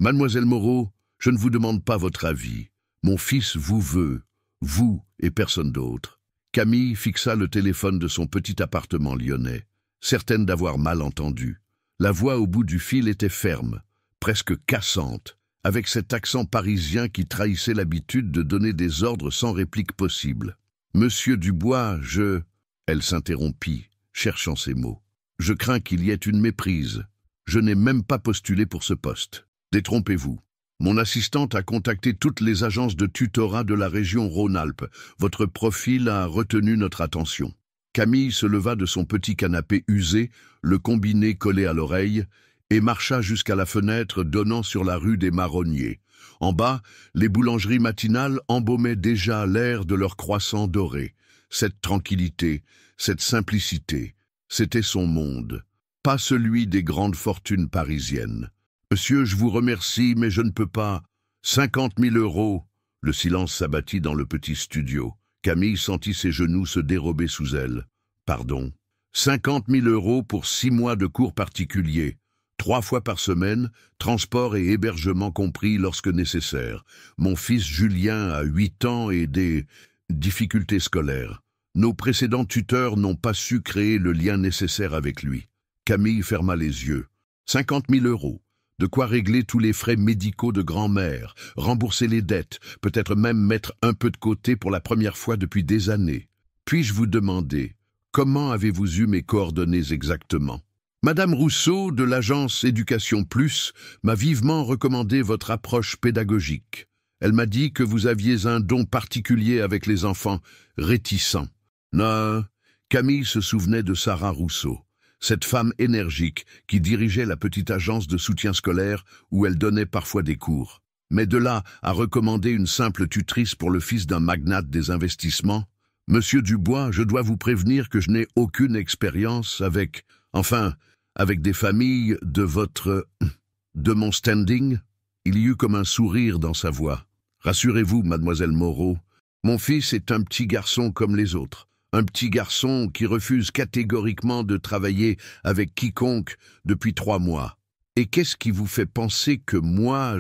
Mademoiselle Moreau, je ne vous demande pas votre avis. Mon fils vous veut, vous et personne d'autre. » Camille fixa le téléphone de son petit appartement lyonnais, certaine d'avoir mal entendu. La voix au bout du fil était ferme, presque cassante, avec cet accent parisien qui trahissait l'habitude de donner des ordres sans réplique possible. « Monsieur Dubois, je... » Elle s'interrompit, cherchant ses mots. « Je crains qu'il y ait une méprise. Je n'ai même pas postulé pour ce poste. Détrompez-vous. Mon assistante a contacté toutes les agences de tutorat de la région Rhône-Alpes. Votre profil a retenu notre attention. » Camille se leva de son petit canapé usé, le combiné collé à l'oreille, et marcha jusqu'à la fenêtre donnant sur la rue des Marronniers. En bas, les boulangeries matinales embaumaient déjà l'air de leurs croissants dorés. Cette tranquillité, cette simplicité, c'était son monde, pas celui des grandes fortunes parisiennes. « Monsieur, je vous remercie, mais je ne peux pas. 50 000 €. Le silence s'abattit dans le petit studio. Camille sentit ses genoux se dérober sous elle. « Pardon. 50 000 € pour 6 mois de cours particuliers. 3 fois par semaine, transport et hébergement compris lorsque nécessaire. Mon fils Julien a 8 ans et des difficultés scolaires. Nos précédents tuteurs n'ont pas su créer le lien nécessaire avec lui. » Camille ferma les yeux. 50 000 €. De quoi régler tous les frais médicaux de grand-mère, rembourser les dettes, peut-être même mettre un peu de côté pour la première fois depuis des années. Puis-je vous demander, comment avez-vous eu mes coordonnées exactement? Madame Rousseau, de l'agence Éducation Plus, m'a vivement recommandé votre approche pédagogique. Elle m'a dit que vous aviez un don particulier avec les enfants réticents. Non, Camille se souvenait de Sarah Rousseau, cette femme énergique qui dirigeait la petite agence de soutien scolaire où elle donnait parfois des cours. Mais de là à recommander une simple tutrice pour le fils d'un magnate des investissements, « Monsieur Dubois, je dois vous prévenir que je n'ai aucune expérience avec... enfin, avec des familles de votre... de mon standing ?» Il y eut comme un sourire dans sa voix. « Rassurez-vous, mademoiselle Moreau, mon fils est un petit garçon comme les autres. Un petit garçon qui refuse catégoriquement de travailler avec quiconque depuis 3 mois. Et qu'est-ce qui vous fait penser que moi,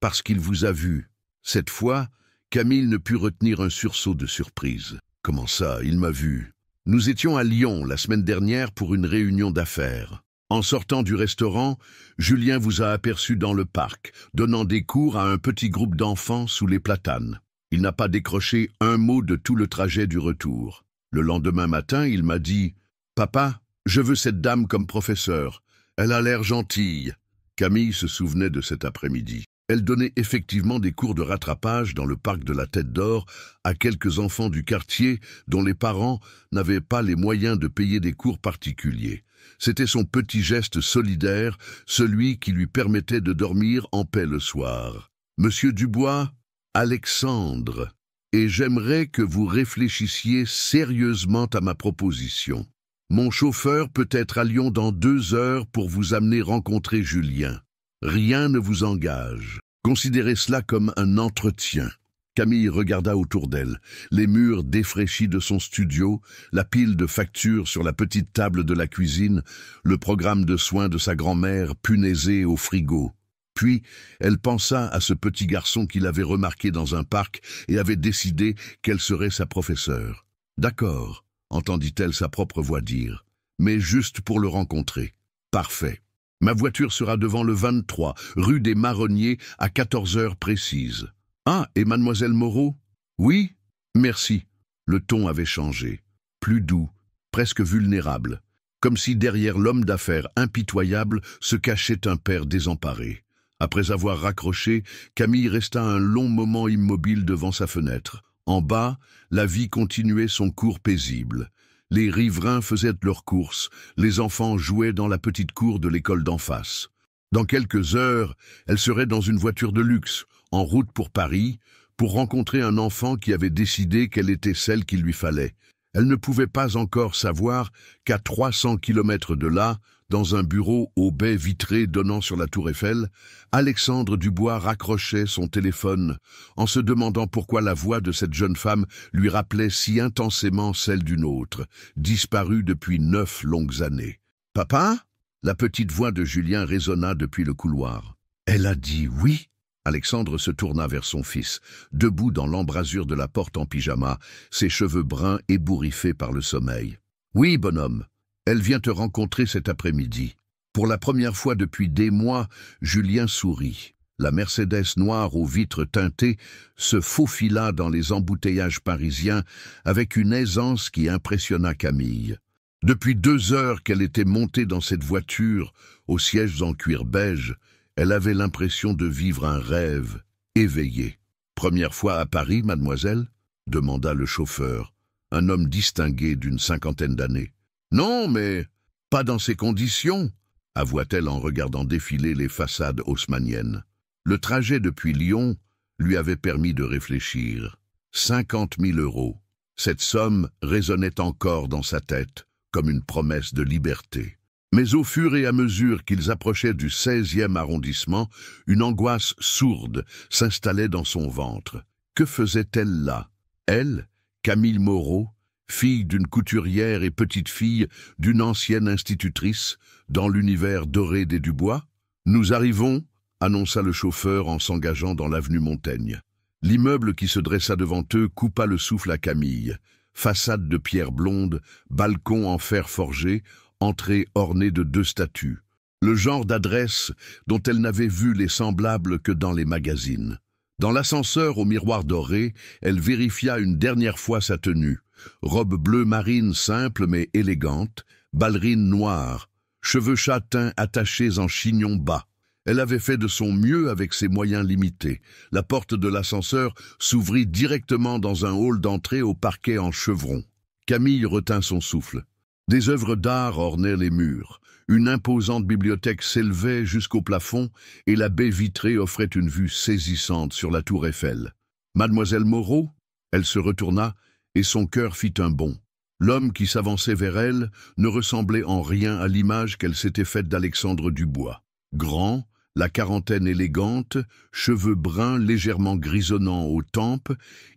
parce qu'il vous a vu ?» Cette fois, Camille ne put retenir un sursaut de surprise. « Comment ça, il m'a vu ?» Nous étions à Lyon la semaine dernière pour une réunion d'affaires. En sortant du restaurant, Julien vous a aperçu dans le parc, donnant des cours à un petit groupe d'enfants sous les platanes. Il n'a pas décroché un mot de tout le trajet du retour. Le lendemain matin, il m'a dit « Papa, je veux cette dame comme professeure. Elle a l'air gentille. » Camille se souvenait de cet après-midi. Elle donnait effectivement des cours de rattrapage dans le parc de la Tête d'Or à quelques enfants du quartier dont les parents n'avaient pas les moyens de payer des cours particuliers. C'était son petit geste solidaire, celui qui lui permettait de dormir en paix le soir. « Monsieur Dubois, Alexandre, et j'aimerais que vous réfléchissiez sérieusement à ma proposition. Mon chauffeur peut être à Lyon dans 2 heures pour vous amener rencontrer Julien. Rien ne vous engage. Considérez cela comme un entretien. » Camille regarda autour d'elle, les murs défraîchis de son studio, la pile de factures sur la petite table de la cuisine, le programme de soins de sa grand-mère punaisé au frigo. Puis, elle pensa à ce petit garçon qu'il avait remarqué dans un parc et avait décidé qu'elle serait sa professeure. « D'accord, » entendit-elle sa propre voix dire, « mais juste pour le rencontrer. Parfait. Ma voiture sera devant le 23, rue des Marronniers, à 14 heures précises. Ah, et mademoiselle Moreau? Oui? Merci. » Le ton avait changé. Plus doux, presque vulnérable, comme si derrière l'homme d'affaires impitoyable se cachait un père désemparé. Après avoir raccroché, Camille resta un long moment immobile devant sa fenêtre. En bas, la vie continuait son cours paisible. Les riverains faisaient leurs courses, les enfants jouaient dans la petite cour de l'école d'en face. Dans quelques heures, elle serait dans une voiture de luxe, en route pour Paris, pour rencontrer un enfant qui avait décidé qu'elle était celle qu'il lui fallait. Elle ne pouvait pas encore savoir qu'à 300 kilomètres de là, dans un bureau aux baies vitrées donnant sur la tour Eiffel, Alexandre Dubois raccrochait son téléphone en se demandant pourquoi la voix de cette jeune femme lui rappelait si intensément celle d'une autre, disparue depuis 9 longues années. « Papa ?» La petite voix de Julien résonna depuis le couloir. Elle a dit oui. Alexandre se tourna vers son fils, debout dans l'embrasure de la porte en pyjama, ses cheveux bruns ébouriffés par le sommeil. Oui, bonhomme, elle vient te rencontrer cet après-midi. Pour la première fois depuis des mois, Julien sourit. La Mercedes noire aux vitres teintées se faufila dans les embouteillages parisiens avec une aisance qui impressionna Camille. Depuis 2 heures qu'elle était montée dans cette voiture, aux sièges en cuir beige, elle avait l'impression de vivre un rêve, éveillé. « Première fois à Paris, mademoiselle ?» demanda le chauffeur, un homme distingué d'une 50aine d'années. « Non, mais pas dans ces conditions », avoua-t-elle en regardant défiler les façades haussmanniennes. Le trajet depuis Lyon lui avait permis de réfléchir. 50 000 €. Cette somme résonnait encore dans sa tête, comme une promesse de liberté. Mais au fur et à mesure qu'ils approchaient du 16e arrondissement, une angoisse sourde s'installait dans son ventre. Que faisait-elle là? Elle, Camille Moreau, fille d'une couturière et petite-fille d'une ancienne institutrice, dans l'univers doré des Dubois? « Nous arrivons », annonça le chauffeur en s'engageant dans l'avenue Montaigne. L'immeuble qui se dressa devant eux coupa le souffle à Camille. Façade de pierre blonde, balcon en fer forgé, entrée ornée de 2 statues. Le genre d'adresse dont elle n'avait vu les semblables que dans les magazines. Dans l'ascenseur au miroir doré, elle vérifia une dernière fois sa tenue. Robe bleu marine simple mais élégante, ballerine noire, cheveux châtains attachés en chignon bas. Elle avait fait de son mieux avec ses moyens limités. La porte de l'ascenseur s'ouvrit directement dans un hall d'entrée au parquet en chevron. Camille retint son souffle. Des œuvres d'art ornaient les murs. Une imposante bibliothèque s'élevait jusqu'au plafond et la baie vitrée offrait une vue saisissante sur la tour Eiffel. « Mademoiselle Moreau ?» Elle se retourna et son cœur fit un bond. L'homme qui s'avançait vers elle ne ressemblait en rien à l'image qu'elle s'était faite d'Alexandre Dubois. Grand, la quarantaine élégante, cheveux bruns légèrement grisonnants aux tempes,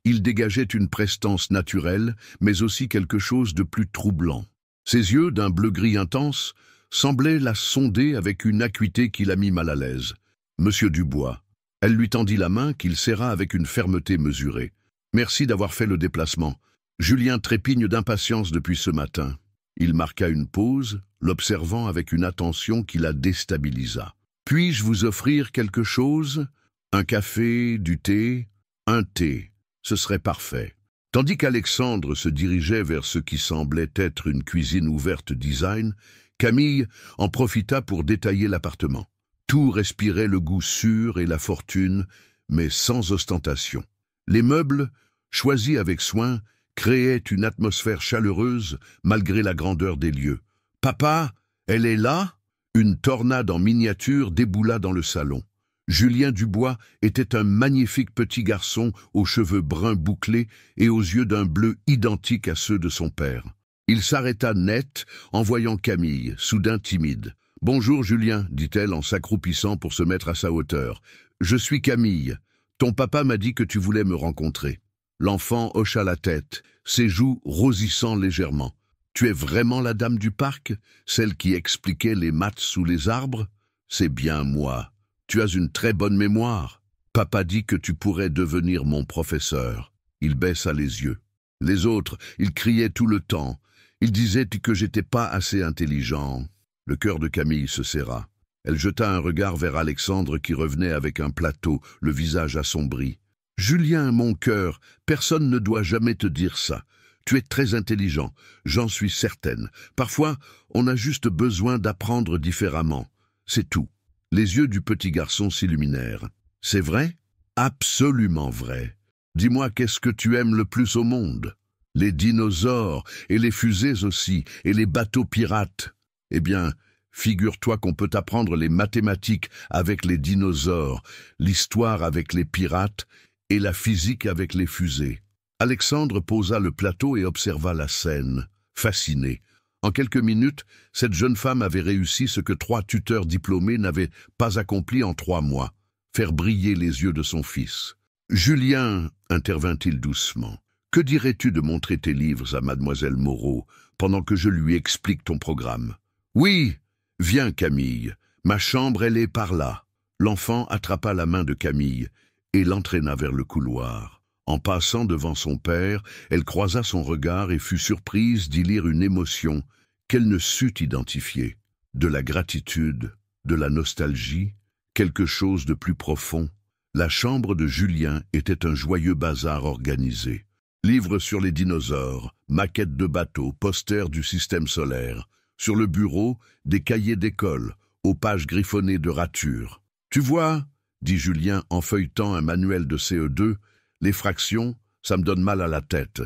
il dégageait une prestance naturelle, mais aussi quelque chose de plus troublant. Ses yeux, d'un bleu-gris intense, semblaient la sonder avec une acuité qui la mit mal à l'aise. « Monsieur Dubois », elle lui tendit la main qu'il serra avec une fermeté mesurée. « Merci d'avoir fait le déplacement. Julien trépigne d'impatience depuis ce matin. » Il marqua une pause, l'observant avec une attention qui la déstabilisa. « Puis-je vous offrir quelque chose? Un café, du thé? Un thé, ce serait parfait. » Tandis qu'Alexandre se dirigeait vers ce qui semblait être une cuisine ouverte design, Camille en profita pour détailler l'appartement. Tout respirait le goût sûr et la fortune, mais sans ostentation. Les meubles, choisis avec soin, créaient une atmosphère chaleureuse malgré la grandeur des lieux. « Papa, elle est là ?» Une tornade en miniature déboula dans le salon. Julien Dubois était un magnifique petit garçon aux cheveux bruns bouclés et aux yeux d'un bleu identique à ceux de son père. Il s'arrêta net en voyant Camille, soudain timide. « Bonjour Julien, dit-elle en s'accroupissant pour se mettre à sa hauteur. Je suis Camille. Ton papa m'a dit que tu voulais me rencontrer. » L'enfant hocha la tête, ses joues rosissant légèrement. « Tu es vraiment la dame du parc, celle qui expliquait les maths sous les arbres? C'est bien moi. Tu as une très bonne mémoire. Papa dit que tu pourrais devenir mon professeur. » Il baissa les yeux. Les autres, ils criaient tout le temps. Ils disaient que j'étais pas assez intelligent. Le cœur de Camille se serra. Elle jeta un regard vers Alexandre qui revenait avec un plateau, le visage assombri. « Julien, mon cœur, personne ne doit jamais te dire ça. Tu es très intelligent, j'en suis certaine. Parfois, on a juste besoin d'apprendre différemment. C'est tout. » Les yeux du petit garçon s'illuminèrent. « C'est vrai? Absolument vrai. Dis-moi, qu'est-ce que tu aimes le plus au monde? Les dinosaures, et les fusées aussi, et les bateaux pirates. Eh bien, figure-toi qu'on peut apprendre les mathématiques avec les dinosaures, l'histoire avec les pirates, et la physique avec les fusées. » Alexandre posa le plateau et observa la scène, fasciné. En quelques minutes, cette jeune femme avait réussi ce que 3 tuteurs diplômés n'avaient pas accompli en 3 mois, faire briller les yeux de son fils. « Julien, intervint-il doucement, que dirais-tu de montrer tes livres à mademoiselle Moreau pendant que je lui explique ton programme? »« Oui, viens Camille, ma chambre elle est par là. » L'enfant attrapa la main de Camille et l'entraîna vers le couloir. En passant devant son père, elle croisa son regard et fut surprise d'y lire une émotion qu'elle ne sut identifier. De la gratitude, de la nostalgie, quelque chose de plus profond. La chambre de Julien était un joyeux bazar organisé. Livres sur les dinosaures, maquettes de bateaux, posters du système solaire. Sur le bureau, des cahiers d'école, aux pages griffonnées de ratures. « Tu vois, » dit Julien en feuilletant un manuel de CE2, « les fractions, ça me donne mal à la tête.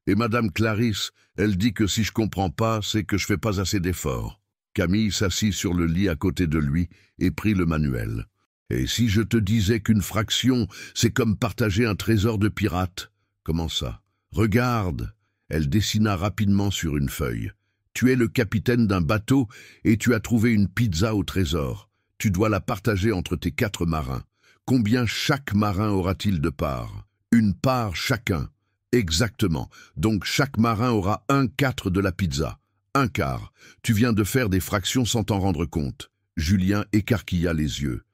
Et Madame Clarisse, elle dit que si je comprends pas, c'est que je fais pas assez d'efforts. » Camille s'assit sur le lit à côté de lui et prit le manuel. « Et si je te disais qu'une fraction, c'est comme partager un trésor de pirate ? » ?»« Comment ça ? » ?»« Regarde !» Elle dessina rapidement sur une feuille. « Tu es le capitaine d'un bateau et tu as trouvé une pizza au trésor. Tu dois la partager entre tes 4 marins. Combien chaque marin aura-t-il de part ? Une part chacun. Exactement. Donc chaque marin aura 1/4 de la pizza. 1/4. Tu viens de faire des fractions sans t'en rendre compte. » Julien écarquilla les yeux.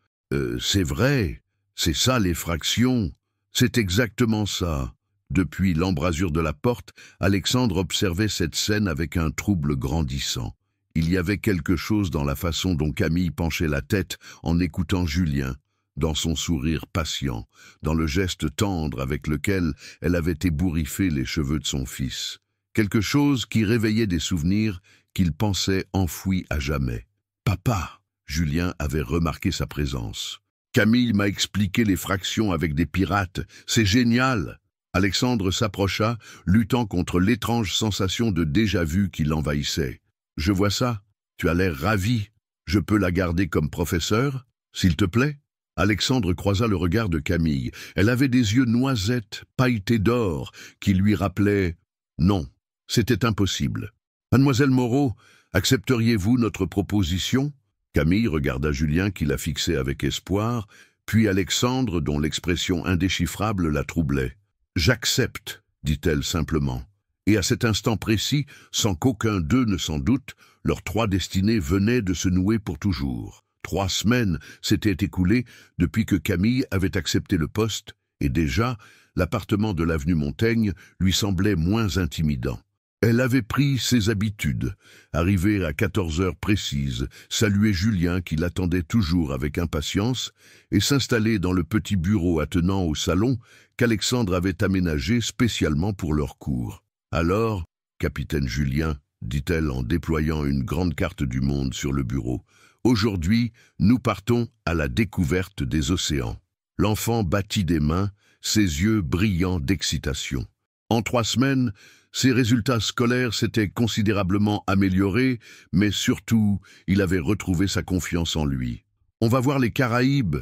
C'est vrai. C'est ça les fractions. C'est exactement ça. » Depuis l'embrasure de la porte, Alexandre observait cette scène avec un trouble grandissant. Il y avait quelque chose dans la façon dont Camille penchait la tête en écoutant Julien, dans son sourire patient, dans le geste tendre avec lequel elle avait ébouriffé les cheveux de son fils. Quelque chose qui réveillait des souvenirs qu'il pensait enfouis à jamais. « Papa !» Julien avait remarqué sa présence. « Camille m'a expliqué les fractions avec des pirates. C'est génial !» Alexandre s'approcha, luttant contre l'étrange sensation de déjà-vu qui l'envahissait. « Je vois ça. Tu as l'air ravi. Je peux la garder comme professeur, s'il te plaît ?» Alexandre croisa le regard de Camille. Elle avait des yeux noisettes, pailletés d'or, qui lui rappelaient « Non, c'était impossible. »« Mademoiselle Moreau, accepteriez-vous notre proposition ?» Camille regarda Julien qui la fixait avec espoir, puis Alexandre dont l'expression indéchiffrable la troublait. « J'accepte, » dit-elle simplement. Et à cet instant précis, sans qu'aucun d'eux ne s'en doute, leurs 3 destinées venaient de se nouer pour toujours. 3 semaines s'étaient écoulées depuis que Camille avait accepté le poste, et déjà, l'appartement de l'avenue Montaigne lui semblait moins intimidant. Elle avait pris ses habitudes, arriver à 14 heures précises, saluer Julien qui l'attendait toujours avec impatience, et s'installer dans le petit bureau attenant au salon qu'Alexandre avait aménagé spécialement pour leur cours. « Alors, capitaine Julien, » dit-elle en déployant une grande carte du monde sur le bureau, « aujourd'hui, nous partons à la découverte des océans. » L'enfant battit des mains, ses yeux brillants d'excitation. En 3 semaines, ses résultats scolaires s'étaient considérablement améliorés, mais surtout, il avait retrouvé sa confiance en lui. « On va voir les Caraïbes,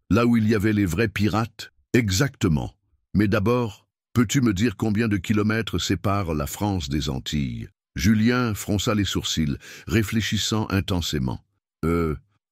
là où il y avait les vrais pirates ?»« Exactement. Mais d'abord, peux-tu me dire combien de kilomètres séparent la France des Antilles ?» Julien fronça les sourcils, réfléchissant intensément.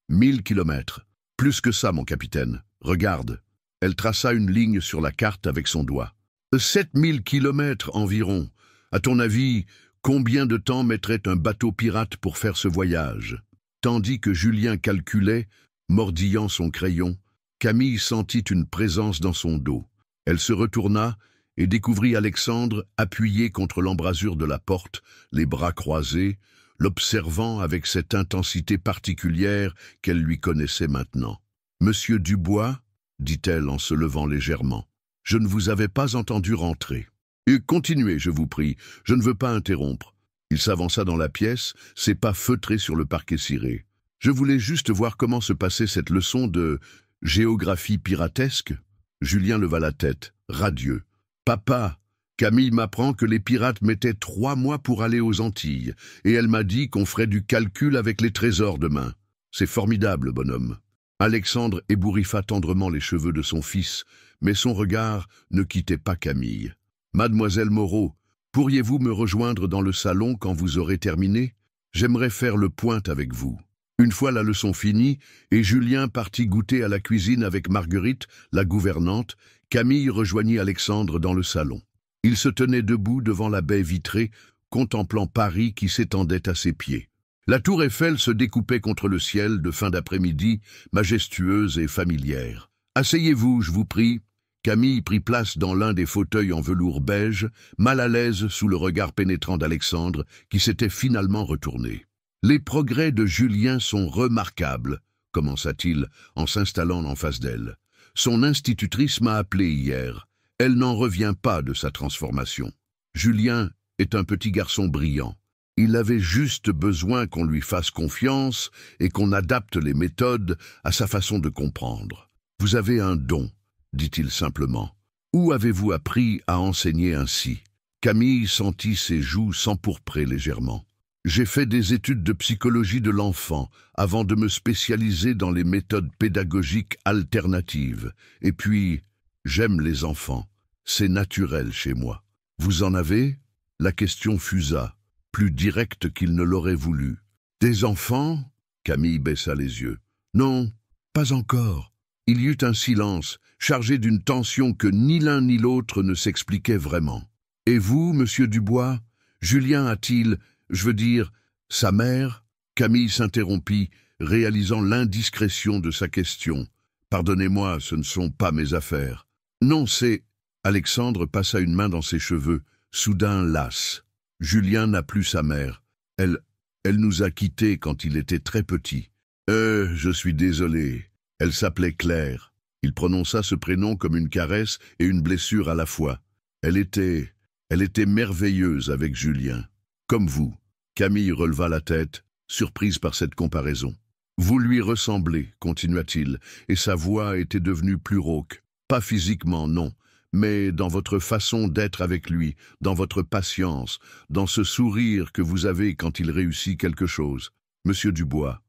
1000 kilomètres. Plus que ça, mon capitaine. Regarde. » Elle traça une ligne sur la carte avec son doigt. 7000 kilomètres environ. À ton avis, combien de temps mettrait un bateau pirate pour faire ce voyage ? Tandis que Julien calculait, mordillant son crayon, Camille sentit une présence dans son dos. Elle se retourna et découvrit Alexandre appuyé contre l'embrasure de la porte, les bras croisés, l'observant avec cette intensité particulière qu'elle lui connaissait maintenant. « Monsieur Dubois ?» dit-elle en se levant légèrement. « Je ne vous avais pas entendu rentrer. » « Et continuez, je vous prie, je ne veux pas interrompre. » Il s'avança dans la pièce, ses pas feutrés sur le parquet ciré. « Je voulais juste voir comment se passait cette leçon de géographie piratesque. » Julien leva la tête, radieux. « Papa, Camille m'apprend que les pirates mettaient 3 mois pour aller aux Antilles, et elle m'a dit qu'on ferait du calcul avec les trésors demain. C'est formidable, bonhomme. » Alexandre ébouriffa tendrement les cheveux de son fils, mais son regard ne quittait pas Camille. « Mademoiselle Moreau, pourriez-vous me rejoindre dans le salon quand vous aurez terminé ? J'aimerais faire le point avec vous. » Une fois la leçon finie, et Julien partit goûter à la cuisine avec Marguerite, la gouvernante, Camille rejoignit Alexandre dans le salon. Il se tenait debout devant la baie vitrée, contemplant Paris qui s'étendait à ses pieds. La tour Eiffel se découpait contre le ciel de fin d'après-midi, majestueuse et familière. « Asseyez-vous, je vous prie. » Camille prit place dans l'un des fauteuils en velours beige, mal à l'aise sous le regard pénétrant d'Alexandre, qui s'était finalement retourné. « Les progrès de Julien sont remarquables, » commença-t-il en s'installant en face d'elle. « Son institutrice m'a appelé hier. Elle n'en revient pas de sa transformation. Julien est un petit garçon brillant. Il avait juste besoin qu'on lui fasse confiance et qu'on adapte les méthodes à sa façon de comprendre. Vous avez un don, dit-il simplement. Où avez-vous appris à enseigner ainsi? » Camille sentit ses joues s'empourprer légèrement. « J'ai fait des études de psychologie de l'enfant avant de me spécialiser dans les méthodes pédagogiques alternatives. Et puis, j'aime les enfants. C'est naturel chez moi. Vous en avez ?» La question fusa, plus directe qu'il ne l'aurait voulu. « Des enfants ?» Camille baissa les yeux. « Non, pas encore. » Il y eut un silence, chargé d'une tension que ni l'un ni l'autre ne s'expliquait vraiment. « Et vous, monsieur Dubois, Julien a-t-il, je veux dire, sa mère ?» Camille s'interrompit, réalisant l'indiscrétion de sa question. « Pardonnez-moi, ce ne sont pas mes affaires. »« Non, c'est... » Alexandre passa une main dans ses cheveux, soudain lasse. « Julien n'a plus sa mère. Elle nous a quittés quand il était très petit. Je suis désolé. Elle s'appelait Claire. » Il prononça ce prénom comme une caresse et une blessure à la fois. Elle était merveilleuse avec Julien. Comme vous. Camille releva la tête, surprise par cette comparaison. « Vous lui ressemblez, continua-t-il, et sa voix était devenue plus rauque. Pas physiquement, non, mais dans votre façon d'être avec lui, dans votre patience, dans ce sourire que vous avez quand il réussit quelque chose. Monsieur Dubois.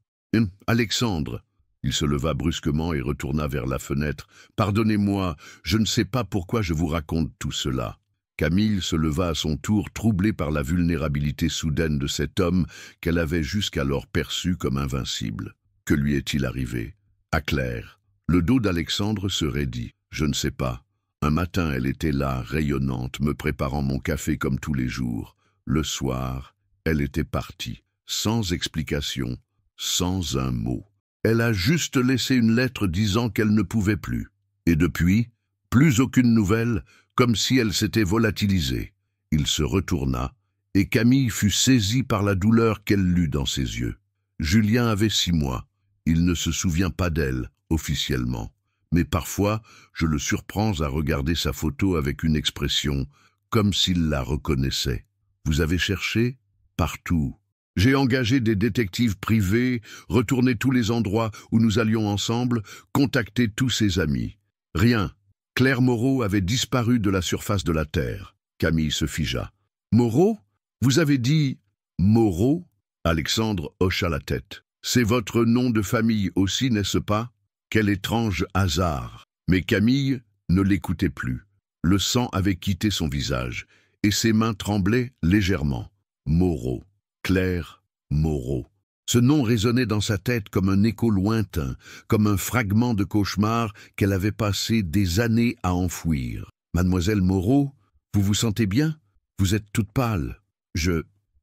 Alexandre. » Il se leva brusquement et retourna vers la fenêtre. « Pardonnez-moi, je ne sais pas pourquoi je vous raconte tout cela. » Camille se leva à son tour, troublée par la vulnérabilité soudaine de cet homme qu'elle avait jusqu'alors perçu comme invincible. Que lui est-il arrivé? À Claire. Le dos d'Alexandre se raidit. « Je ne sais pas. Un matin, elle était là, rayonnante, me préparant mon café comme tous les jours. Le soir, elle était partie, sans explication, sans un mot. Elle a juste laissé une lettre disant qu'elle ne pouvait plus. Et depuis, plus aucune nouvelle, comme si elle s'était volatilisée. » Il se retourna, et Camille fut saisie par la douleur qu'elle lut dans ses yeux. Julien avait 6 mois. Il ne se souvient pas d'elle, officiellement. Mais parfois, je le surprends à regarder sa photo avec une expression, comme s'il la reconnaissait. Vous avez cherché? Partout. J'ai engagé des détectives privés, retourné tous les endroits où nous allions ensemble, contacté tous ses amis. Rien. Claire Moreau avait disparu de la surface de la Terre. Camille se figea. Moreau? Vous avez dit Moreau? Alexandre hocha la tête. C'est votre nom de famille aussi, n'est-ce pas? Quel étrange hasard! Mais Camille ne l'écoutait plus. Le sang avait quitté son visage, et ses mains tremblaient légèrement. Moreau. Claire Moreau. Ce nom résonnait dans sa tête comme un écho lointain, comme un fragment de cauchemar qu'elle avait passé des années à enfouir. « Mademoiselle Moreau, vous vous sentez bien? Vous êtes toute pâle.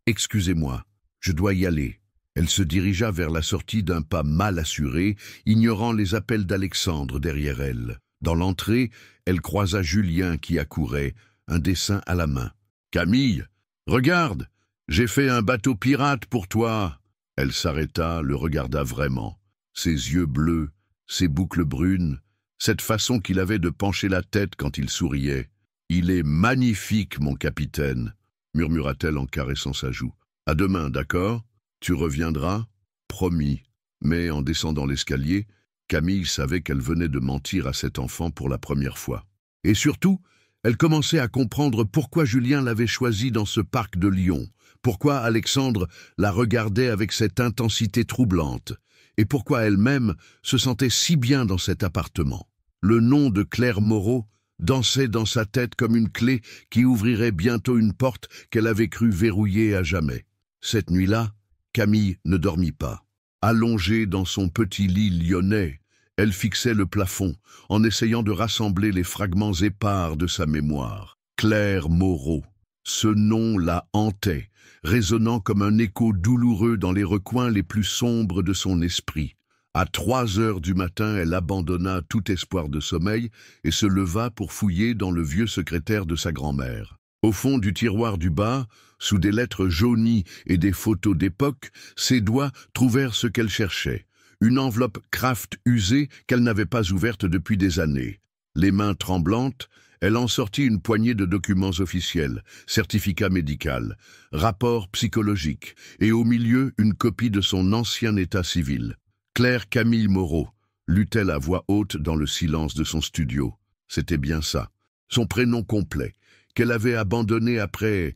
Excusez-moi, je dois y aller. » Elle se dirigea vers la sortie d'un pas mal assuré, ignorant les appels d'Alexandre derrière elle. Dans l'entrée, elle croisa Julien qui accourait, un dessin à la main. « Camille, regarde, j'ai fait un bateau pirate pour toi !» Elle s'arrêta, le regarda vraiment. Ses yeux bleus, ses boucles brunes, cette façon qu'il avait de pencher la tête quand il souriait. « Il est magnifique, mon capitaine !» murmura-t-elle en caressant sa joue. « À demain, d'accord ? Tu reviendras ? » Promis. Mais en descendant l'escalier, Camille savait qu'elle venait de mentir à cet enfant pour la première fois. Et surtout, elle commençait à comprendre pourquoi Julien l'avait choisie dans ce parc de Lyon, pourquoi Alexandre la regardait avec cette intensité troublante, et pourquoi elle-même se sentait si bien dans cet appartement. Le nom de Claire Moreau dansait dans sa tête comme une clé qui ouvrirait bientôt une porte qu'elle avait cru verrouiller à jamais. Cette nuit-là, Camille ne dormit pas. Allongée dans son petit lit lyonnais, elle fixait le plafond en essayant de rassembler les fragments épars de sa mémoire. Claire Moreau. Ce nom la hantait, résonnant comme un écho douloureux dans les recoins les plus sombres de son esprit. À 3 heures du matin, elle abandonna tout espoir de sommeil et se leva pour fouiller dans le vieux secrétaire de sa grand-mère. Au fond du tiroir du bas, sous des lettres jaunies et des photos d'époque, ses doigts trouvèrent ce qu'elle cherchait. Une enveloppe Kraft usée qu'elle n'avait pas ouverte depuis des années. Les mains tremblantes, elle en sortit une poignée de documents officiels, certificat médical, rapport psychologique, et au milieu une copie de son ancien état civil. Claire Camille Moreau, lut-elle à voix haute dans le silence de son studio. C'était bien ça, son prénom complet, qu'elle avait abandonné après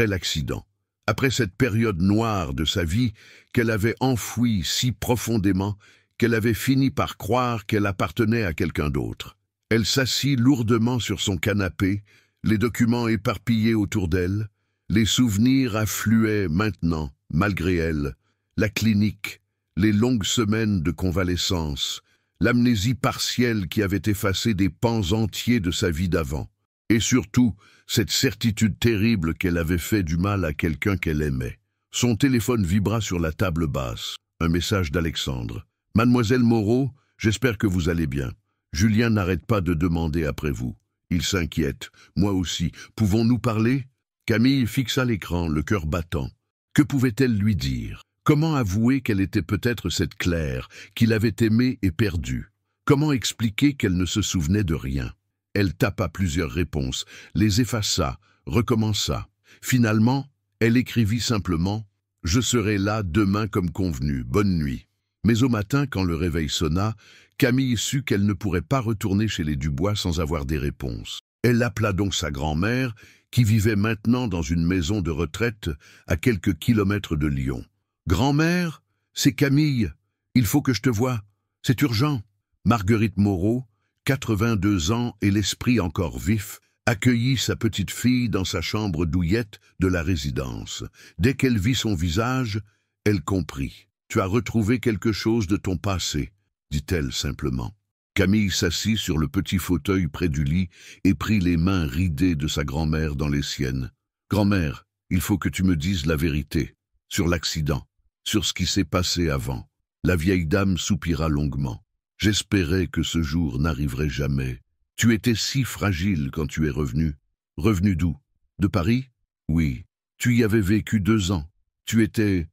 l'accident, après cette période noire de sa vie qu'elle avait enfouie si profondément qu'elle avait fini par croire qu'elle appartenait à quelqu'un d'autre. Elle s'assit lourdement sur son canapé, les documents éparpillés autour d'elle, les souvenirs affluaient maintenant, malgré elle, la clinique, les longues semaines de convalescence, l'amnésie partielle qui avait effacé des pans entiers de sa vie d'avant, et surtout cette certitude terrible qu'elle avait fait du mal à quelqu'un qu'elle aimait. Son téléphone vibra sur la table basse. Un message d'Alexandre. « Mademoiselle Moreau, j'espère que vous allez bien. Julien n'arrête pas de demander après vous. Il s'inquiète. Moi aussi. Pouvons-nous parler ?» Camille fixa l'écran, le cœur battant. Que pouvait-elle lui dire? Comment avouer qu'elle était peut-être cette Claire, qu'il avait aimée et perdue? Comment expliquer qu'elle ne se souvenait de rien? Elle tapa plusieurs réponses, les effaça, recommença. Finalement, elle écrivit simplement « Je serai là demain comme convenu, bonne nuit ». Mais au matin, quand le réveil sonna, Camille sut qu'elle ne pourrait pas retourner chez les Dubois sans avoir des réponses. Elle appela donc sa grand-mère, qui vivait maintenant dans une maison de retraite à quelques kilomètres de Lyon. « Grand-mère, c'est Camille. Il faut que je te voie. C'est urgent. » Marguerite Moreau, 82 ans et l'esprit encore vif, accueillit sa petite fille dans sa chambre douillette de la résidence. Dès qu'elle vit son visage, elle comprit. « Tu as retrouvé quelque chose de ton passé », dit-elle simplement. Camille s'assit sur le petit fauteuil près du lit et prit les mains ridées de sa grand-mère dans les siennes. « Grand-mère, il faut que tu me dises la vérité, sur l'accident, sur ce qui s'est passé avant. » La vieille dame soupira longuement. « J'espérais que ce jour n'arriverait jamais. Tu étais si fragile quand tu es revenu. » « Revenu d'où? De Paris? » ?»« Oui. Tu y avais vécu 2 ans. Tu étais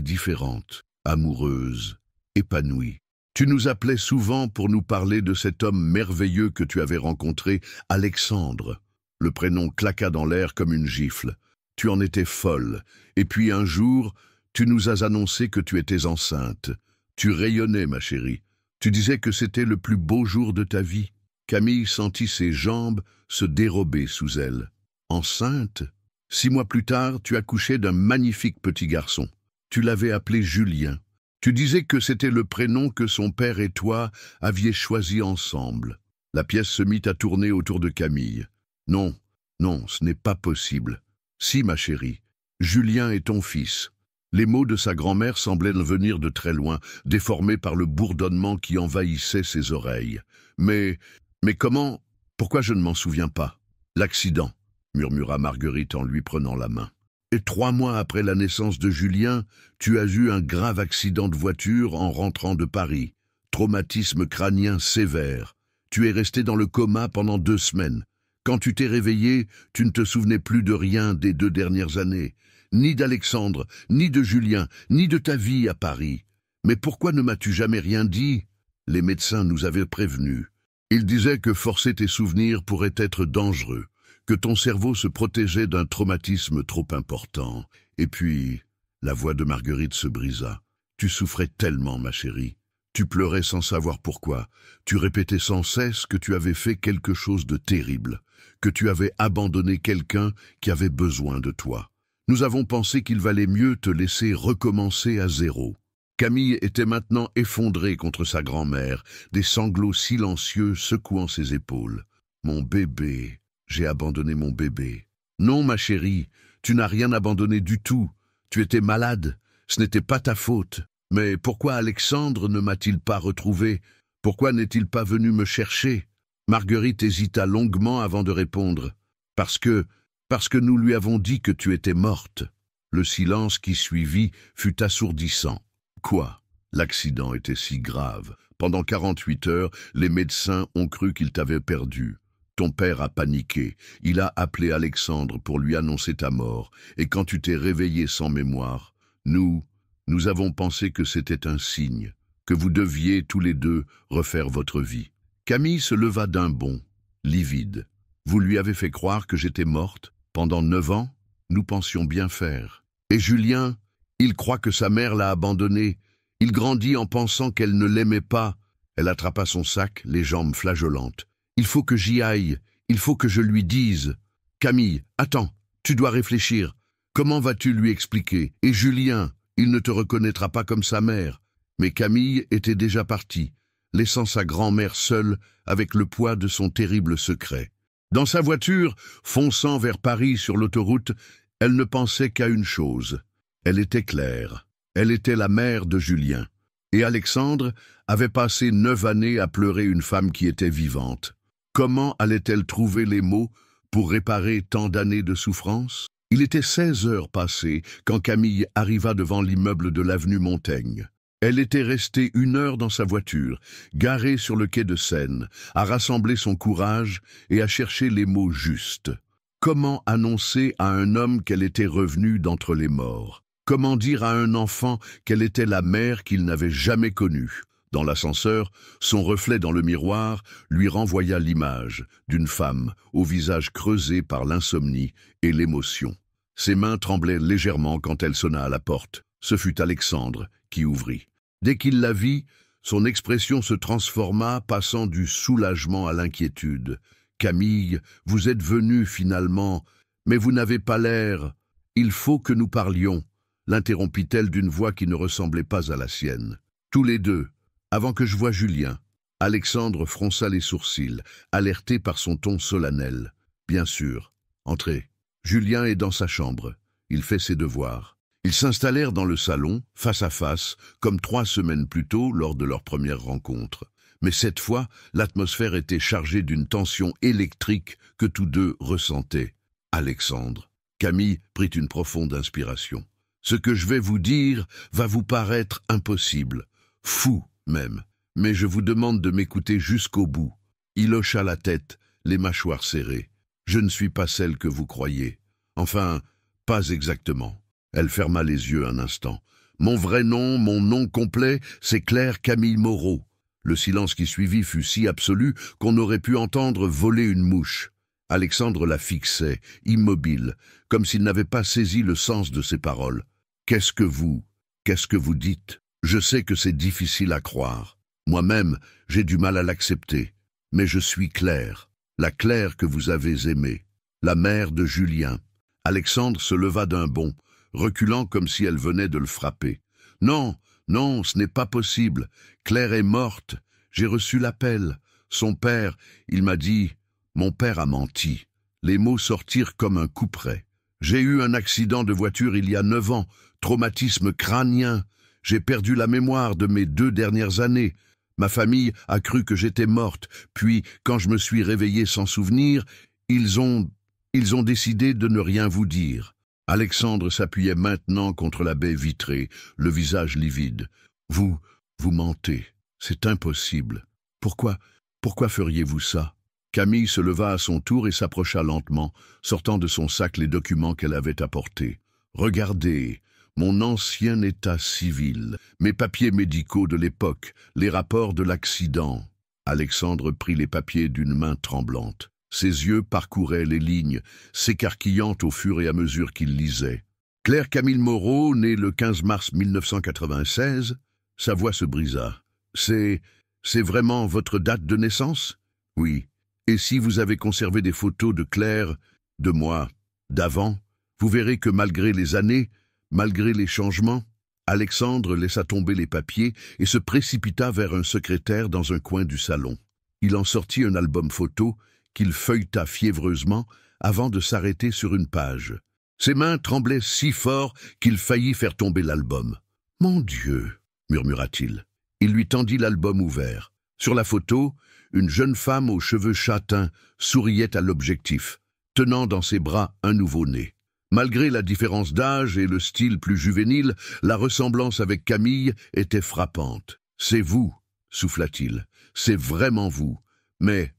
différente, amoureuse, épanouie. Tu nous appelais souvent pour nous parler de cet homme merveilleux que tu avais rencontré, Alexandre. » Le prénom claqua dans l'air comme une gifle. Tu en étais folle. Et puis un jour, tu nous as annoncé que tu étais enceinte. Tu rayonnais, ma chérie. Tu disais que c'était le plus beau jour de ta vie. Camille sentit ses jambes se dérober sous elle. Enceinte? 6 mois plus tard, tu accouchais d'un magnifique petit garçon. Tu l'avais appelé Julien. Tu disais que c'était le prénom que son père et toi aviez choisi ensemble. La pièce se mit à tourner autour de Camille. Non, non, ce n'est pas possible. Si, ma chérie, Julien est ton fils. Les mots de sa grand-mère semblaient venir de très loin, déformés par le bourdonnement qui envahissait ses oreilles. Mais comment? Pourquoi je ne m'en souviens pas? L'accident, murmura Marguerite en lui prenant la main. Et 3 mois après la naissance de Julien, tu as eu un grave accident de voiture en rentrant de Paris. Traumatisme crânien sévère. Tu es resté dans le coma pendant 2 semaines. Quand tu t'es réveillé, tu ne te souvenais plus de rien des 2 dernières années. Ni d'Alexandre, ni de Julien, ni de ta vie à Paris. Mais pourquoi ne m'as-tu jamais rien dit? Les médecins nous avaient prévenus. Ils disaient que forcer tes souvenirs pourrait être dangereux, que ton cerveau se protégeait d'un traumatisme trop important. Et puis, la voix de Marguerite se brisa. Tu souffrais tellement, ma chérie. Tu pleurais sans savoir pourquoi. Tu répétais sans cesse que tu avais fait quelque chose de terrible, que tu avais abandonné quelqu'un qui avait besoin de toi. Nous avons pensé qu'il valait mieux te laisser recommencer à zéro. Camille était maintenant effondrée contre sa grand-mère, des sanglots silencieux secouant ses épaules. « Mon bébé, j'ai abandonné mon bébé. »« Non, ma chérie, tu n'as rien abandonné du tout. Tu étais malade, ce n'était pas ta faute. Mais pourquoi Alexandre ne m'a-t-il pas retrouvé? Pourquoi n'est-il pas venu me chercher ?» Marguerite hésita longuement avant de répondre. « Parce que Parce que nous lui avons dit que tu étais morte. Le silence qui suivit fut assourdissant. Quoi? L'accident était si grave. Pendant 48 heures, les médecins ont cru qu'il t'avait perdu. Ton père a paniqué. Il a appelé Alexandre pour lui annoncer ta mort. Et quand tu t'es réveillé sans mémoire, nous avons pensé que c'était un signe, que vous deviez tous les deux refaire votre vie. Camille se leva d'un bond, livide. Vous lui avez fait croire que j'étais morte. Pendant 9 ans, nous pensions bien faire. Et Julien, il croit que sa mère l'a abandonné. Il grandit en pensant qu'elle ne l'aimait pas. Elle attrapa son sac, les jambes flageolantes. Il faut que j'y aille, il faut que je lui dise. Camille, attends, tu dois réfléchir. Comment vas-tu lui expliquer? Et Julien, il ne te reconnaîtra pas comme sa mère. Mais Camille était déjà partie, laissant sa grand-mère seule avec le poids de son terrible secret. Dans sa voiture, fonçant vers Paris sur l'autoroute, elle ne pensait qu'à une chose. Elle était Claire. Elle était la mère de Julien. Et Alexandre avait passé 9 années à pleurer une femme qui était vivante. Comment allait-elle trouver les mots pour réparer tant d'années de souffrance? Il était 16 heures passées quand Camille arriva devant l'immeuble de l'avenue Montaigne. Elle était restée 1 heure dans sa voiture, garée sur le quai de Seine, à rassembler son courage et à chercher les mots justes. Comment annoncer à un homme qu'elle était revenue d'entre les morts? Comment dire à un enfant qu'elle était la mère qu'il n'avait jamais connue? Dans l'ascenseur, son reflet dans le miroir lui renvoya l'image d'une femme au visage creusé par l'insomnie et l'émotion. Ses mains tremblaient légèrement quand elle sonna à la porte. Ce fut Alexandre qui ouvrit. Dès qu'il la vit, son expression se transforma, passant du soulagement à l'inquiétude. « Camille, vous êtes venue finalement, mais vous n'avez pas l'air. Il faut que nous parlions. » l'interrompit-elle d'une voix qui ne ressemblait pas à la sienne. Tous les deux, avant que je voie Julien. Alexandre fronça les sourcils, alerté par son ton solennel. Bien sûr. Entrez. Julien est dans sa chambre. Il fait ses devoirs. Ils s'installèrent dans le salon, face à face, comme 3 semaines plus tôt lors de leur première rencontre. Mais cette fois, l'atmosphère était chargée d'une tension électrique que tous deux ressentaient. Alexandre. Camille prit une profonde inspiration. Ce que je vais vous dire va vous paraître impossible, fou même, mais je vous demande de m'écouter jusqu'au bout. Il hocha la tête, les mâchoires serrées. Je ne suis pas celle que vous croyez. Enfin, pas exactement. Elle ferma les yeux un instant. Mon vrai nom, mon nom complet, c'est Claire Camille Moreau. Le silence qui suivit fut si absolu qu'on aurait pu entendre voler une mouche. Alexandre la fixait, immobile, comme s'il n'avait pas saisi le sens de ses paroles. Qu'est-ce que vous dites? Je sais que c'est difficile à croire. Moi-même, j'ai du mal à l'accepter. Mais je suis Claire, la Claire que vous avez aimée, la mère de Julien. Alexandre se leva d'un bond, reculant comme si elle venait de le frapper. Non, non, ce n'est pas possible. Claire est morte. J'ai reçu l'appel. Son père, il m'a dit... Mon père a menti. Les mots sortirent comme un couperet. J'ai eu un accident de voiture il y a 9 ans, traumatisme crânien. J'ai perdu la mémoire de mes 2 dernières années. Ma famille a cru que j'étais morte. Puis, quand je me suis réveillé sans souvenir, ils ont décidé de ne rien vous dire. Alexandre s'appuyait maintenant contre la baie vitrée, le visage livide. Vous mentez. C'est impossible. Pourquoi feriez-vous ça? Camille se leva à son tour et s'approcha lentement, sortant de son sac les documents qu'elle avait apportés. « Regardez, mon ancien état civil, mes papiers médicaux de l'époque, les rapports de l'accident. » Alexandre prit les papiers d'une main tremblante. Ses yeux parcouraient les lignes, s'écarquillant au fur et à mesure qu'il lisait. « Claire Camille Moreau, née le 15 mars 1996. » Sa voix se brisa. « C'est vraiment votre date de naissance? » « Oui. » Et si vous avez conservé des photos de Claire, de moi, d'avant, vous verrez que malgré les années, malgré les changements, Alexandre laissa tomber les papiers et se précipita vers un secrétaire dans un coin du salon. Il en sortit un album photo qu'il feuilleta fiévreusement avant de s'arrêter sur une page. Ses mains tremblaient si fort qu'il faillit faire tomber l'album. « Mon Dieu !» murmura-t-il. Il lui tendit l'album ouvert. Sur la photo, une jeune femme aux cheveux châtains souriait à l'objectif. « tenant dans ses bras un nouveau-né. Malgré la différence d'âge et le style plus juvénile, la ressemblance avec Camille était frappante. « C'est vous » souffla-t-il. « C'est vraiment vous. Mais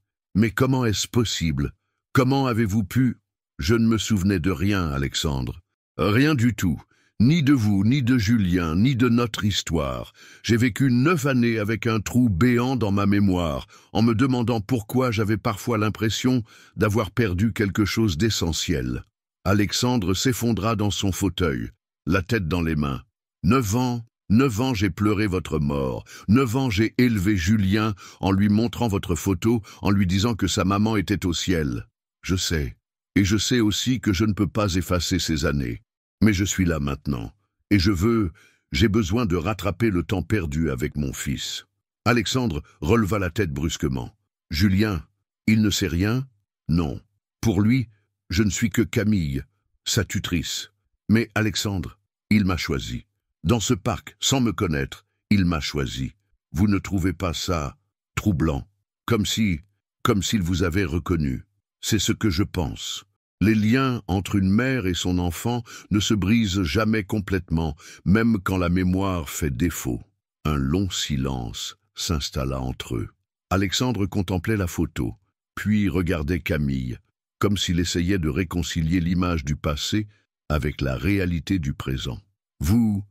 comment est-ce possible? Comment avez-vous pu… » Je ne me souvenais de rien, Alexandre. Rien du tout. Ni de vous, ni de Julien, ni de notre histoire. J'ai vécu 9 années avec un trou béant dans ma mémoire, en me demandant pourquoi j'avais parfois l'impression d'avoir perdu quelque chose d'essentiel. Alexandre s'effondra dans son fauteuil, la tête dans les mains. 9 ans j'ai pleuré votre mort. 9 ans j'ai élevé Julien en lui montrant votre photo, en lui disant que sa maman était au ciel. Je sais. Et je sais aussi que je ne peux pas effacer ces années. Mais je suis là maintenant, et j'ai besoin de rattraper le temps perdu avec mon fils. Alexandre releva la tête brusquement. Julien, il ne sait rien? Non. Pour lui, je ne suis que Camille, sa tutrice. Mais Alexandre, il m'a choisi. Dans ce parc, sans me connaître, il m'a choisi. Vous ne trouvez pas ça troublant? Comme s'il vous avait reconnu. C'est ce que je pense. Les liens entre une mère et son enfant ne se brisent jamais complètement, même quand la mémoire fait défaut. Un long silence s'installa entre eux. Alexandre contemplait la photo, puis regardait Camille, comme s'il essayait de réconcilier l'image du passé avec la réalité du présent. Vous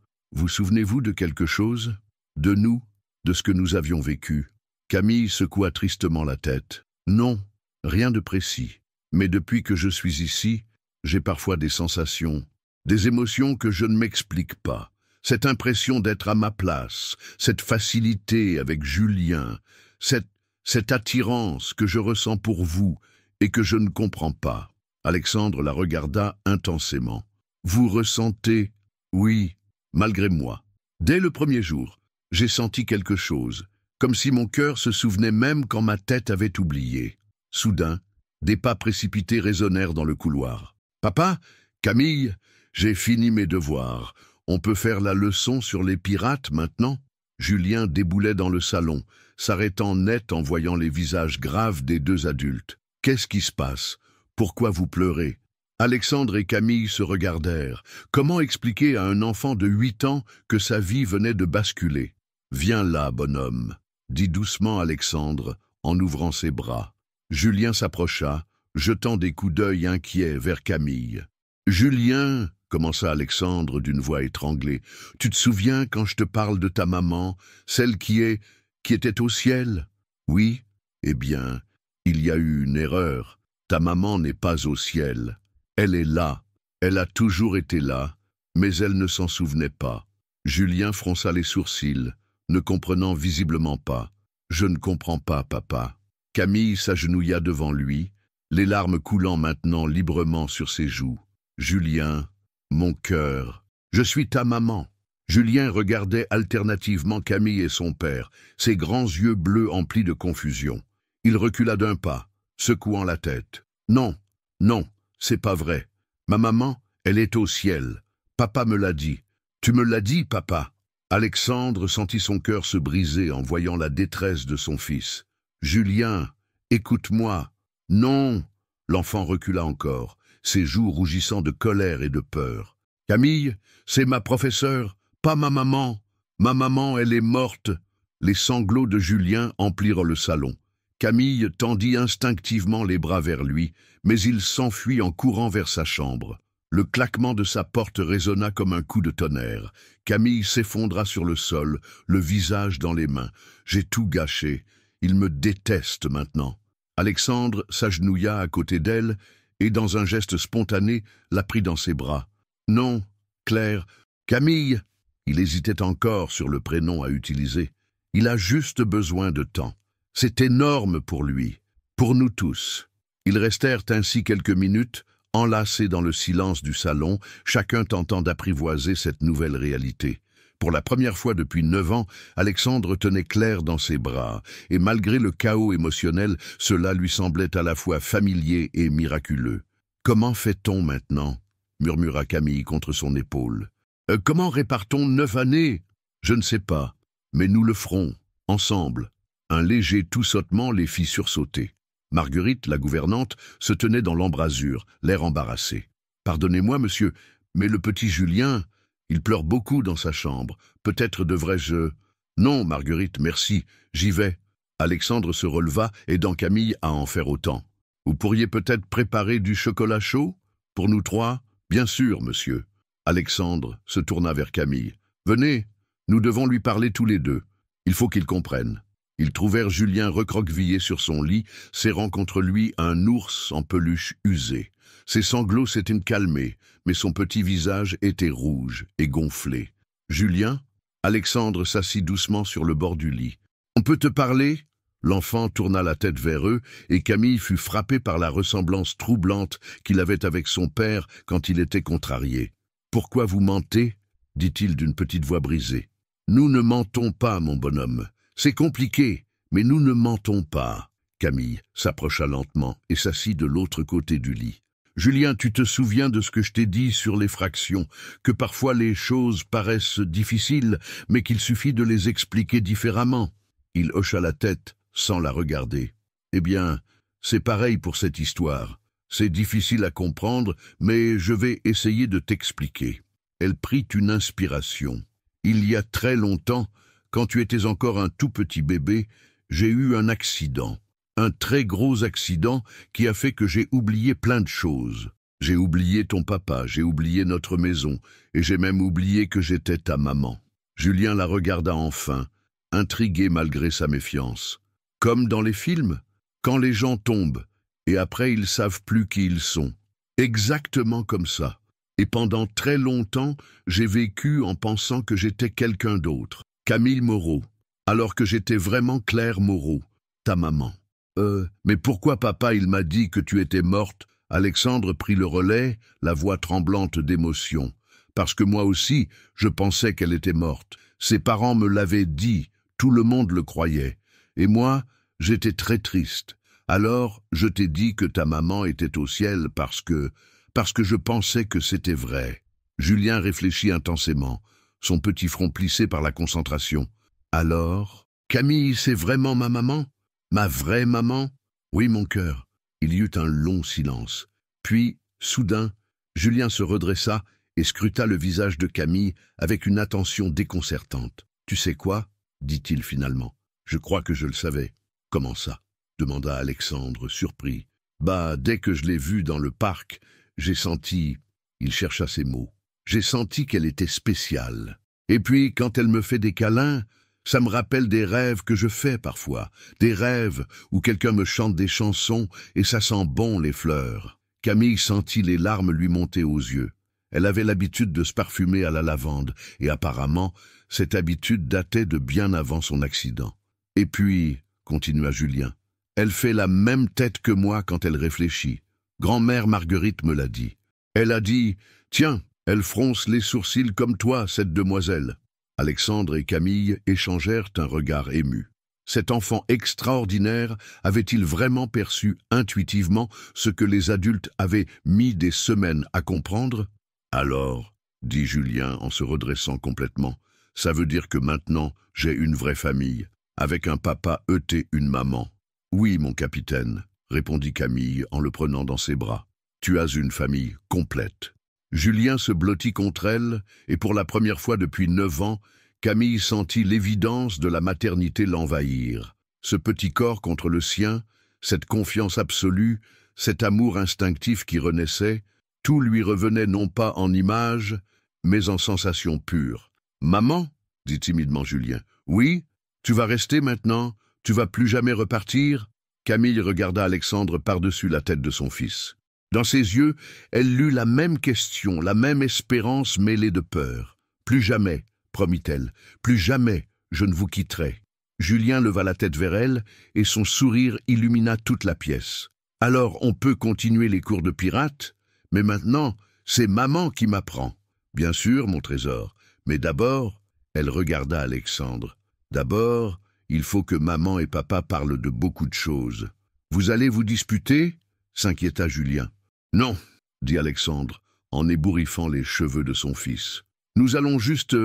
souvenez-vous de quelque chose? De nous? De ce que nous avions vécu? Camille secoua tristement la tête. Non, rien de précis. Mais depuis que je suis ici, j'ai parfois des sensations, des émotions que je ne m'explique pas. Cette impression d'être à ma place, cette facilité avec Julien, cette attirance que je ressens pour vous et que je ne comprends pas. Alexandre la regarda intensément. Vous ressentez? Oui, malgré moi. Dès le premier jour, j'ai senti quelque chose, comme si mon cœur se souvenait même quand ma tête avait oublié. Soudain, des pas précipités résonnèrent dans le couloir. « Papa, Camille, j'ai fini mes devoirs. On peut faire la leçon sur les pirates maintenant ?» Julien déboulait dans le salon, s'arrêtant net en voyant les visages graves des 2 adultes. « Qu'est-ce qui se passe? Pourquoi vous pleurez ?» Alexandre et Camille se regardèrent. Comment expliquer à un enfant de 8 ans que sa vie venait de basculer? « Viens là, bonhomme » dit doucement Alexandre en ouvrant ses bras. Julien s'approcha, jetant des coups d'œil inquiets vers Camille. « Julien, » commença Alexandre d'une voix étranglée, « tu te souviens quand je te parle de ta maman, celle qui était au ciel? Oui? Eh bien, il y a eu une erreur. Ta maman n'est pas au ciel. Elle est là. Elle a toujours été là, mais elle ne s'en souvenait pas. » Julien fronça les sourcils, ne comprenant visiblement pas. « Je ne comprends pas, papa. » Camille s'agenouilla devant lui, les larmes coulant maintenant librement sur ses joues. « Julien, mon cœur, je suis ta maman. » Julien regardait alternativement Camille et son père, ses grands yeux bleus emplis de confusion. Il recula d'un pas, secouant la tête. « Non, non, c'est pas vrai. Ma maman, elle est au ciel. Papa me l'a dit. Tu me l'as dit, papa. » Alexandre sentit son cœur se briser en voyant la détresse de son fils. « Julien, écoute-moi. » « Non !» L'enfant recula encore, ses joues rougissant de colère et de peur. « Camille, c'est ma professeure, pas ma maman. Ma maman, elle est morte. » Les sanglots de Julien emplirent le salon. Camille tendit instinctivement les bras vers lui, mais il s'enfuit en courant vers sa chambre. Le claquement de sa porte résonna comme un coup de tonnerre. Camille s'effondra sur le sol, le visage dans les mains. « J'ai tout gâché. Il me déteste maintenant. » Alexandre s'agenouilla à côté d'elle et, dans un geste spontané, la prit dans ses bras. « Non, Claire, Camille !» Il hésitait encore sur le prénom à utiliser. « Il a juste besoin de temps. C'est énorme pour lui, pour nous tous. » Ils restèrent ainsi quelques minutes, enlacés dans le silence du salon, chacun tentant d'apprivoiser cette nouvelle réalité. Pour la première fois depuis 9 ans, Alexandre tenait Claire dans ses bras, et malgré le chaos émotionnel, cela lui semblait à la fois familier et miraculeux. « Comment fait-on maintenant ?» murmura Camille contre son épaule. « Comment répare-t-on 9 années ? Je ne sais pas, mais nous le ferons, ensemble. » Un léger toussotement les fit sursauter. Marguerite, la gouvernante, se tenait dans l'embrasure, l'air embarrassé. « Pardonnez-moi, monsieur, mais le petit Julien, il pleure beaucoup dans sa chambre. Peut-être devrais-je… » « Non, Marguerite, merci, j'y vais. » Alexandre se releva, aidant Camille à en faire autant. « Vous pourriez peut-être préparer du chocolat chaud pour nous trois ?»« Bien sûr, monsieur. » Alexandre se tourna vers Camille. « Venez, nous devons lui parler tous les deux. Il faut qu'il comprenne. » Ils trouvèrent Julien recroquevillé sur son lit, serrant contre lui un ours en peluche usé. Ses sanglots s'étaient calmés, mais son petit visage était rouge et gonflé. « Julien ?» Alexandre s'assit doucement sur le bord du lit. « On peut te parler ?» L'enfant tourna la tête vers eux et Camille fut frappée par la ressemblance troublante qu'il avait avec son père quand il était contrarié. « Pourquoi vous mentez ?» dit-il d'une petite voix brisée. « Nous ne mentons pas, mon bonhomme. C'est compliqué, mais nous ne mentons pas. » Camille s'approcha lentement et s'assit de l'autre côté du lit. « Julien, tu te souviens de ce que je t'ai dit sur les fractions, que parfois les choses paraissent difficiles, mais qu'il suffit de les expliquer différemment. » Il hocha la tête sans la regarder. « Eh bien, c'est pareil pour cette histoire. C'est difficile à comprendre, mais je vais essayer de t'expliquer. » Elle prit une inspiration. « Il y a très longtemps, quand tu étais encore un tout petit bébé, j'ai eu un accident. Un très gros accident qui a fait que j'ai oublié plein de choses. J'ai oublié ton papa, j'ai oublié notre maison, et j'ai même oublié que j'étais ta maman. » Julien la regarda enfin, intrigué malgré sa méfiance. « Comme dans les films, quand les gens tombent, et après ils savent plus qui ils sont. Exactement comme ça. Et pendant très longtemps, j'ai vécu en pensant que j'étais quelqu'un d'autre. Camille Moreau, alors que j'étais vraiment Claire Moreau, ta maman. » Mais pourquoi papa il m'a dit que tu étais morte ?» Alexandre prit le relais, la voix tremblante d'émotion. « Parce que moi aussi, je pensais qu'elle était morte. Ses parents me l'avaient dit, tout le monde le croyait. Et moi, j'étais très triste. Alors, je t'ai dit que ta maman était au ciel parce que je pensais que c'était vrai. » Julien réfléchit intensément, son petit front plissé par la concentration. « Alors, Camille, c'est vraiment ma maman ? Ma vraie maman ? » « Oui, mon cœur. » Il y eut un long silence. Puis, soudain, Julien se redressa et scruta le visage de Camille avec une attention déconcertante. « Tu sais quoi ?» dit-il finalement. « Je crois que je le savais. »« Comment ça ?» demanda Alexandre, surpris. « Bah, dès que je l'ai vue dans le parc, j'ai senti… » Il chercha ses mots. « J'ai senti qu'elle était spéciale. Et puis, quand elle me fait des câlins… ça me rappelle des rêves que je fais parfois, des rêves où quelqu'un me chante des chansons et ça sent bon les fleurs. » Camille sentit les larmes lui monter aux yeux. Elle avait l'habitude de se parfumer à la lavande et apparemment, cette habitude datait de bien avant son accident. « Et puis, » continua Julien, « elle fait la même tête que moi quand elle réfléchit. Grand-mère Marguerite me l'a dit. Elle a dit « Tiens, elle fronce les sourcils comme toi, cette demoiselle. » Alexandre et Camille échangèrent un regard ému. Cet enfant extraordinaire avait-il vraiment perçu intuitivement ce que les adultes avaient mis des semaines à comprendre ? « Alors, » dit Julien en se redressant complètement, « ça veut dire que maintenant j'ai une vraie famille, avec un papa et une maman. »« Oui, mon capitaine, » répondit Camille en le prenant dans ses bras. « Tu as une famille complète. » Julien se blottit contre elle, et pour la première fois depuis 9 ans, Camille sentit l'évidence de la maternité l'envahir. Ce petit corps contre le sien, cette confiance absolue, cet amour instinctif qui renaissait, tout lui revenait non pas en images, mais en sensations pures. « Maman ?» dit timidement Julien. « Oui, tu vas rester maintenant? Tu vas plus jamais repartir ?» Camille regarda Alexandre par-dessus la tête de son fils. Dans ses yeux, elle lut la même question, la même espérance mêlée de peur. « Plus jamais, » promit-elle, « plus jamais je ne vous quitterai. » Julien leva la tête vers elle et son sourire illumina toute la pièce. « Alors on peut continuer les cours de pirate, mais maintenant c'est maman qui m'apprend. »« Bien sûr, mon trésor, mais d'abord, » elle regarda Alexandre, « d'abord, il faut que maman et papa parlent de beaucoup de choses. »« Vous allez vous disputer ?» s'inquiéta Julien. « Non, » dit Alexandre, en ébouriffant les cheveux de son fils. « Nous allons juste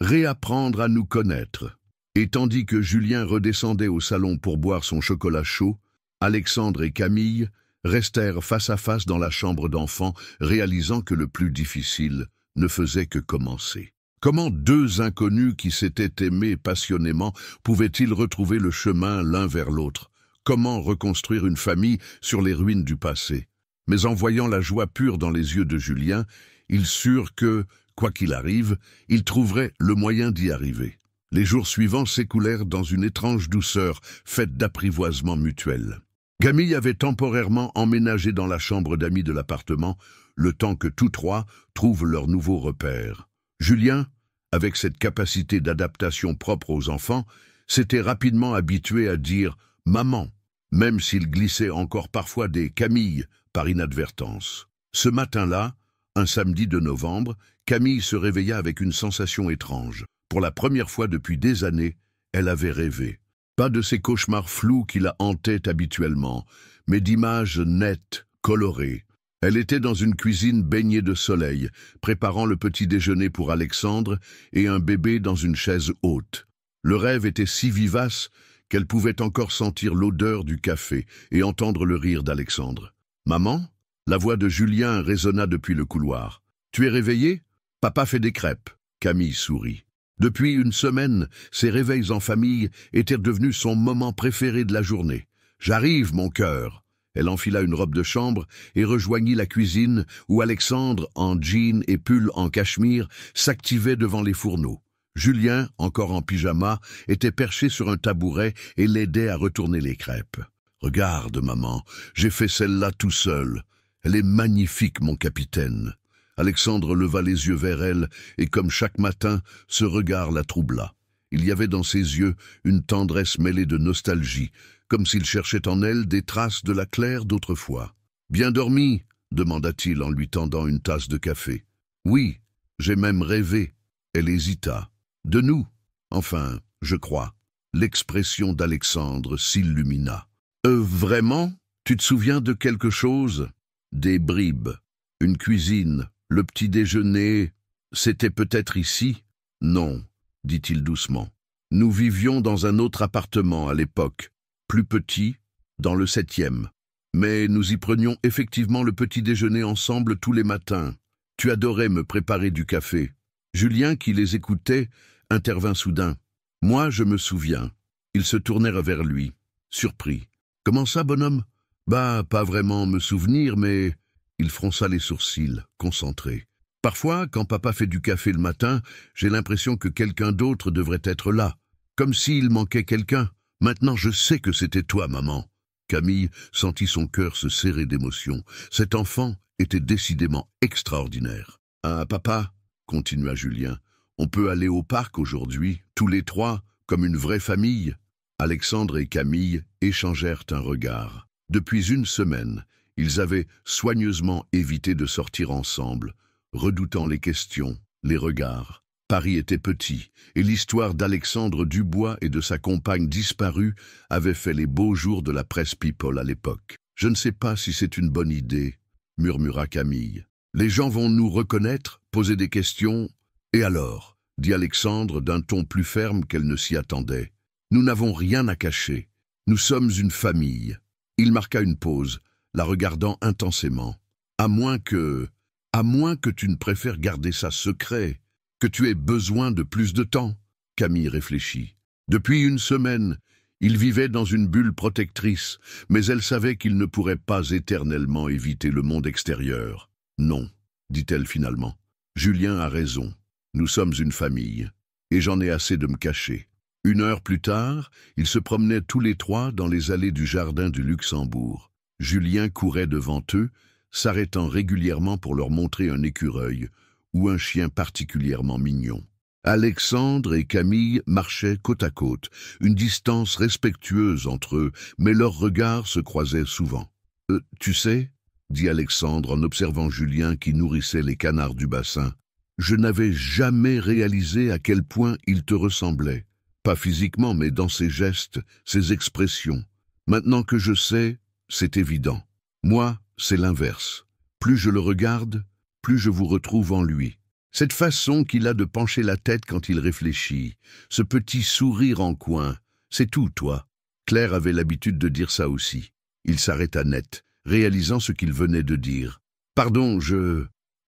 réapprendre à nous connaître. » Et tandis que Julien redescendait au salon pour boire son chocolat chaud, Alexandre et Camille restèrent face à face dans la chambre d'enfant, réalisant que le plus difficile ne faisait que commencer. Comment deux inconnus qui s'étaient aimés passionnément pouvaient-ils retrouver le chemin l'un vers l'autre? Comment reconstruire une famille sur les ruines du passé? Mais en voyant la joie pure dans les yeux de Julien, ils surent que, quoi qu'il arrive, ils trouveraient le moyen d'y arriver. Les jours suivants s'écoulèrent dans une étrange douceur, faite d'apprivoisement mutuel. Camille avait temporairement emménagé dans la chambre d'amis de l'appartement, le temps que tous trois trouvent leur nouveau repère. Julien, avec cette capacité d'adaptation propre aux enfants, s'était rapidement habitué à dire « maman », même s'il glissait encore parfois des « Camille » par inadvertance. Ce matin-là, un samedi de novembre, Camille se réveilla avec une sensation étrange. Pour la première fois depuis des années, elle avait rêvé. Pas de ces cauchemars flous qui la hantaient habituellement, mais d'images nettes, colorées. Elle était dans une cuisine baignée de soleil, préparant le petit déjeuner pour Alexandre et un bébé dans une chaise haute. Le rêve était si vivace qu'elle pouvait encore sentir l'odeur du café et entendre le rire d'Alexandre. « Maman ?» La voix de Julien résonna depuis le couloir. « Tu es réveillée ? Papa fait des crêpes. » Camille sourit. Depuis une semaine, ses réveils en famille étaient devenus son moment préféré de la journée. « J'arrive, mon cœur !» Elle enfila une robe de chambre et rejoignit la cuisine où Alexandre, en jean et pull en cachemire, s'activait devant les fourneaux. Julien, encore en pyjama, était perché sur un tabouret et l'aidait à retourner les crêpes. « Regarde, maman, j'ai fait celle-là tout seul. Elle est magnifique, mon capitaine. » Alexandre leva les yeux vers elle, et comme chaque matin, ce regard la troubla. Il y avait dans ses yeux une tendresse mêlée de nostalgie, comme s'il cherchait en elle des traces de la Claire d'autrefois. « Bien dormi ?» demanda-t-il en lui tendant une tasse de café. « Oui, j'ai même rêvé. » Elle hésita. « De nous, enfin, je crois. » L'expression d'Alexandre s'illumina. « Vraiment? Tu te souviens de quelque chose ?» Des bribes, une cuisine, le petit déjeuner, c'était peut-être ici? Non, dit-il doucement. Nous vivions dans un autre appartement à l'époque, plus petit, dans le 7e. Mais nous y prenions effectivement le petit déjeuner ensemble tous les matins. Tu adorais me préparer du café. Julien, qui les écoutait, intervint soudain. Moi, je me souviens. Ils se tournèrent vers lui, surpris. Comment ça, bonhomme? Bah, pas vraiment me souvenir, mais... Il fronça les sourcils, concentré. Parfois, quand papa fait du café le matin, j'ai l'impression que quelqu'un d'autre devrait être là. Comme s'il manquait quelqu'un. Maintenant, je sais que c'était toi, maman. Camille sentit son cœur se serrer d'émotion. Cet enfant était décidément extraordinaire. Ah, papa, continua Julien, on peut aller au parc aujourd'hui, tous les trois, comme une vraie famille. Alexandre et Camille échangèrent un regard. Depuis une semaine, ils avaient soigneusement évité de sortir ensemble, redoutant les questions, les regards. Paris était petit, et l'histoire d'Alexandre Dubois et de sa compagne disparue avait fait les beaux jours de la presse people à l'époque. « Je ne sais pas si c'est une bonne idée, » murmura Camille. « Les gens vont nous reconnaître, poser des questions. Et alors ?» dit Alexandre d'un ton plus ferme qu'elle ne s'y attendait. « Nous n'avons rien à cacher. Nous sommes une famille. » Il marqua une pause, la regardant intensément. « À moins que tu ne préfères garder ça secret, que tu aies besoin de plus de temps. » Camille réfléchit. Depuis une semaine, il vivait dans une bulle protectrice, mais elle savait qu'il ne pourrait pas éternellement éviter le monde extérieur. « Non, » dit-elle finalement. « Julien a raison. Nous sommes une famille, et j'en ai assez de me cacher. » 1 heure plus tard, ils se promenaient tous les trois dans les allées du jardin du Luxembourg. Julien courait devant eux, s'arrêtant régulièrement pour leur montrer un écureuil ou un chien particulièrement mignon. Alexandre et Camille marchaient côte à côte, une distance respectueuse entre eux, mais leurs regards se croisaient souvent. « Tu sais » dit Alexandre en observant Julien qui nourrissait les canards du bassin, « je n'avais jamais réalisé à quel point il te ressemblait. Pas physiquement, mais dans ses gestes, ses expressions. Maintenant que je sais, c'est évident. Moi, c'est l'inverse. Plus je le regarde, plus je vous retrouve en lui. Cette façon qu'il a de pencher la tête quand il réfléchit, ce petit sourire en coin, c'est tout, toi. » Claire avait l'habitude de dire ça aussi. Il s'arrêta net, réalisant ce qu'il venait de dire. « Pardon,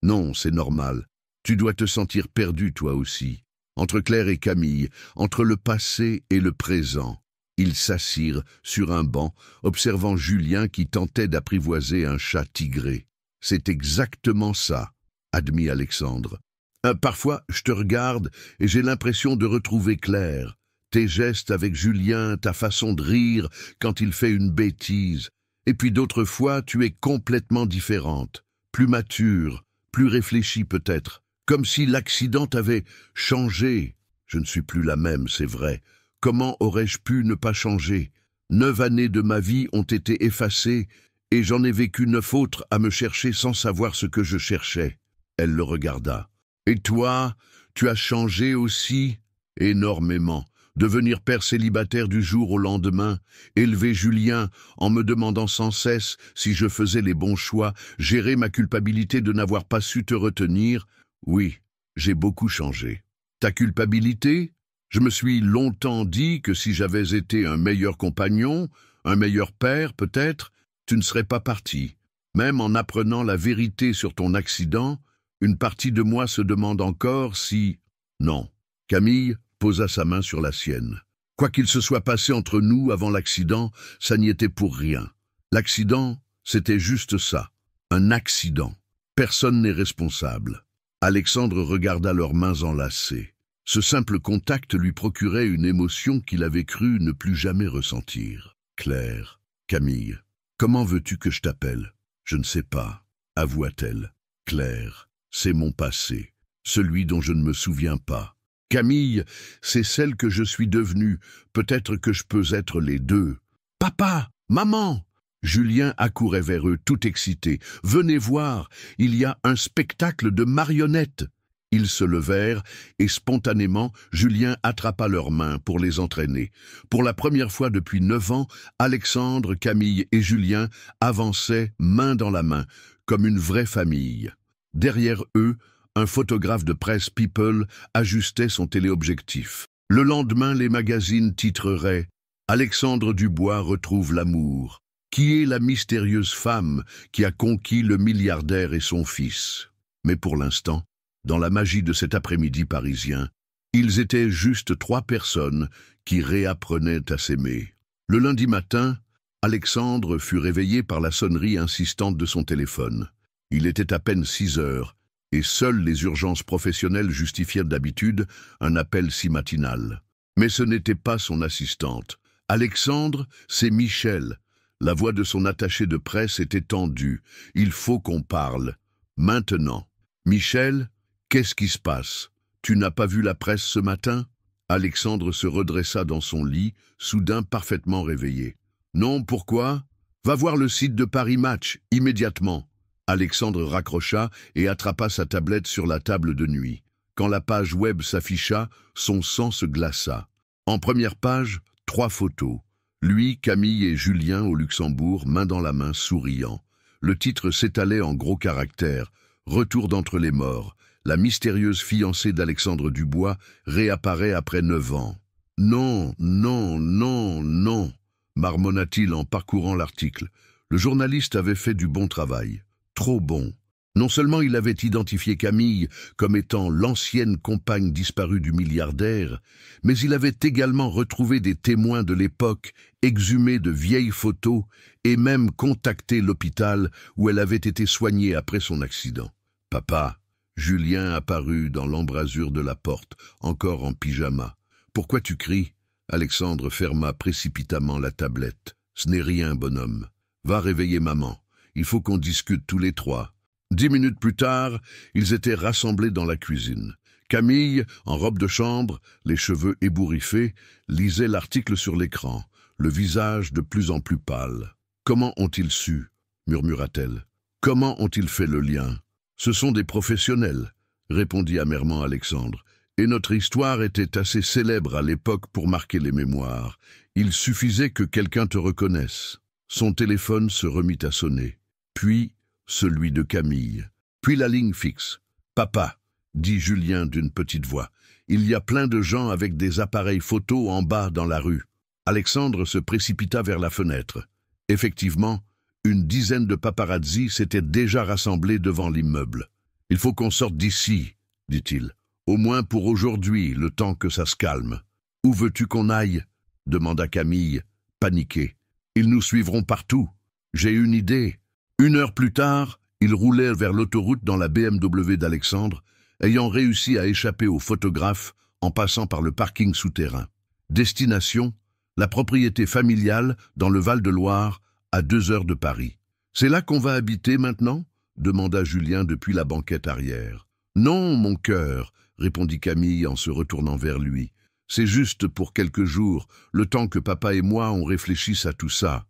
Non, c'est normal. Tu dois te sentir perdu toi aussi. Entre Claire et Camille, entre le passé et le présent. » Ils s'assirent sur un banc, observant Julien qui tentait d'apprivoiser un chat tigré. « C'est exactement ça, » admit Alexandre. « Parfois, je te regarde et j'ai l'impression de retrouver Claire. Tes gestes avec Julien, ta façon de rire quand il fait une bêtise. Et puis d'autres fois, tu es complètement différente, plus mature, plus réfléchie peut-être, comme si l'accident t'avait changé. Je ne suis plus la même, c'est vrai. Comment aurais-je pu ne pas changer? 9 années de ma vie ont été effacées et j'en ai vécu 9 autres à me chercher sans savoir ce que je cherchais. » Elle le regarda. « Et toi, tu as changé aussi? » « Énormément. Devenir père célibataire du jour au lendemain, élever Julien en me demandant sans cesse si je faisais les bons choix, gérer ma culpabilité de n'avoir pas su te retenir. Oui, j'ai beaucoup changé. Ta culpabilité? Je me suis longtemps dit que si j'avais été un meilleur compagnon, un meilleur père peut-être, tu ne serais pas parti. Même en apprenant la vérité sur ton accident, une partie de moi se demande encore si... Non. Camille posa sa main sur la sienne. Quoi qu'il se soit passé entre nous avant l'accident, ça n'y était pour rien. L'accident, c'était juste ça. Un accident. Personne n'est responsable. Alexandre regarda leurs mains enlacées. Ce simple contact lui procurait une émotion qu'il avait cru ne plus jamais ressentir. « Claire, Camille, comment veux-tu que je t'appelle? » « Je ne sais pas, » avoua-t-elle. « Claire, c'est mon passé, celui dont je ne me souviens pas. Camille, c'est celle que je suis devenue, peut-être que je peux être les deux. »« Papa, maman !» Julien accourait vers eux, tout excité. « Venez voir, il y a un spectacle de marionnettes !» Ils se levèrent et spontanément, Julien attrapa leurs mains pour les entraîner. Pour la première fois depuis 9 ans, Alexandre, Camille et Julien avançaient main dans la main, comme une vraie famille. Derrière eux, un photographe de presse People ajustait son téléobjectif. Le lendemain, les magazines titreraient « Alexandre Dubois retrouve l'amour ». Qui est la mystérieuse femme qui a conquis le milliardaire et son fils? Mais pour l'instant, dans la magie de cet après-midi parisien, ils étaient juste 3 personnes qui réapprenaient à s'aimer. Le lundi matin, Alexandre fut réveillé par la sonnerie insistante de son téléphone. Il était à peine 6 heures, et seules les urgences professionnelles justifiaient d'habitude un appel si matinal. Mais ce n'était pas son assistante. « Alexandre, c'est Michel. » La voix de son attaché de presse était tendue. « Il faut qu'on parle. Maintenant. »« Michel, qu'est-ce qui se passe? Tu n'as pas vu la presse ce matin ?» Alexandre se redressa dans son lit, soudain parfaitement réveillé. « Non, pourquoi? Va voir le site de Paris Match, immédiatement. » Alexandre raccrocha et attrapa sa tablette sur la table de nuit. Quand la page web s'afficha, son sang se glaça. En première page, 3 photos. Lui, Camille et Julien au Luxembourg, main dans la main, souriant. Le titre s'étalait en gros caractères. « Retour d'entre les morts. La mystérieuse fiancée d'Alexandre Dubois réapparaît après 9 ans. »« Non, non, non, non » marmonna-t-il en parcourant l'article. Le journaliste avait fait du bon travail. Trop bon. Non seulement il avait identifié Camille comme étant l'ancienne compagne disparue du milliardaire, mais il avait également retrouvé des témoins de l'époque, exhumé de vieilles photos et même contacté l'hôpital où elle avait été soignée après son accident. « Papa !» Julien apparut dans l'embrasure de la porte, encore en pyjama. « Pourquoi tu cries ?» Alexandre ferma précipitamment la tablette. « Ce n'est rien, bonhomme. Va réveiller maman. Il faut qu'on discute tous les 3. » 10 minutes plus tard, ils étaient rassemblés dans la cuisine. Camille, en robe de chambre, les cheveux ébouriffés, lisait l'article sur l'écran, le visage de plus en plus pâle. « Comment ont-ils su ?» murmura-t-elle. « Comment ont-ils fait le lien ?»« Ce sont des professionnels, » répondit amèrement Alexandre. « Et notre histoire était assez célèbre à l'époque pour marquer les mémoires. Il suffisait que quelqu'un te reconnaisse. » Son téléphone se remit à sonner. Puis celui de Camille. Puis la ligne fixe. « Papa !» dit Julien d'une petite voix. « Il y a plein de gens avec des appareils photo en bas dans la rue. » Alexandre se précipita vers la fenêtre. Effectivement, une dizaine de paparazzi s'étaient déjà rassemblés devant l'immeuble. « Il faut qu'on sorte d'ici, dit-il. Au moins pour aujourd'hui, le temps que ça se calme. »« Où veux-tu qu'on aille ?» demanda Camille, paniquée. « Ils nous suivront partout. J'ai une idée. » 1 heure plus tard, ils roulaient vers l'autoroute dans la BMW d'Alexandre, ayant réussi à échapper aux photographes en passant par le parking souterrain. Destination, la propriété familiale dans le Val-de-Loire, à 2 heures de Paris. « C'est là qu'on va habiter maintenant ?» demanda Julien depuis la banquette arrière. « Non, mon cœur, » répondit Camille en se retournant vers lui. « C'est juste pour quelques jours, le temps que papa et moi on réfléchisse à tout ça.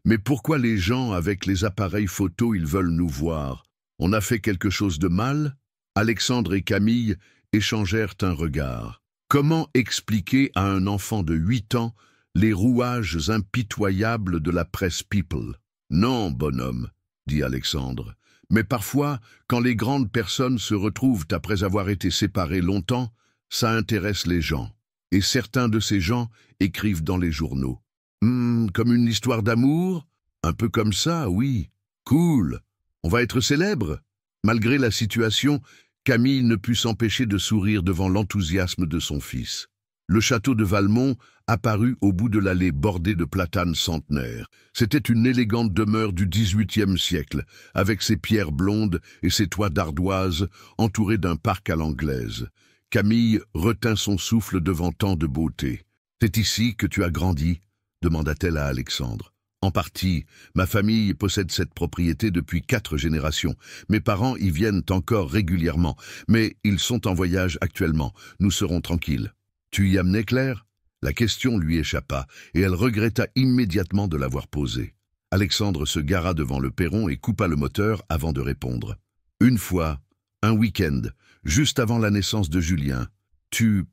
Mais pourquoi les gens avec les appareils photo ils veulent nous voir? On a fait quelque chose de mal ?» Alexandre et Camille échangèrent un regard. Comment expliquer à un enfant de 8 ans les rouages impitoyables de la presse People? « Non, bonhomme, » dit Alexandre. « Mais parfois, quand les grandes personnes se retrouvent après avoir été séparées longtemps, ça intéresse les gens. Et certains de ces gens écrivent dans les journaux. Comme une histoire d'amour? Un peu comme ça, oui. Cool. On va être célèbre. » Malgré la situation, Camille ne put s'empêcher de sourire devant l'enthousiasme de son fils. Le château de Valmont apparut au bout de l'allée bordée de platanes centenaires. C'était une élégante demeure du XVIIIe siècle, avec ses pierres blondes et ses toits d'ardoise, entourés d'un parc à l'anglaise. Camille retint son souffle devant tant de beauté. « C'est ici que tu as grandi ?» demanda-t-elle à Alexandre. « En partie. Ma famille possède cette propriété depuis 4 générations. Mes parents y viennent encore régulièrement, mais ils sont en voyage actuellement. Nous serons tranquilles. » « Tu y amenais Claire ?» La question lui échappa, et elle regretta immédiatement de l'avoir posée. Alexandre se gara devant le perron et coupa le moteur avant de répondre. « Une fois, un week-end, juste avant la naissance de Julien, tu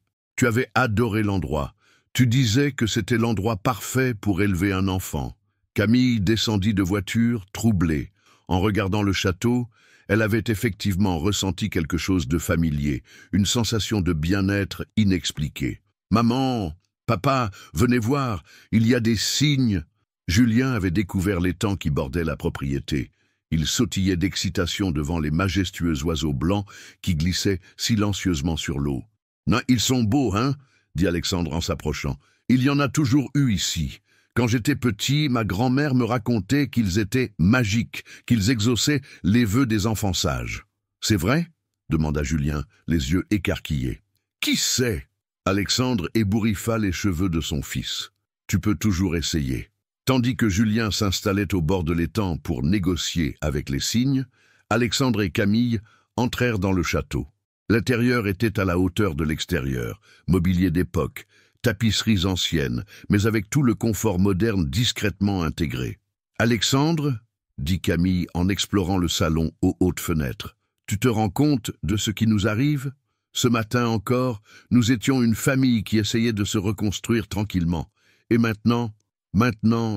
avais adoré l'endroit. Tu disais que c'était l'endroit parfait pour élever un enfant. » Camille descendit de voiture, troublée. En regardant le château, elle avait effectivement ressenti quelque chose de familier, une sensation de bien-être inexpliquée. « Maman, papa, venez voir, il y a des cygnes !» Julien avait découvert l'étang qui bordait la propriété. Il sautillait d'excitation devant les majestueux oiseaux blancs qui glissaient silencieusement sur l'eau. « Non, ils sont beaux, hein ?» dit Alexandre en s'approchant. « Il y en a toujours eu ici. Quand j'étais petit, ma grand-mère me racontait qu'ils étaient magiques, qu'ils exauçaient les vœux des enfants sages. »« C'est vrai ?» demanda Julien, les yeux écarquillés. « Qui sait ?» Alexandre ébouriffa les cheveux de son fils. « Tu peux toujours essayer. » Tandis que Julien s'installait au bord de l'étang pour négocier avec les cygnes, Alexandre et Camille entrèrent dans le château. L'intérieur était à la hauteur de l'extérieur, mobilier d'époque, tapisseries anciennes, mais avec tout le confort moderne discrètement intégré. « Alexandre, » dit Camille en explorant le salon aux hautes fenêtres, « tu te rends compte de ce qui nous arrive? Ce matin encore, nous étions une famille qui essayait de se reconstruire tranquillement. Et maintenant,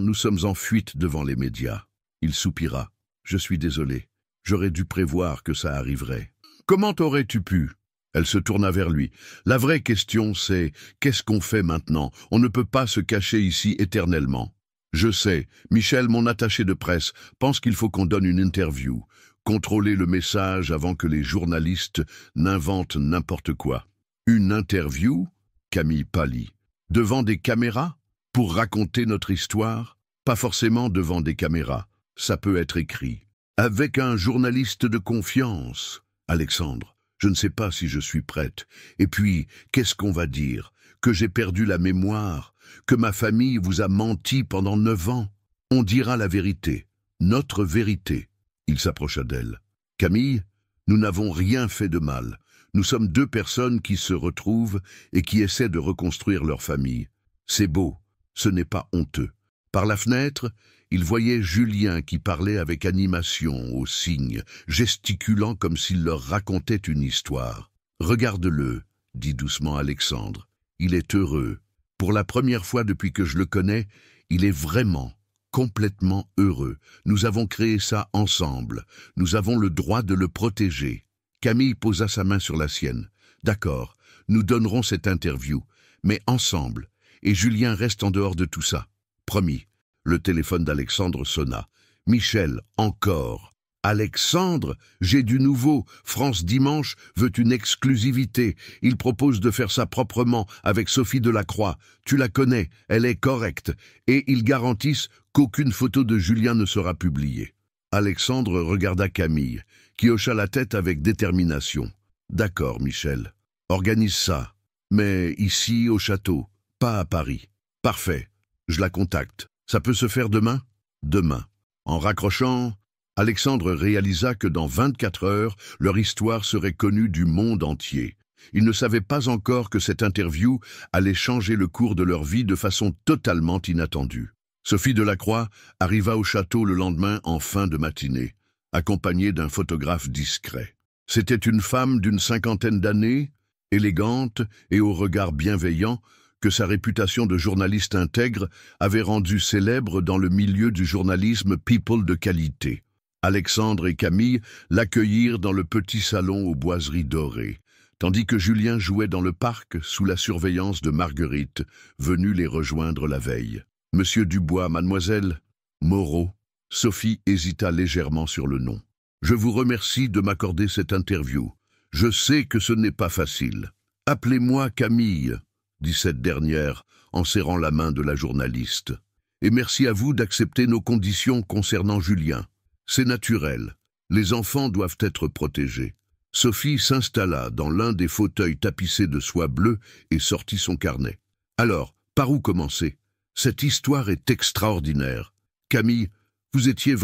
nous sommes en fuite devant les médias. » Il soupira. « Je suis désolé. J'aurais dû prévoir que ça arriverait. »« Comment aurais-tu pu ?» Elle se tourna vers lui. « La vraie question, c'est qu'est-ce qu'on fait maintenant? On ne peut pas se cacher ici éternellement. »« Je sais. Michel, mon attaché de presse, pense qu'il faut qu'on donne une interview. Contrôler le message avant que les journalistes n'inventent n'importe quoi. »« Une interview ?» Camille pâlit. « Devant des caméras? Pour raconter notre histoire? Pas forcément devant des caméras. Ça peut être écrit. Avec un journaliste de confiance. Alexandre, je ne sais pas si je suis prête. Et puis, qu'est-ce qu'on va dire? Que j'ai perdu la mémoire? Que ma famille vous a menti pendant 9 ans? On dira la vérité. Notre vérité. » Il s'approcha d'elle. « Camille, nous n'avons rien fait de mal. Nous sommes 2 personnes qui se retrouvent et qui essaient de reconstruire leur famille. C'est beau, ce n'est pas honteux. » Par la fenêtre, il voyait Julien qui parlait avec animation aux cygnes, gesticulant comme s'il leur racontait une histoire. « Regarde-le, » dit doucement Alexandre. « Il est heureux. Pour la première fois depuis que je le connais, il est vraiment, complètement heureux. Nous avons créé ça ensemble. Nous avons le droit de le protéger. » Camille posa sa main sur la sienne. « D'accord, nous donnerons cette interview, mais ensemble. Et Julien reste en dehors de tout ça. Promis. Le téléphone d'Alexandre sonna. « Michel, encore !»« Alexandre, j'ai du nouveau. France Dimanche veut une exclusivité. Il propose de faire ça proprement avec Sophie Delacroix. Tu la connais, elle est correcte. Et ils garantissent qu'aucune photo de Julien ne sera publiée. » Alexandre regarda Camille, qui hocha la tête avec détermination. « D'accord, Michel. Organise ça. Mais ici, au château, pas à Paris. Parfait. Je la contacte. Ça peut se faire demain ? Demain. » En raccrochant, Alexandre réalisa que dans 24 heures, leur histoire serait connue du monde entier. Ils ne savaient pas encore que cette interview allait changer le cours de leur vie de façon totalement inattendue. Sophie Delacroix arriva au château le lendemain en fin de matinée, accompagnée d'un photographe discret. C'était une femme d'une 50aine d'années, élégante et au regard bienveillant, que sa réputation de journaliste intègre avait rendue célèbre dans le milieu du journalisme people de qualité. Alexandre et Camille l'accueillirent dans le petit salon aux boiseries dorées, tandis que Julien jouait dans le parc sous la surveillance de Marguerite, venue les rejoindre la veille. « Monsieur Dubois, mademoiselle » ?»« Moreau. » Sophie hésita légèrement sur le nom. « Je vous remercie de m'accorder cette interview. Je sais que ce n'est pas facile. Appelez-moi Camille, » dit cette dernière en serrant la main de la journaliste. « Et merci à vous d'accepter nos conditions concernant Julien. C'est naturel. Les enfants doivent être protégés. » Sophie s'installa dans l'un des fauteuils tapissés de soie bleue et sortit son carnet. « Alors, par où commencer ? Cette histoire est extraordinaire. Camille, vous aviez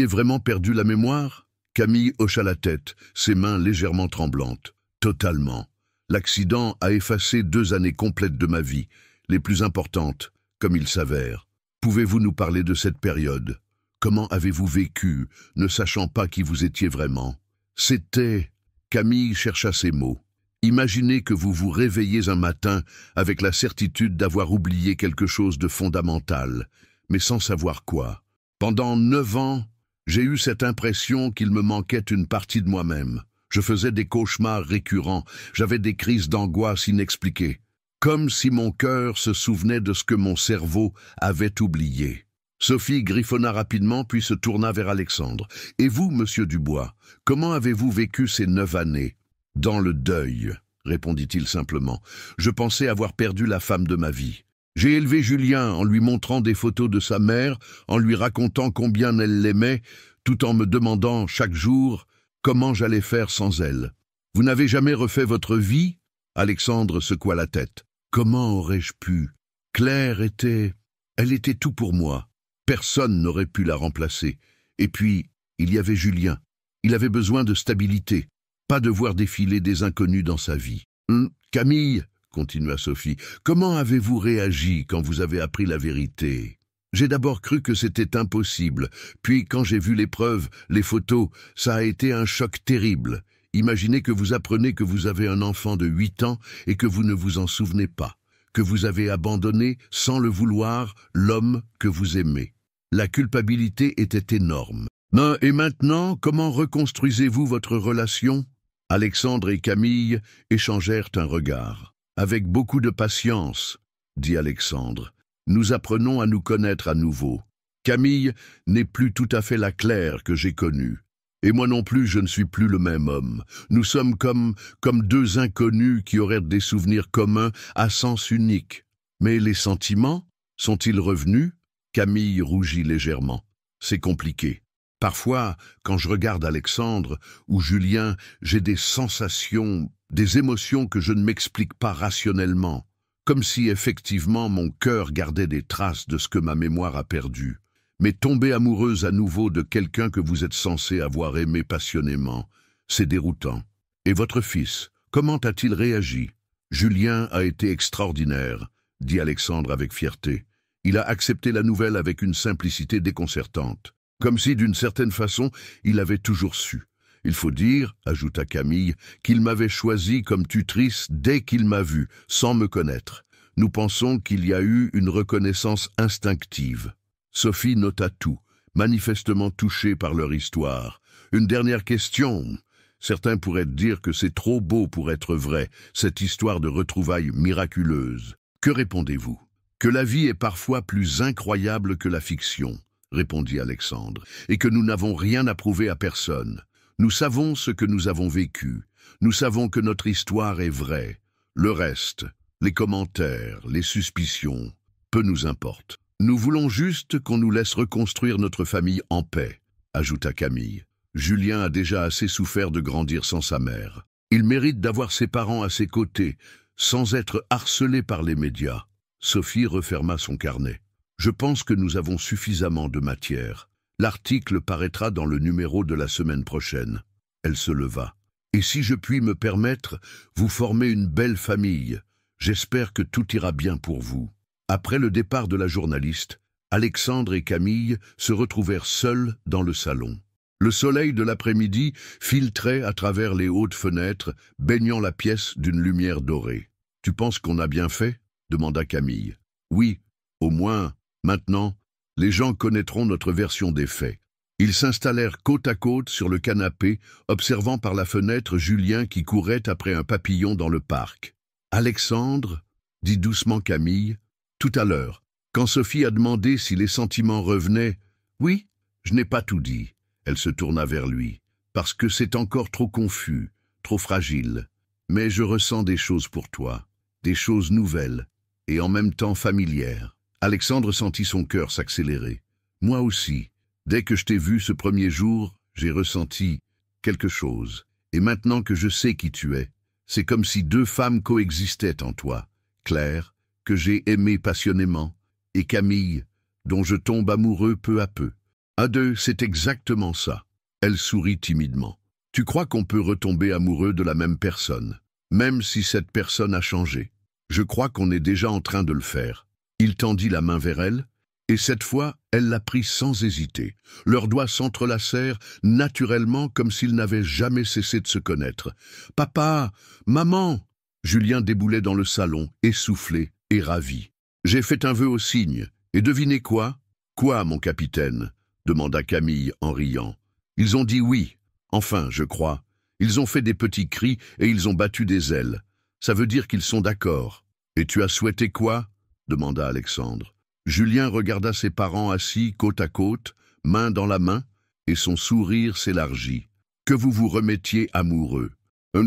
vraiment perdu la mémoire ?» Camille hocha la tête, ses mains légèrement tremblantes. « Totalement. L'accident a effacé 2 années complètes de ma vie, les plus importantes, comme il s'avère. Pouvez-vous nous parler de cette période ? Comment avez-vous vécu, ne sachant pas qui vous étiez vraiment ? C'était... » Camille chercha ses mots. « Imaginez que vous vous réveillez un matin avec la certitude d'avoir oublié quelque chose de fondamental, mais sans savoir quoi. Pendant 9 ans, j'ai eu cette impression qu'il me manquait une partie de moi-même. Je faisais des cauchemars récurrents, j'avais des crises d'angoisse inexpliquées, comme si mon cœur se souvenait de ce que mon cerveau avait oublié. » Sophie griffonna rapidement puis se tourna vers Alexandre. « Et vous, monsieur Dubois, comment avez-vous vécu ces 9 années ?»« Dans le deuil, » répondit-il simplement. « Je pensais avoir perdu la femme de ma vie. J'ai élevé Julien en lui montrant des photos de sa mère, en lui racontant combien elle l'aimait, tout en me demandant chaque jour comment j'allais faire sans elle. Vous n'avez jamais refait votre vie ?» Alexandre secoua la tête. « Comment aurais-je pu ? Claire elle était tout pour moi. Personne n'aurait pu la remplacer. Et puis, il y avait Julien. Il avait besoin de stabilité, pas de voir défiler des inconnus dans sa vie. « Camille, » continua Sophie, « comment avez-vous réagi quand vous avez appris la vérité ? J'ai d'abord cru que c'était impossible, puis quand j'ai vu les preuves, les photos, ça a été un choc terrible. Imaginez que vous apprenez que vous avez un enfant de 8 ans et que vous ne vous en souvenez pas, que vous avez abandonné, sans le vouloir, l'homme que vous aimez. La culpabilité était énorme. Et maintenant, comment reconstruisez-vous votre relation ?» Alexandre et Camille échangèrent un regard. « Avec beaucoup de patience, » dit Alexandre. « Nous apprenons à nous connaître à nouveau. Camille n'est plus tout à fait la Claire que j'ai connue. Et moi non plus, je ne suis plus le même homme. Nous sommes comme 2 inconnus qui auraient des souvenirs communs à sens unique. Mais les sentiments, sont-ils revenus ?» Camille rougit légèrement. « C'est compliqué. Parfois, quand je regarde Alexandre ou Julien, j'ai des sensations, des émotions que je ne m'explique pas rationnellement, comme si effectivement mon cœur gardait des traces de ce que ma mémoire a perdu. Mais tomber amoureuse à nouveau de quelqu'un que vous êtes censé avoir aimé passionnément, c'est déroutant. Et votre fils, comment a-t-il réagi ? » « Julien a été extraordinaire, » dit Alexandre avec fierté. Il a accepté la nouvelle avec une simplicité déconcertante. Comme si, d'une certaine façon, il avait toujours su. Il faut dire, ajouta Camille, qu'il m'avait choisi comme tutrice dès qu'il m'a vu, sans me connaître. Nous pensons qu'il y a eu une reconnaissance instinctive. Sophie nota tout, manifestement touchée par leur histoire. Une dernière question. Certains pourraient dire que c'est trop beau pour être vrai, cette histoire de retrouvailles miraculeuses. Que répondez-vous ? Que la vie est parfois plus incroyable que la fiction, répondit Alexandre, et que nous n'avons rien à prouver à personne. Nous savons ce que nous avons vécu. Nous savons que notre histoire est vraie. Le reste, les commentaires, les suspicions, peu nous importe. Nous voulons juste qu'on nous laisse reconstruire notre famille en paix, ajouta Camille. Julien a déjà assez souffert de grandir sans sa mère. Il mérite d'avoir ses parents à ses côtés, sans être harcelé par les médias. Sophie referma son carnet. Je pense que nous avons suffisamment de matière. L'article paraîtra dans le numéro de la semaine prochaine. Elle se leva. Et si je puis me permettre, vous formez une belle famille. J'espère que tout ira bien pour vous. Après le départ de la journaliste, Alexandre et Camille se retrouvèrent seuls dans le salon. Le soleil de l'après-midi filtrait à travers les hautes fenêtres, baignant la pièce d'une lumière dorée. « Tu penses qu'on a bien fait ?» demanda Camille. « Oui, au moins, maintenant, les gens connaîtront notre version des faits. » Ils s'installèrent côte à côte sur le canapé, observant par la fenêtre Julien qui courait après un papillon dans le parc. « Alexandre, dit doucement Camille, tout à l'heure, quand Sophie a demandé si les sentiments revenaient, « Oui, je n'ai pas tout dit. » Elle se tourna vers lui. « Parce que c'est encore trop confus, trop fragile. Mais je ressens des choses pour toi, des choses nouvelles et en même temps familières. » Alexandre sentit son cœur s'accélérer. « Moi aussi. Dès que je t'ai vu ce premier jour, j'ai ressenti quelque chose. Et maintenant que je sais qui tu es, c'est comme si deux femmes coexistaient en toi. Claire, que j'ai aimée passionnément, et Camille, dont je tombe amoureux peu à peu. À deux, c'est exactement ça. » Elle sourit timidement. « Tu crois qu'on peut retomber amoureux de la même personne, même si cette personne a changé? Je crois qu'on est déjà en train de le faire. » Il tendit la main vers elle, et cette fois, elle la prit sans hésiter. Leurs doigts s'entrelacèrent naturellement comme s'ils n'avaient jamais cessé de se connaître. « Papa! Maman !» Julien déboulait dans le salon, essoufflé et ravi. « J'ai fait un vœu au cygne, et devinez quoi ?»« Quoi, mon capitaine ?» demanda Camille en riant. « Ils ont dit oui, enfin, je crois. Ils ont fait des petits cris et ils ont battu des ailes. Ça veut dire qu'ils sont d'accord. Et tu as souhaité quoi ?» demanda Alexandre. Julien regarda ses parents assis côte à côte, main dans la main, et son sourire s'élargit. « Que vous vous remettiez amoureux.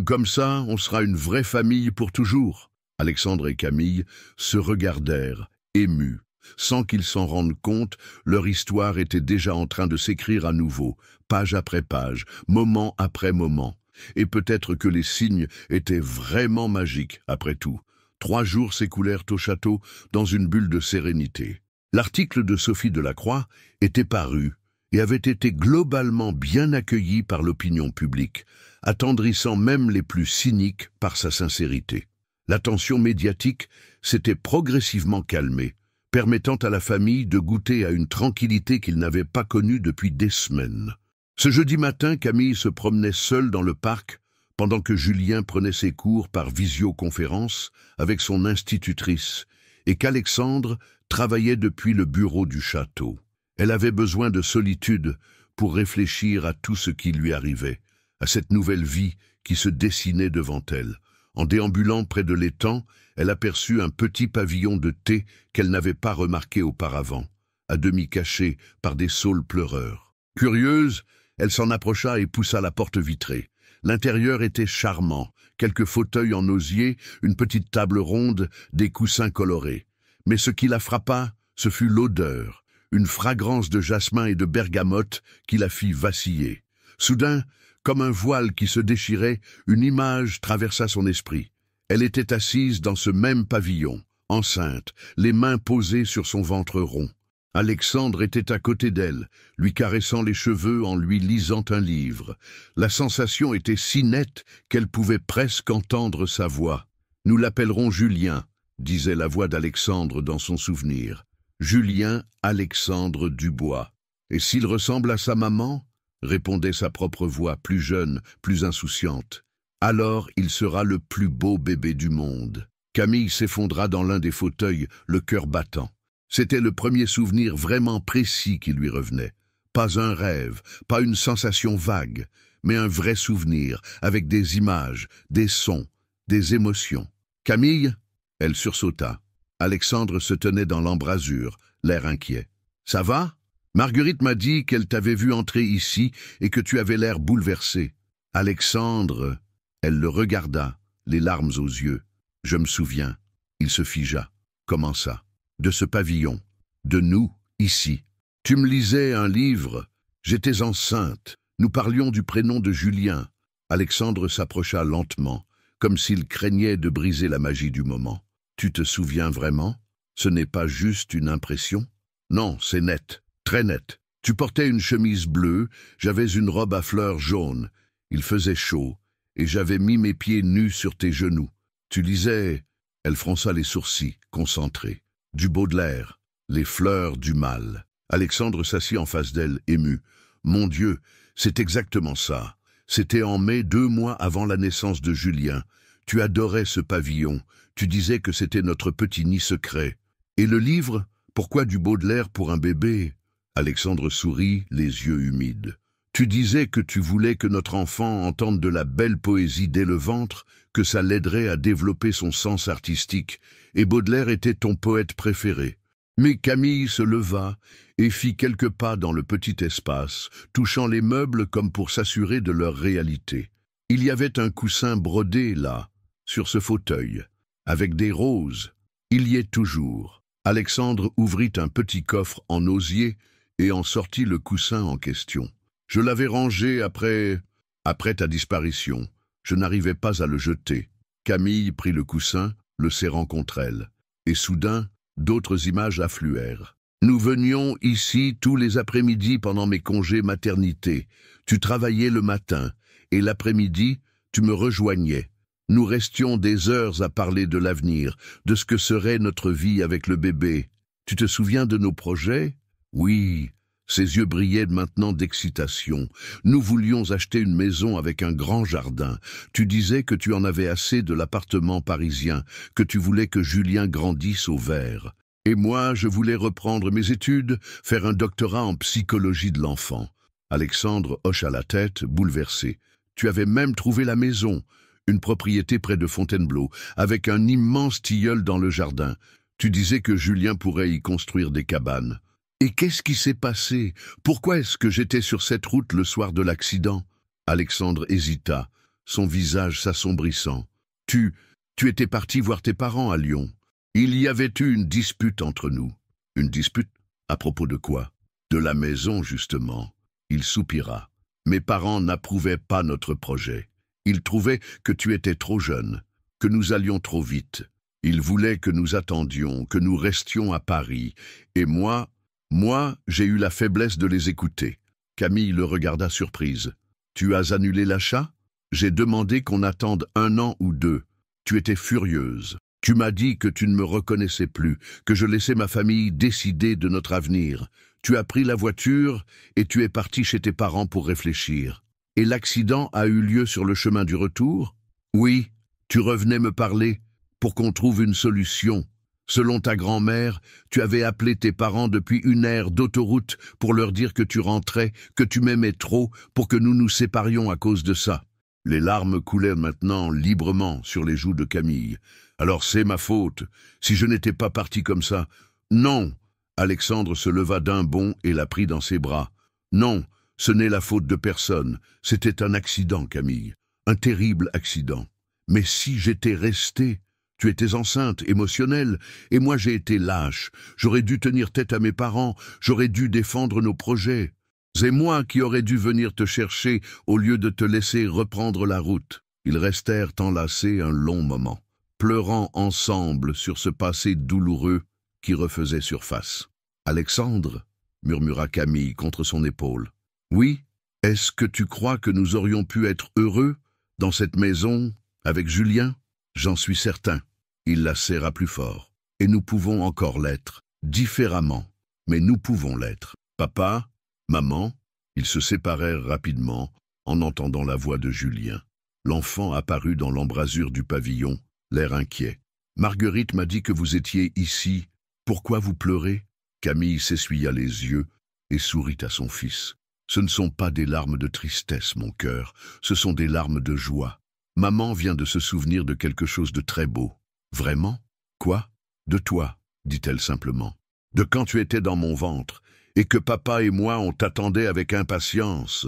Comme ça, on sera une vraie famille pour toujours. » Alexandre et Camille se regardèrent, émus. Sans qu'ils s'en rendent compte, leur histoire était déjà en train de s'écrire à nouveau, page après page, moment après moment. Et peut-être que les signes étaient vraiment magiques, après tout. 3 jours s'écoulèrent au château dans une bulle de sérénité. L'article de Sophie Delacroix était paru et avait été globalement bien accueilli par l'opinion publique, attendrissant même les plus cyniques par sa sincérité. L'attention médiatique s'était progressivement calmée, permettant à la famille de goûter à une tranquillité qu'ils n'avaient pas connue depuis des semaines. Ce jeudi matin, Camille se promenait seule dans le parc, pendant que Julien prenait ses cours par visioconférence avec son institutrice, et qu'Alexandre travaillait depuis le bureau du château. Elle avait besoin de solitude pour réfléchir à tout ce qui lui arrivait, à cette nouvelle vie qui se dessinait devant elle. En déambulant près de l'étang, elle aperçut un petit pavillon de thé qu'elle n'avait pas remarqué auparavant, à demi caché par des saules pleureurs. Curieuse, elle s'en approcha et poussa la porte vitrée. L'intérieur était charmant, quelques fauteuils en osier, une petite table ronde, des coussins colorés. Mais ce qui la frappa, ce fut l'odeur, une fragrance de jasmin et de bergamote qui la fit vaciller. Soudain, comme un voile qui se déchirait, une image traversa son esprit. Elle était assise dans ce même pavillon, enceinte, les mains posées sur son ventre rond. Alexandre était à côté d'elle, lui caressant les cheveux en lui lisant un livre. La sensation était si nette qu'elle pouvait presque entendre sa voix. « Nous l'appellerons Julien », disait la voix d'Alexandre dans son souvenir. Julien Alexandre Dubois. « Et s'il ressemble à sa maman ?» répondait sa propre voix, plus jeune, plus insouciante. « Alors il sera le plus beau bébé du monde. » Camille s'effondra dans l'un des fauteuils, le cœur battant. C'était le premier souvenir vraiment précis qui lui revenait. Pas un rêve, pas une sensation vague, mais un vrai souvenir, avec des images, des sons, des émotions. « Camille ?» Elle sursauta. « Alexandre se tenait dans l'embrasure, l'air inquiet. « Ça va? Marguerite m'a dit qu'elle t'avait vu entrer ici et que tu avais l'air bouleversé. » Alexandre, elle le regarda, les larmes aux yeux. « Je me souviens. » Il se figea. « Comment ça? De ce pavillon. De nous, ici. Tu me lisais un livre. J'étais enceinte. Nous parlions du prénom de Julien. » Alexandre s'approcha lentement, comme s'il craignait de briser la magie du moment. « Tu te souviens vraiment? Ce n'est pas juste une impression? » « Non, c'est net, très net. Tu portais une chemise bleue, j'avais une robe à fleurs jaunes. Il faisait chaud, et j'avais mis mes pieds nus sur tes genoux. Tu lisais... » Elle fronça les sourcils, concentrée. « Du Baudelaire, les fleurs du mal. » Alexandre s'assit en face d'elle, ému. « Mon Dieu, c'est exactement ça. C'était en mai, 2 mois avant la naissance de Julien. Tu adorais ce pavillon. Tu disais que c'était notre petit nid secret. Et le livre, pourquoi du Baudelaire pour un bébé ?» Alexandre sourit, les yeux humides. « Tu disais que tu voulais que notre enfant entende de la belle poésie dès le ventre, que ça l'aiderait à développer son sens artistique, et Baudelaire était ton poète préféré. » Mais Camille se leva et fit quelques pas dans le petit espace, touchant les meubles comme pour s'assurer de leur réalité. Il y avait un coussin brodé là, sur ce fauteuil, avec des roses. Il y est toujours. Alexandre ouvrit un petit coffre en osier et en sortit le coussin en question. « Je l'avais rangé après ta disparition. Je n'arrivais pas à le jeter. » Camille prit le coussin, le serrant contre elle. Et soudain, d'autres images affluèrent. « Nous venions ici tous les après-midi pendant mes congés maternité. Tu travaillais le matin, et l'après-midi, tu me rejoignais. Nous restions des heures à parler de l'avenir, de ce que serait notre vie avec le bébé. Tu te souviens de nos projets? » Oui, ses yeux brillaient maintenant d'excitation. Nous voulions acheter une maison avec un grand jardin. Tu disais que tu en avais assez de l'appartement parisien, que tu voulais que Julien grandisse au vert. Et moi, je voulais reprendre mes études, faire un doctorat en psychologie de l'enfant. Alexandre hocha la tête, bouleversé. Tu avais même trouvé la maison, une propriété près de Fontainebleau, avec un immense tilleul dans le jardin. Tu disais que Julien pourrait y construire des cabanes. Et qu'est-ce qui s'est passé? Pourquoi est-ce que j'étais sur cette route le soir de l'accident? Alexandre hésita, son visage s'assombrissant. Tu étais parti voir tes parents à Lyon. Il y avait eu une dispute entre nous. Une dispute? À propos de quoi? De la maison, justement. Il soupira. Mes parents n'approuvaient pas notre projet. Ils trouvaient que tu étais trop jeune, que nous allions trop vite. Ils voulaient que nous attendions, que nous restions à Paris. Et moi, j'ai eu la faiblesse de les écouter. Camille le regarda surprise. Tu as annulé l'achat? J'ai demandé qu'on attende 1 an ou 2. Tu étais furieuse. Tu m'as dit que tu ne me reconnaissais plus, que je laissais ma famille décider de notre avenir. Tu as pris la voiture et tu es parti chez tes parents pour réfléchir. Et l'accident a eu lieu sur le chemin du retour? Oui, tu revenais me parler pour qu'on trouve une solution. Selon ta grand-mère, tu avais appelé tes parents depuis une aire d'autoroute pour leur dire que tu rentrais, que tu m'aimais trop, pour que nous nous séparions à cause de ça. Les larmes coulaient maintenant librement sur les joues de Camille. Alors c'est ma faute, si je n'étais pas parti comme ça. Non. Alexandre se leva d'un bond et la prit dans ses bras. Non, ce n'est la faute de personne. C'était un accident, Camille. Un terrible accident. Mais si j'étais resté... Tu étais enceinte, émotionnelle, et moi j'ai été lâche. J'aurais dû tenir tête à mes parents, j'aurais dû défendre nos projets. C'est moi qui aurais dû venir te chercher au lieu de te laisser reprendre la route. Ils restèrent enlacés un long moment, pleurant ensemble sur ce passé douloureux qui refaisait surface. « Alexandre » murmura Camille contre son épaule. « Oui, est-ce que tu crois que nous aurions pu être heureux dans cette maison avec Julien ? J'en suis certain. » Il la serra plus fort. « Et nous pouvons encore l'être, différemment, mais nous pouvons l'être. Papa, maman ?» Ils se séparèrent rapidement en entendant la voix de Julien. L'enfant apparut dans l'embrasure du pavillon, l'air inquiet. « Marguerite m'a dit que vous étiez ici. Pourquoi vous pleurez ?» Camille s'essuya les yeux et sourit à son fils. « Ce ne sont pas des larmes de tristesse, mon cœur, ce sont des larmes de joie. Maman vient de se souvenir de quelque chose de très beau. » « Vraiment? Quoi? De toi? » dit-elle simplement. « De quand tu étais dans mon ventre, et que papa et moi on t'attendait avec impatience. »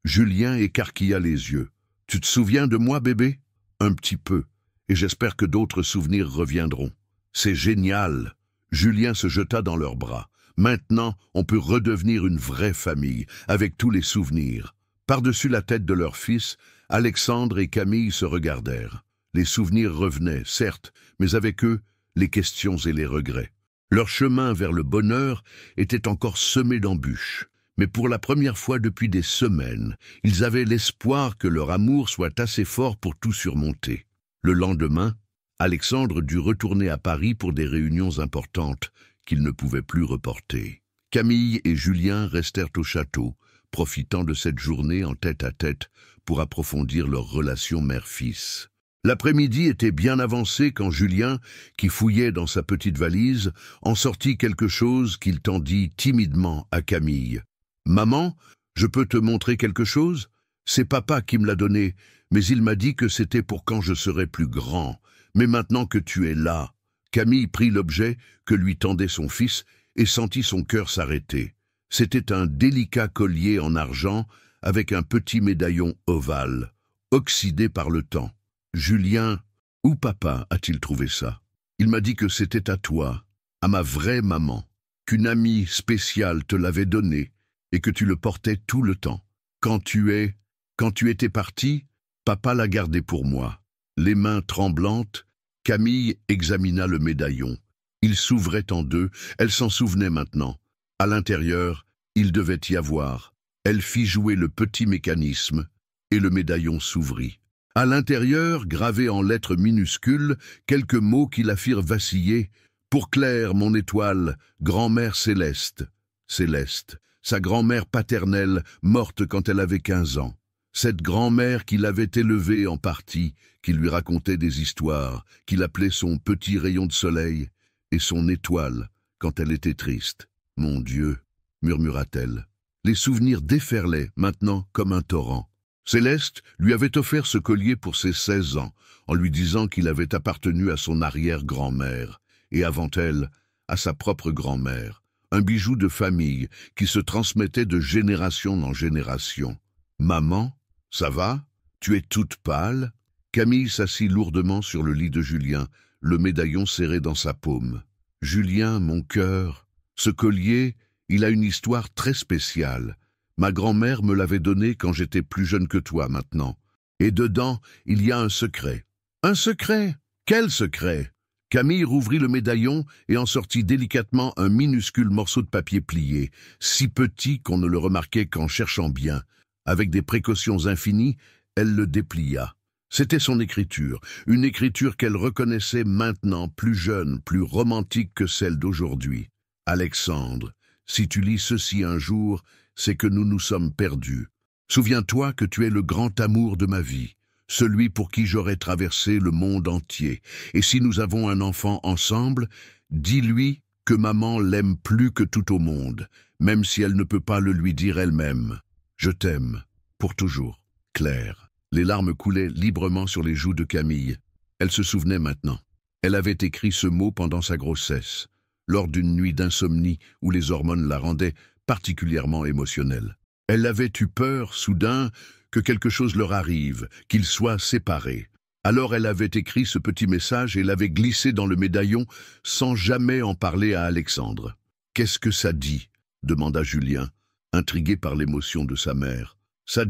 Julien écarquilla les yeux. « Tu te souviens de moi, bébé ?»« Un petit peu, et j'espère que d'autres souvenirs reviendront. »« C'est génial !» Julien se jeta dans leurs bras. « Maintenant, on peut redevenir une vraie famille, avec tous les souvenirs. » Par-dessus la tête de leur fils, Alexandre et Camille se regardèrent. Les souvenirs revenaient, certes, mais avec eux, les questions et les regrets. Leur chemin vers le bonheur était encore semé d'embûches. Mais pour la première fois depuis des semaines, ils avaient l'espoir que leur amour soit assez fort pour tout surmonter. Le lendemain, Alexandre dut retourner à Paris pour des réunions importantes qu'il ne pouvait plus reporter. Camille et Julien restèrent au château, profitant de cette journée en tête-à-tête pour approfondir leur relation mère-fils. L'après-midi était bien avancé quand Julien, qui fouillait dans sa petite valise, en sortit quelque chose qu'il tendit timidement à Camille. « Maman, je peux te montrer quelque chose? C'est papa qui me l'a donné, mais il m'a dit que c'était pour quand je serai plus grand. Mais maintenant que tu es là... » Camille prit l'objet que lui tendait son fils et sentit son cœur s'arrêter. C'était un délicat collier en argent avec un petit médaillon ovale, oxydé par le temps. « Julien, où papa a-t-il trouvé ça? Il m'a dit que c'était à toi, à ma vraie maman, qu'une amie spéciale te l'avait donné et que tu le portais tout le temps. Quand tu étais parti, papa l'a gardé pour moi. » Les mains tremblantes, Camille examina le médaillon. Il s'ouvrait en deux, elle s'en souvenait maintenant. À l'intérieur, il devait y avoir. Elle fit jouer le petit mécanisme et le médaillon s'ouvrit. À l'intérieur, gravés en lettres minuscules, quelques mots qui la firent vaciller. « Pour Claire, mon étoile, grand-mère céleste. » Céleste, sa grand-mère paternelle, morte quand elle avait 15 ans. Cette grand-mère qui l'avait élevée en partie, qui lui racontait des histoires, qu'il appelait son petit rayon de soleil, et son étoile quand elle était triste. « Mon Dieu !» murmura-t-elle. Les souvenirs déferlaient maintenant comme un torrent. Céleste lui avait offert ce collier pour ses 16 ans, en lui disant qu'il avait appartenu à son arrière-grand-mère, et avant elle, à sa propre grand-mère, un bijou de famille qui se transmettait de génération en génération. « Maman, ça va? Tu es toute pâle ?» Camille s'assit lourdement sur le lit de Julien, le médaillon serré dans sa paume. « Julien, mon cœur, ce collier, il a une histoire très spéciale. Ma grand-mère me l'avait donné quand j'étais plus jeune que toi maintenant. Et dedans, il y a un secret. »« Un secret? Quel secret ?» Camille rouvrit le médaillon et en sortit délicatement un minuscule morceau de papier plié, si petit qu'on ne le remarquait qu'en cherchant bien. Avec des précautions infinies, elle le déplia. C'était son écriture, une écriture qu'elle reconnaissait maintenant plus jeune, plus romantique que celle d'aujourd'hui. « Alexandre, si tu lis ceci un jour, c'est que nous nous sommes perdus. Souviens-toi que tu es le grand amour de ma vie, celui pour qui j'aurais traversé le monde entier. Et si nous avons un enfant ensemble, dis-lui que maman l'aime plus que tout au monde, même si elle ne peut pas le lui dire elle-même. Je t'aime, pour toujours, Claire. » Les larmes coulaient librement sur les joues de Camille. Elle se souvenait maintenant. Elle avait écrit ce mot pendant sa grossesse, lors d'une nuit d'insomnie où les hormones la rendaient particulièrement émotionnelle. Elle avait eu peur, soudain, que quelque chose leur arrive, qu'ils soient séparés. Alors elle avait écrit ce petit message et l'avait glissé dans le médaillon sans jamais en parler à Alexandre. « Qu'est-ce que ça dit ?» demanda Julien, intrigué par l'émotion de sa mère. « Ça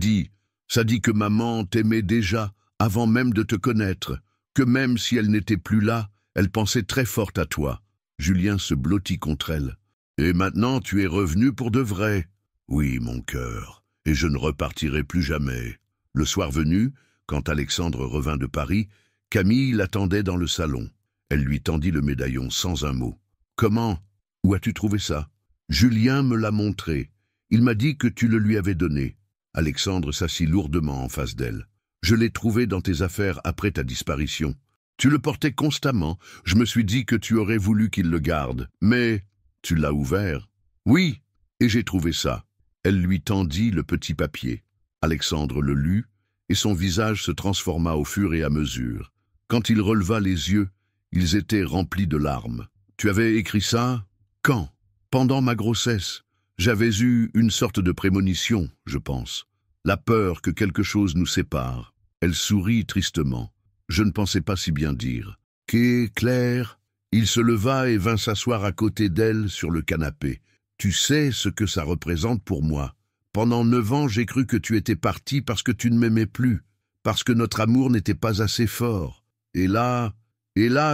dit que maman t'aimait déjà, avant même de te connaître, que même si elle n'était plus là, elle pensait très fort à toi. » Julien se blottit contre elle. « Et maintenant tu es revenu pour de vrai. »« Oui, mon cœur, et je ne repartirai plus jamais. » Le soir venu, quand Alexandre revint de Paris, Camille l'attendait dans le salon. Elle lui tendit le médaillon sans un mot. « Comment? Où as-tu trouvé ça ?»« Julien me l'a montré. Il m'a dit que tu le lui avais donné. » Alexandre s'assit lourdement en face d'elle. « Je l'ai trouvé dans tes affaires après ta disparition. Tu le portais constamment. Je me suis dit que tu aurais voulu qu'il le garde. Mais tu l'as ouvert. »« Oui, et j'ai trouvé ça. » Elle lui tendit le petit papier. Alexandre le lut, et son visage se transforma au fur et à mesure. Quand il releva les yeux, ils étaient remplis de larmes. « Tu avais écrit ça? Quand? Pendant ma grossesse. J'avais eu une sorte de prémonition, je pense. La peur que quelque chose nous sépare. Elle sourit tristement. Je ne pensais pas si bien dire. Qu'est Claire? Il se leva et vint s'asseoir à côté d'elle sur le canapé. Tu sais ce que ça représente pour moi. Pendant 9 ans, j'ai cru que tu étais parti parce que tu ne m'aimais plus, parce que notre amour n'était pas assez fort. Et là,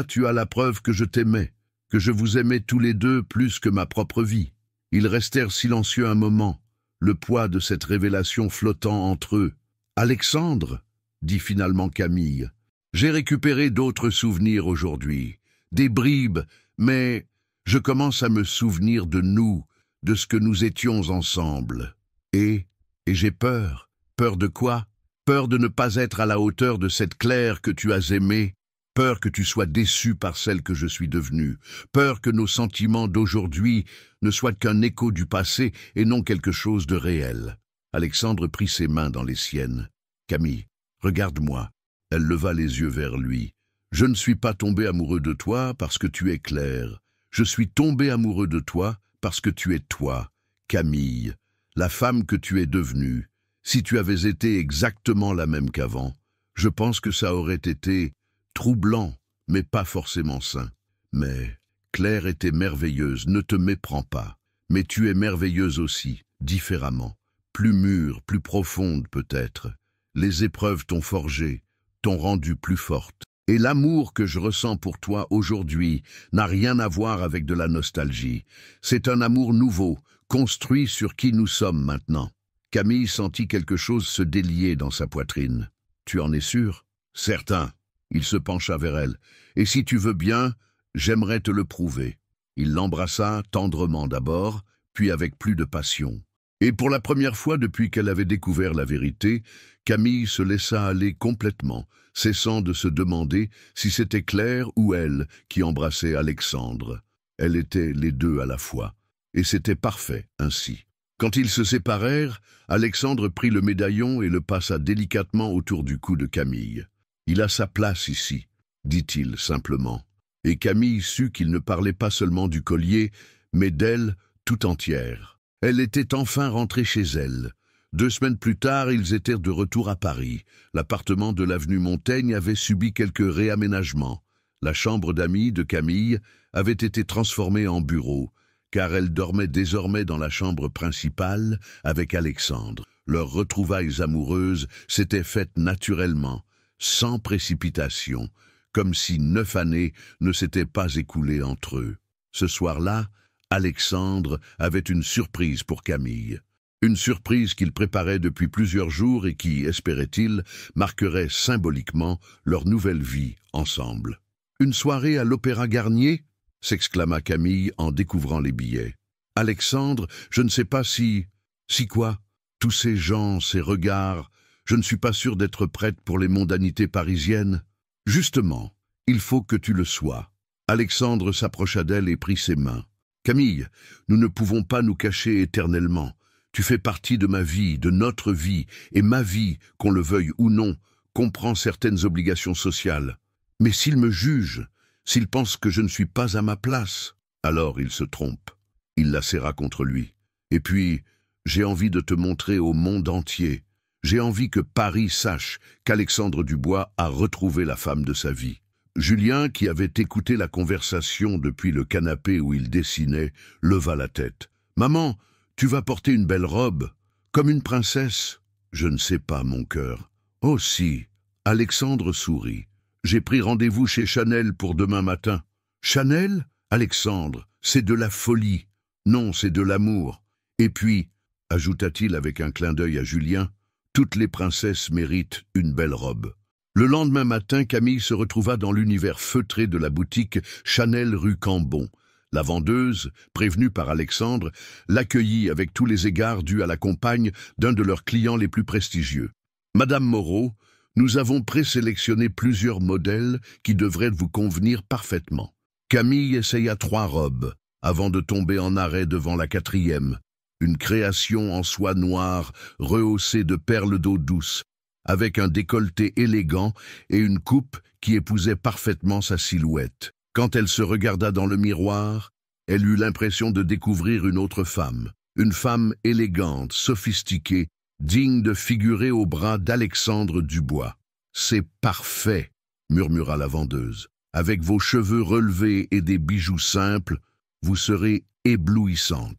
tu as la preuve que je t'aimais, que je vous aimais tous les deux plus que ma propre vie. Ils restèrent silencieux un moment, le poids de cette révélation flottant entre eux. « Alexandre » dit finalement Camille. « J'ai récupéré d'autres souvenirs aujourd'hui, des bribes, mais je commence à me souvenir de nous, de ce que nous étions ensemble. Et j'ai peur. Peur de quoi? Peur de ne pas être à la hauteur de cette Claire que tu as aimée. Peur que tu sois déçu par celle que je suis devenue. Peur que nos sentiments d'aujourd'hui ne soient qu'un écho du passé et non quelque chose de réel. » Alexandre prit ses mains dans les siennes. « Camille, regarde-moi. » Elle leva les yeux vers lui. « Je ne suis pas tombé amoureux de toi parce que tu es Claire. Je suis tombé amoureux de toi parce que tu es toi, Camille, la femme que tu es devenue. Si tu avais été exactement la même qu'avant, je pense que ça aurait été troublant, mais pas forcément sain. Mais Claire était merveilleuse, ne te méprends pas. Mais tu es merveilleuse aussi, différemment. Plus mûre, plus profonde peut-être. Les épreuves t'ont forgée, t'ont rendue plus forte. Et l'amour que je ressens pour toi aujourd'hui n'a rien à voir avec de la nostalgie. C'est un amour nouveau, construit sur qui nous sommes maintenant. » Camille sentit quelque chose se délier dans sa poitrine. « Tu en es sûr? »« Certain. » Il se pencha vers elle. « Et si tu veux bien, j'aimerais te le prouver. » Il l'embrassa tendrement d'abord, puis avec plus de passion. Et pour la première fois depuis qu'elle avait découvert la vérité, Camille se laissa aller complètement, cessant de se demander si c'était Claire ou elle qui embrassait Alexandre. Elle était les deux à la fois, et c'était parfait ainsi. Quand ils se séparèrent, Alexandre prit le médaillon et le passa délicatement autour du cou de Camille. « Il a sa place ici, » dit-il simplement. Et Camille sut qu'il ne parlait pas seulement du collier, mais d'elle tout entière. Elle était enfin rentrée chez elle. 2 semaines plus tard, ils étaient de retour à Paris. L'appartement de l'avenue Montaigne avait subi quelques réaménagements. La chambre d'amis de Camille avait été transformée en bureau, car elle dormait désormais dans la chambre principale avec Alexandre. Leurs retrouvailles amoureuses s'étaient faites naturellement, sans précipitation, comme si 9 années ne s'étaient pas écoulées entre eux. Ce soir-là, Alexandre avait une surprise pour Camille. Une surprise qu'il préparait depuis plusieurs jours et qui, espérait-il, marquerait symboliquement leur nouvelle vie ensemble. « Une soirée à l'Opéra Garnier ?» s'exclama Camille en découvrant les billets. « Alexandre, je ne sais pas si... » « Si quoi? Tous ces gens, ces regards, je ne suis pas sûr d'être prête pour les mondanités parisiennes. » « Justement, il faut que tu le sois. » Alexandre s'approcha d'elle et prit ses mains. « Camille, nous ne pouvons pas nous cacher éternellement. Tu fais partie de ma vie, de notre vie, et ma vie, qu'on le veuille ou non, comprend certaines obligations sociales. Mais s'il me juge, s'il pense que je ne suis pas à ma place, alors il se trompe. » Il la serra contre lui. « Et puis, j'ai envie de te montrer au monde entier. J'ai envie que Paris sache qu'Alexandre Dubois a retrouvé la femme de sa vie. » Julien, qui avait écouté la conversation depuis le canapé où il dessinait, leva la tête. « Maman, tu vas porter une belle robe, comme une princesse. »« Je ne sais pas, mon cœur. »« Oh si. » Alexandre sourit. « J'ai pris rendez-vous chez Chanel pour demain matin. »« Chanel ? Alexandre, c'est de la folie. Non, c'est de l'amour. Et puis, ajouta-t-il avec un clin d'œil à Julien, toutes les princesses méritent une belle robe. » Le lendemain matin, Camille se retrouva dans l'univers feutré de la boutique Chanel rue Cambon. La vendeuse, prévenue par Alexandre, l'accueillit avec tous les égards dus à la compagne d'un de leurs clients les plus prestigieux. « Madame Moreau, nous avons présélectionné plusieurs modèles qui devraient vous convenir parfaitement. » Camille essaya 3 robes, avant de tomber en arrêt devant la 4e. Une création en soie noire, rehaussée de perles d'eau douce, avec un décolleté élégant et une coupe qui épousait parfaitement sa silhouette. Quand elle se regarda dans le miroir, elle eut l'impression de découvrir une femme élégante, sophistiquée, digne de figurer au bras d'Alexandre Dubois. « C'est parfait !» murmura la vendeuse. « Avec vos cheveux relevés et des bijoux simples, vous serez éblouissante. »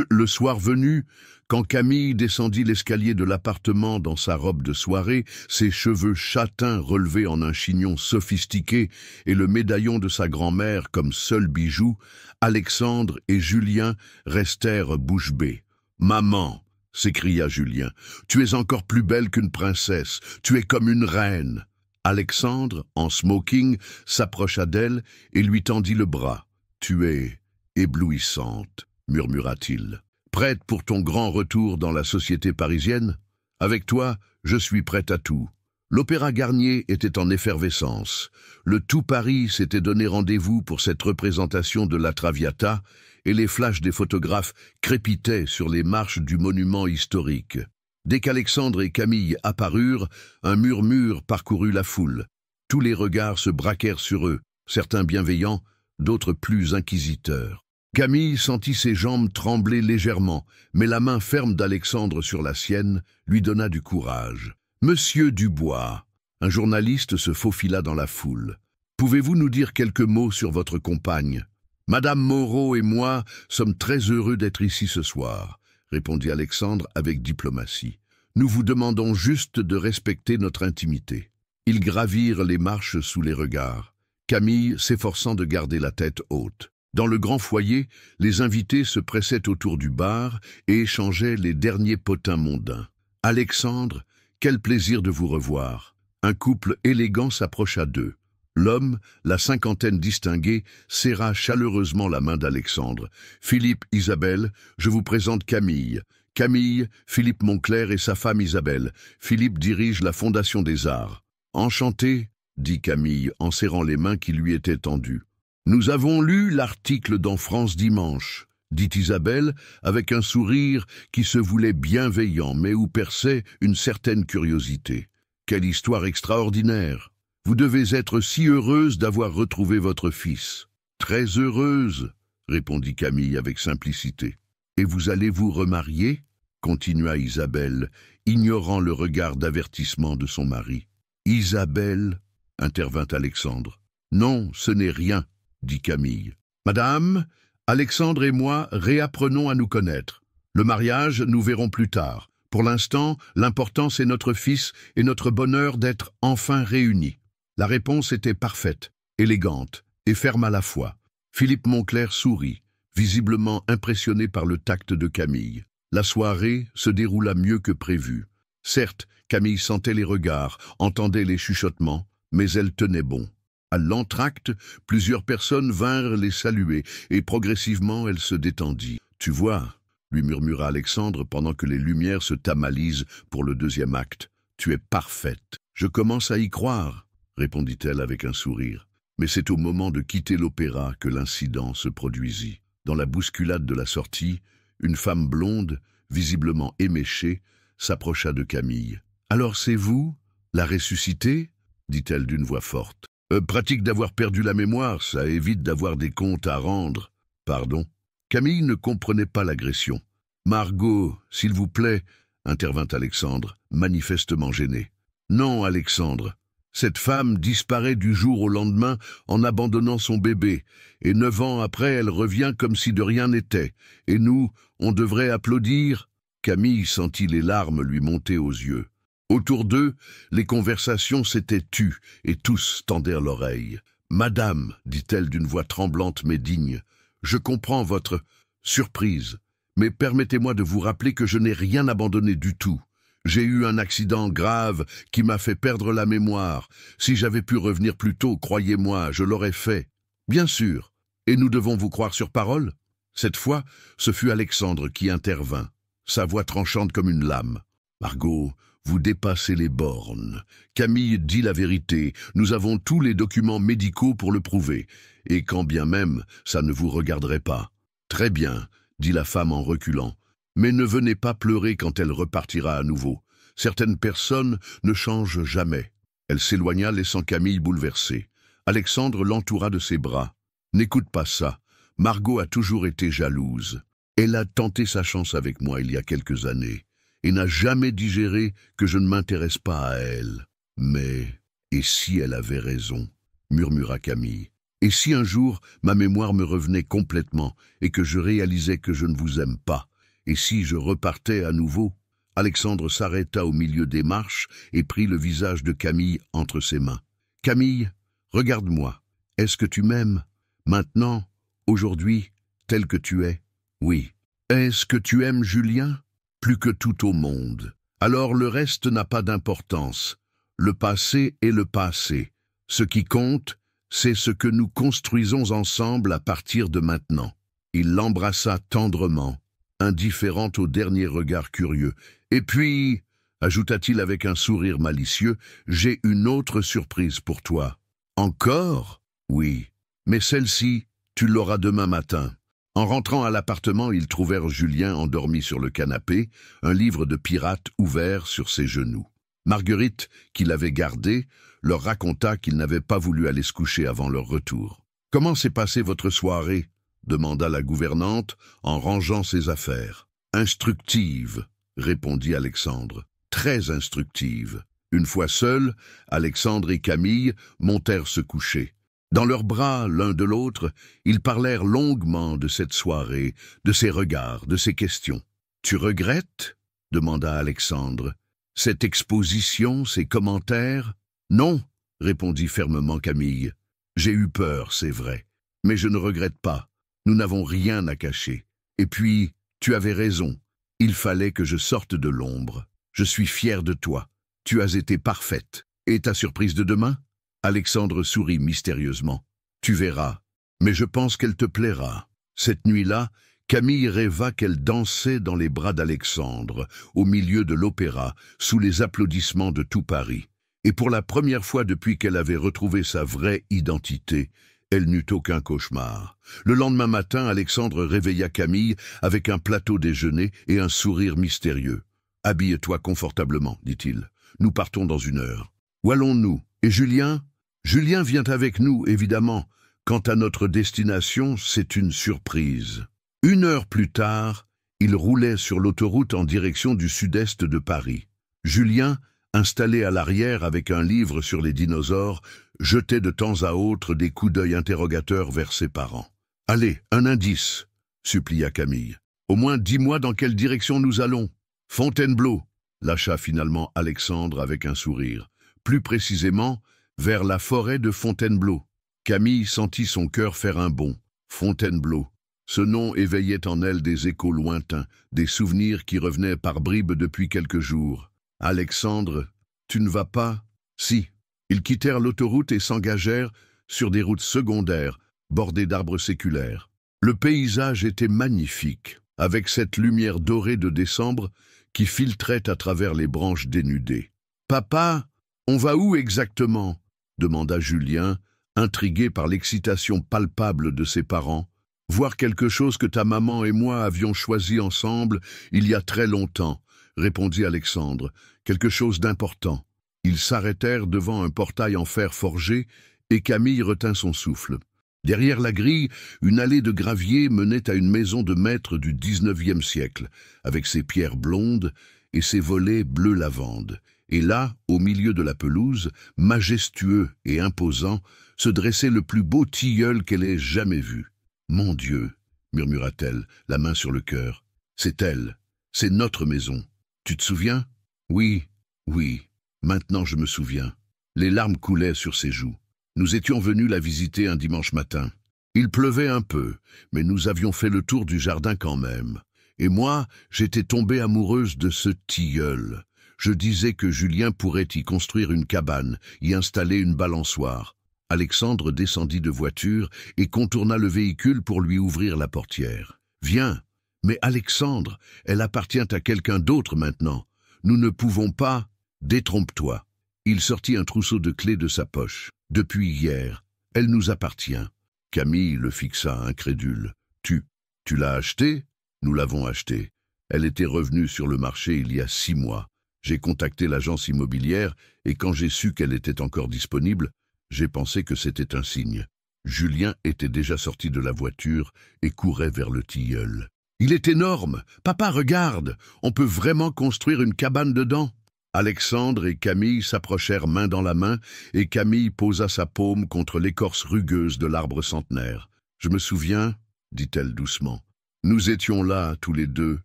Le soir venu, quand Camille descendit l'escalier de l'appartement dans sa robe de soirée, ses cheveux châtains relevés en un chignon sophistiqué et le médaillon de sa grand-mère comme seul bijou, Alexandre et Julien restèrent bouche bée. « Maman !» s'écria Julien, « tu es encore plus belle qu'une princesse, tu es comme une reine !» Alexandre, en smoking, s'approcha d'elle et lui tendit le bras. « Tu es éblouissante !» murmura-t-il. « Prête pour ton grand retour dans la société parisienne? Avec toi, je suis prête à tout. » L'Opéra Garnier était en effervescence. Le tout Paris s'était donné rendez-vous pour cette représentation de la Traviata et les flashs des photographes crépitaient sur les marches du monument historique. Dès qu'Alexandre et Camille apparurent, un murmure parcourut la foule. Tous les regards se braquèrent sur eux, certains bienveillants, d'autres plus inquisiteurs. Camille sentit ses jambes trembler légèrement, mais la main ferme d'Alexandre sur la sienne lui donna du courage. « Monsieur Dubois !» Un journaliste se faufila dans la foule. « Pouvez-vous nous dire quelques mots sur votre compagne ? » « Madame Moreau et moi sommes très heureux d'être ici ce soir, » répondit Alexandre avec diplomatie. « Nous vous demandons juste de respecter notre intimité. » Ils gravirent les marches sous les regards, Camille s'efforçant de garder la tête haute. Dans le grand foyer, les invités se pressaient autour du bar et échangeaient les derniers potins mondains. « Alexandre, quel plaisir de vous revoir !» Un couple élégant s'approcha d'eux. L'homme, la cinquantaine distinguée, serra chaleureusement la main d'Alexandre. « Philippe, Isabelle, je vous présente Camille. Camille, Philippe Moncler et sa femme Isabelle. Philippe dirige la Fondation des Arts. »« Enchanté, » dit Camille en serrant les mains qui lui étaient tendues. « Nous avons lu l'article dans France Dimanche, » dit Isabelle avec un sourire qui se voulait bienveillant mais où perçait une certaine curiosité. « Quelle histoire extraordinaire ! Vous devez être si heureuse d'avoir retrouvé votre fils. »« Très heureuse, » répondit Camille avec simplicité. « Et vous allez vous remarier ?» continua Isabelle, ignorant le regard d'avertissement de son mari. « Isabelle, » intervint Alexandre. « Non, ce n'est rien, » dit Camille. « Madame, Alexandre et moi réapprenons à nous connaître. Le mariage, nous verrons plus tard. Pour l'instant, l'important c'est notre fils et notre bonheur d'être enfin réunis. » La réponse était parfaite, élégante et ferme à la fois. Philippe Moncler sourit, visiblement impressionné par le tact de Camille. La soirée se déroula mieux que prévu. Certes, Camille sentait les regards, entendait les chuchotements, mais elle tenait bon. À l'entracte, plusieurs personnes vinrent les saluer, et progressivement elle se détendit. « Tu vois » lui murmura Alexandre pendant que les lumières se tamalisent pour le deuxième acte. « Tu es parfaite. Je commence à y croire. » répondit-elle avec un sourire. Mais c'est au moment de quitter l'opéra que l'incident se produisit. Dans la bousculade de la sortie, une femme blonde, visiblement éméchée, s'approcha de Camille. « Alors c'est vous, la ressuscitée ?» dit-elle d'une voix forte. « Pratique d'avoir perdu la mémoire, ça évite d'avoir des comptes à rendre. » « Pardon ?» Camille ne comprenait pas l'agression. « Margot, s'il vous plaît, » intervint Alexandre, manifestement gêné. « Non, Alexandre. Cette femme disparaît du jour au lendemain en abandonnant son bébé, et 9 ans après, elle revient comme si de rien n'était. Et nous, on devrait applaudir ?» Camille sentit les larmes lui monter aux yeux. Autour d'eux, les conversations s'étaient tues, et tous tendirent l'oreille. « Madame, » dit-elle d'une voix tremblante mais digne, « je comprends votre surprise, mais permettez-moi de vous rappeler que je n'ai rien abandonné du tout. J'ai eu un accident grave qui m'a fait perdre la mémoire. Si j'avais pu revenir plus tôt, croyez-moi, je l'aurais fait. Bien sûr. Et nous devons vous croire sur parole ?» Cette fois, ce fut Alexandre qui intervint, sa voix tranchante comme une lame. « Margot, vous dépassez les bornes. Camille dit la vérité. Nous avons tous les documents médicaux pour le prouver. Et quand bien même, ça ne vous regarderait pas. »« Très bien, » dit la femme en reculant. « Mais ne venez pas pleurer quand elle repartira à nouveau. Certaines personnes ne changent jamais. » Elle s'éloigna, laissant Camille bouleversée. Alexandre l'entoura de ses bras. N'écoute pas ça. Margot a toujours été jalouse. Elle a tenté sa chance avec moi il y a quelques années et n'a jamais digéré que je ne m'intéresse pas à elle. Mais, et si elle avait raison, murmura Camille. Et si un jour ma mémoire me revenait complètement et que je réalisais que je ne vous aime pas, et si je repartais à nouveau? Alexandre s'arrêta au milieu des marches et prit le visage de Camille entre ses mains. Camille, regarde-moi. Est-ce que tu m'aimes? Maintenant, aujourd'hui, tel que tu es? Oui. Est-ce que tu aimes Julien? Plus que tout au monde. Alors le reste n'a pas d'importance. Le passé est le passé. Ce qui compte, c'est ce que nous construisons ensemble à partir de maintenant. Il l'embrassa tendrement, indifférent au dernier regard curieux. Et puis, ajouta-t-il avec un sourire malicieux, j'ai une autre surprise pour toi. Encore? Oui. Mais celle-ci, tu l'auras demain matin. En rentrant à l'appartement, ils trouvèrent Julien endormi sur le canapé, un livre de pirate ouvert sur ses genoux. Marguerite, qui l'avait gardé, leur raconta qu'il n'avait pas voulu aller se coucher avant leur retour. « Comment s'est passée votre soirée ?» demanda la gouvernante en rangeant ses affaires. « Instructive », répondit Alexandre. « Très instructive. » Une fois seuls, Alexandre et Camille montèrent se coucher. Dans leurs bras, l'un de l'autre, ils parlèrent longuement de cette soirée, de ses regards, de ses questions. « Tu regrettes ?» demanda Alexandre. « Cette exposition, ces commentaires ?»« Non, » répondit fermement Camille. « J'ai eu peur, c'est vrai, mais je ne regrette pas. Nous n'avons rien à cacher. Et puis, tu avais raison. Il fallait que je sorte de l'ombre. Je suis fier de toi. Tu as été parfaite. Et ta surprise de demain ?» Alexandre sourit mystérieusement. « Tu verras, mais je pense qu'elle te plaira. » Cette nuit-là, Camille rêva qu'elle dansait dans les bras d'Alexandre, au milieu de l'opéra, sous les applaudissements de tout Paris. Et pour la première fois depuis qu'elle avait retrouvé sa vraie identité, elle n'eut aucun cauchemar. Le lendemain matin, Alexandre réveilla Camille avec un plateau déjeuner et un sourire mystérieux. « Habille-toi confortablement, dit-il. Nous partons dans 1 heure. Où allons-nous? Et Julien ? Julien vient avec nous, évidemment. Quant à notre destination, c'est une surprise. » 1 heure plus tard, ils roulaient sur l'autoroute en direction du sud-est de Paris. Julien, installé à l'arrière avec un livre sur les dinosaures, jetait de temps à autre des coups d'œil interrogateurs vers ses parents. « Allez, un indice, » supplia Camille. « Au moins dis-moi dans quelle direction nous allons. »« Fontainebleau, » lâcha finalement Alexandre avec un sourire. Plus précisément, vers la forêt de Fontainebleau. Camille sentit son cœur faire un bond. Fontainebleau. Ce nom éveillait en elle des échos lointains, des souvenirs qui revenaient par bribes depuis quelques jours. « Alexandre, tu ne vas pas ?» « Si. » Ils quittèrent l'autoroute et s'engagèrent sur des routes secondaires, bordées d'arbres séculaires. Le paysage était magnifique, avec cette lumière dorée de décembre qui filtrait à travers les branches dénudées. « Papa, on va où exactement ?» demanda Julien, intrigué par l'excitation palpable de ses parents. « Voir quelque chose que ta maman et moi avions choisi ensemble il y a très longtemps, » répondit Alexandre. « Quelque chose d'important. » Ils s'arrêtèrent devant un portail en fer forgé et Camille retint son souffle. Derrière la grille, une allée de gravier menait à une maison de maître du XIXe siècle, avec ses pierres blondes et ses volets bleu lavande. Et là, au milieu de la pelouse, majestueux et imposant, se dressait le plus beau tilleul qu'elle ait jamais vu. « Mon Dieu !» murmura-t-elle, la main sur le cœur. « C'est elle, c'est notre maison. Tu te souviens ?»« Oui, oui, maintenant je me souviens. » Les larmes coulaient sur ses joues. Nous étions venus la visiter un dimanche matin. Il pleuvait un peu, mais nous avions fait le tour du jardin quand même. Et moi, j'étais tombée amoureuse de ce tilleul. Je disais que Julien pourrait y construire une cabane, y installer une balançoire. Alexandre descendit de voiture et contourna le véhicule pour lui ouvrir la portière. « Viens !»« Mais Alexandre, elle appartient à quelqu'un d'autre maintenant. Nous ne pouvons pas... » « Détrompe-toi. » Il sortit un trousseau de clés de sa poche. « Depuis hier, elle nous appartient. » Camille le fixa, incrédule. « Tu l'as achetée ?»« Nous l'avons achetée. Elle était revenue sur le marché il y a 6 mois. J'ai contacté l'agence immobilière et quand j'ai su qu'elle était encore disponible, j'ai pensé que c'était un signe. Julien était déjà sorti de la voiture et courait vers le tilleul. « Il est énorme! Papa, regarde! On peut vraiment construire une cabane dedans !» Alexandre et Camille s'approchèrent main dans la main et Camille posa sa paume contre l'écorce rugueuse de l'arbre centenaire. « Je me souviens, dit-elle doucement. Nous étions là, tous les deux.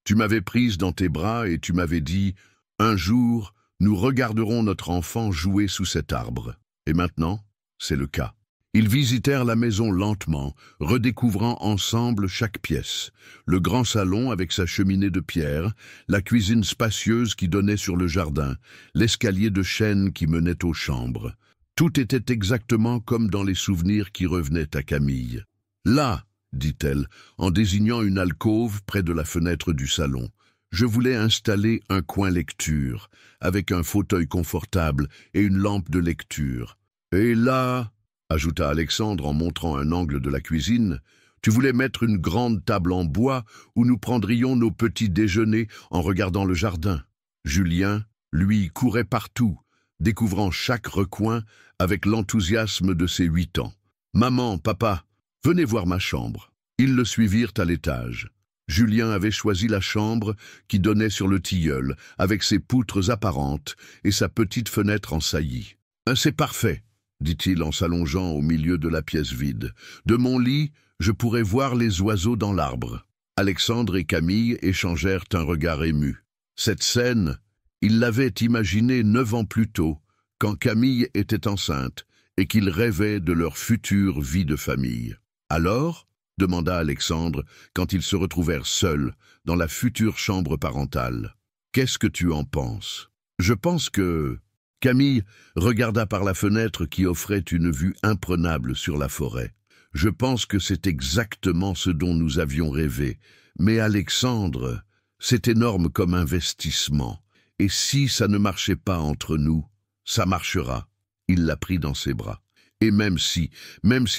Tu m'avais prise dans tes bras et tu m'avais dit « Un jour, nous regarderons notre enfant jouer sous cet arbre. » Et maintenant, c'est le cas. Ils visitèrent la maison lentement, redécouvrant ensemble chaque pièce. Le grand salon avec sa cheminée de pierre, la cuisine spacieuse qui donnait sur le jardin, l'escalier de chêne qui menait aux chambres. Tout était exactement comme dans les souvenirs qui revenaient à Camille. « Là, dit-elle, en désignant une alcôve près de la fenêtre du salon. Je voulais installer un coin lecture, avec un fauteuil confortable et une lampe de lecture. Et là, ajouta Alexandre en montrant un angle de la cuisine, tu voulais mettre une grande table en bois où nous prendrions nos petits déjeuners en regardant le jardin. Julien, lui, courait partout, découvrant chaque recoin avec l'enthousiasme de ses 8 ans. « Maman, papa, venez voir ma chambre. » Ils le suivirent à l'étage. Julien avait choisi la chambre qui donnait sur le tilleul, avec ses poutres apparentes et sa petite fenêtre en saillie. « C'est parfait, » dit-il en s'allongeant au milieu de la pièce vide. « De mon lit, je pourrais voir les oiseaux dans l'arbre. » Alexandre et Camille échangèrent un regard ému. Cette scène, ils l'avaient imaginée 9 ans plus tôt, quand Camille était enceinte et qu'ils rêvaient de leur future vie de famille. « Alors ?» demanda Alexandre quand ils se retrouvèrent seuls dans la future chambre parentale. « Qu'est-ce que tu en penses ?»« Je pense que... » Camille regarda par la fenêtre qui offrait une vue imprenable sur la forêt. « Je pense que c'est exactement ce dont nous avions rêvé. Mais Alexandre, c'est énorme comme investissement. Et si ça ne marchait pas entre nous, ça marchera. » Il la prit dans ses bras. « Et même si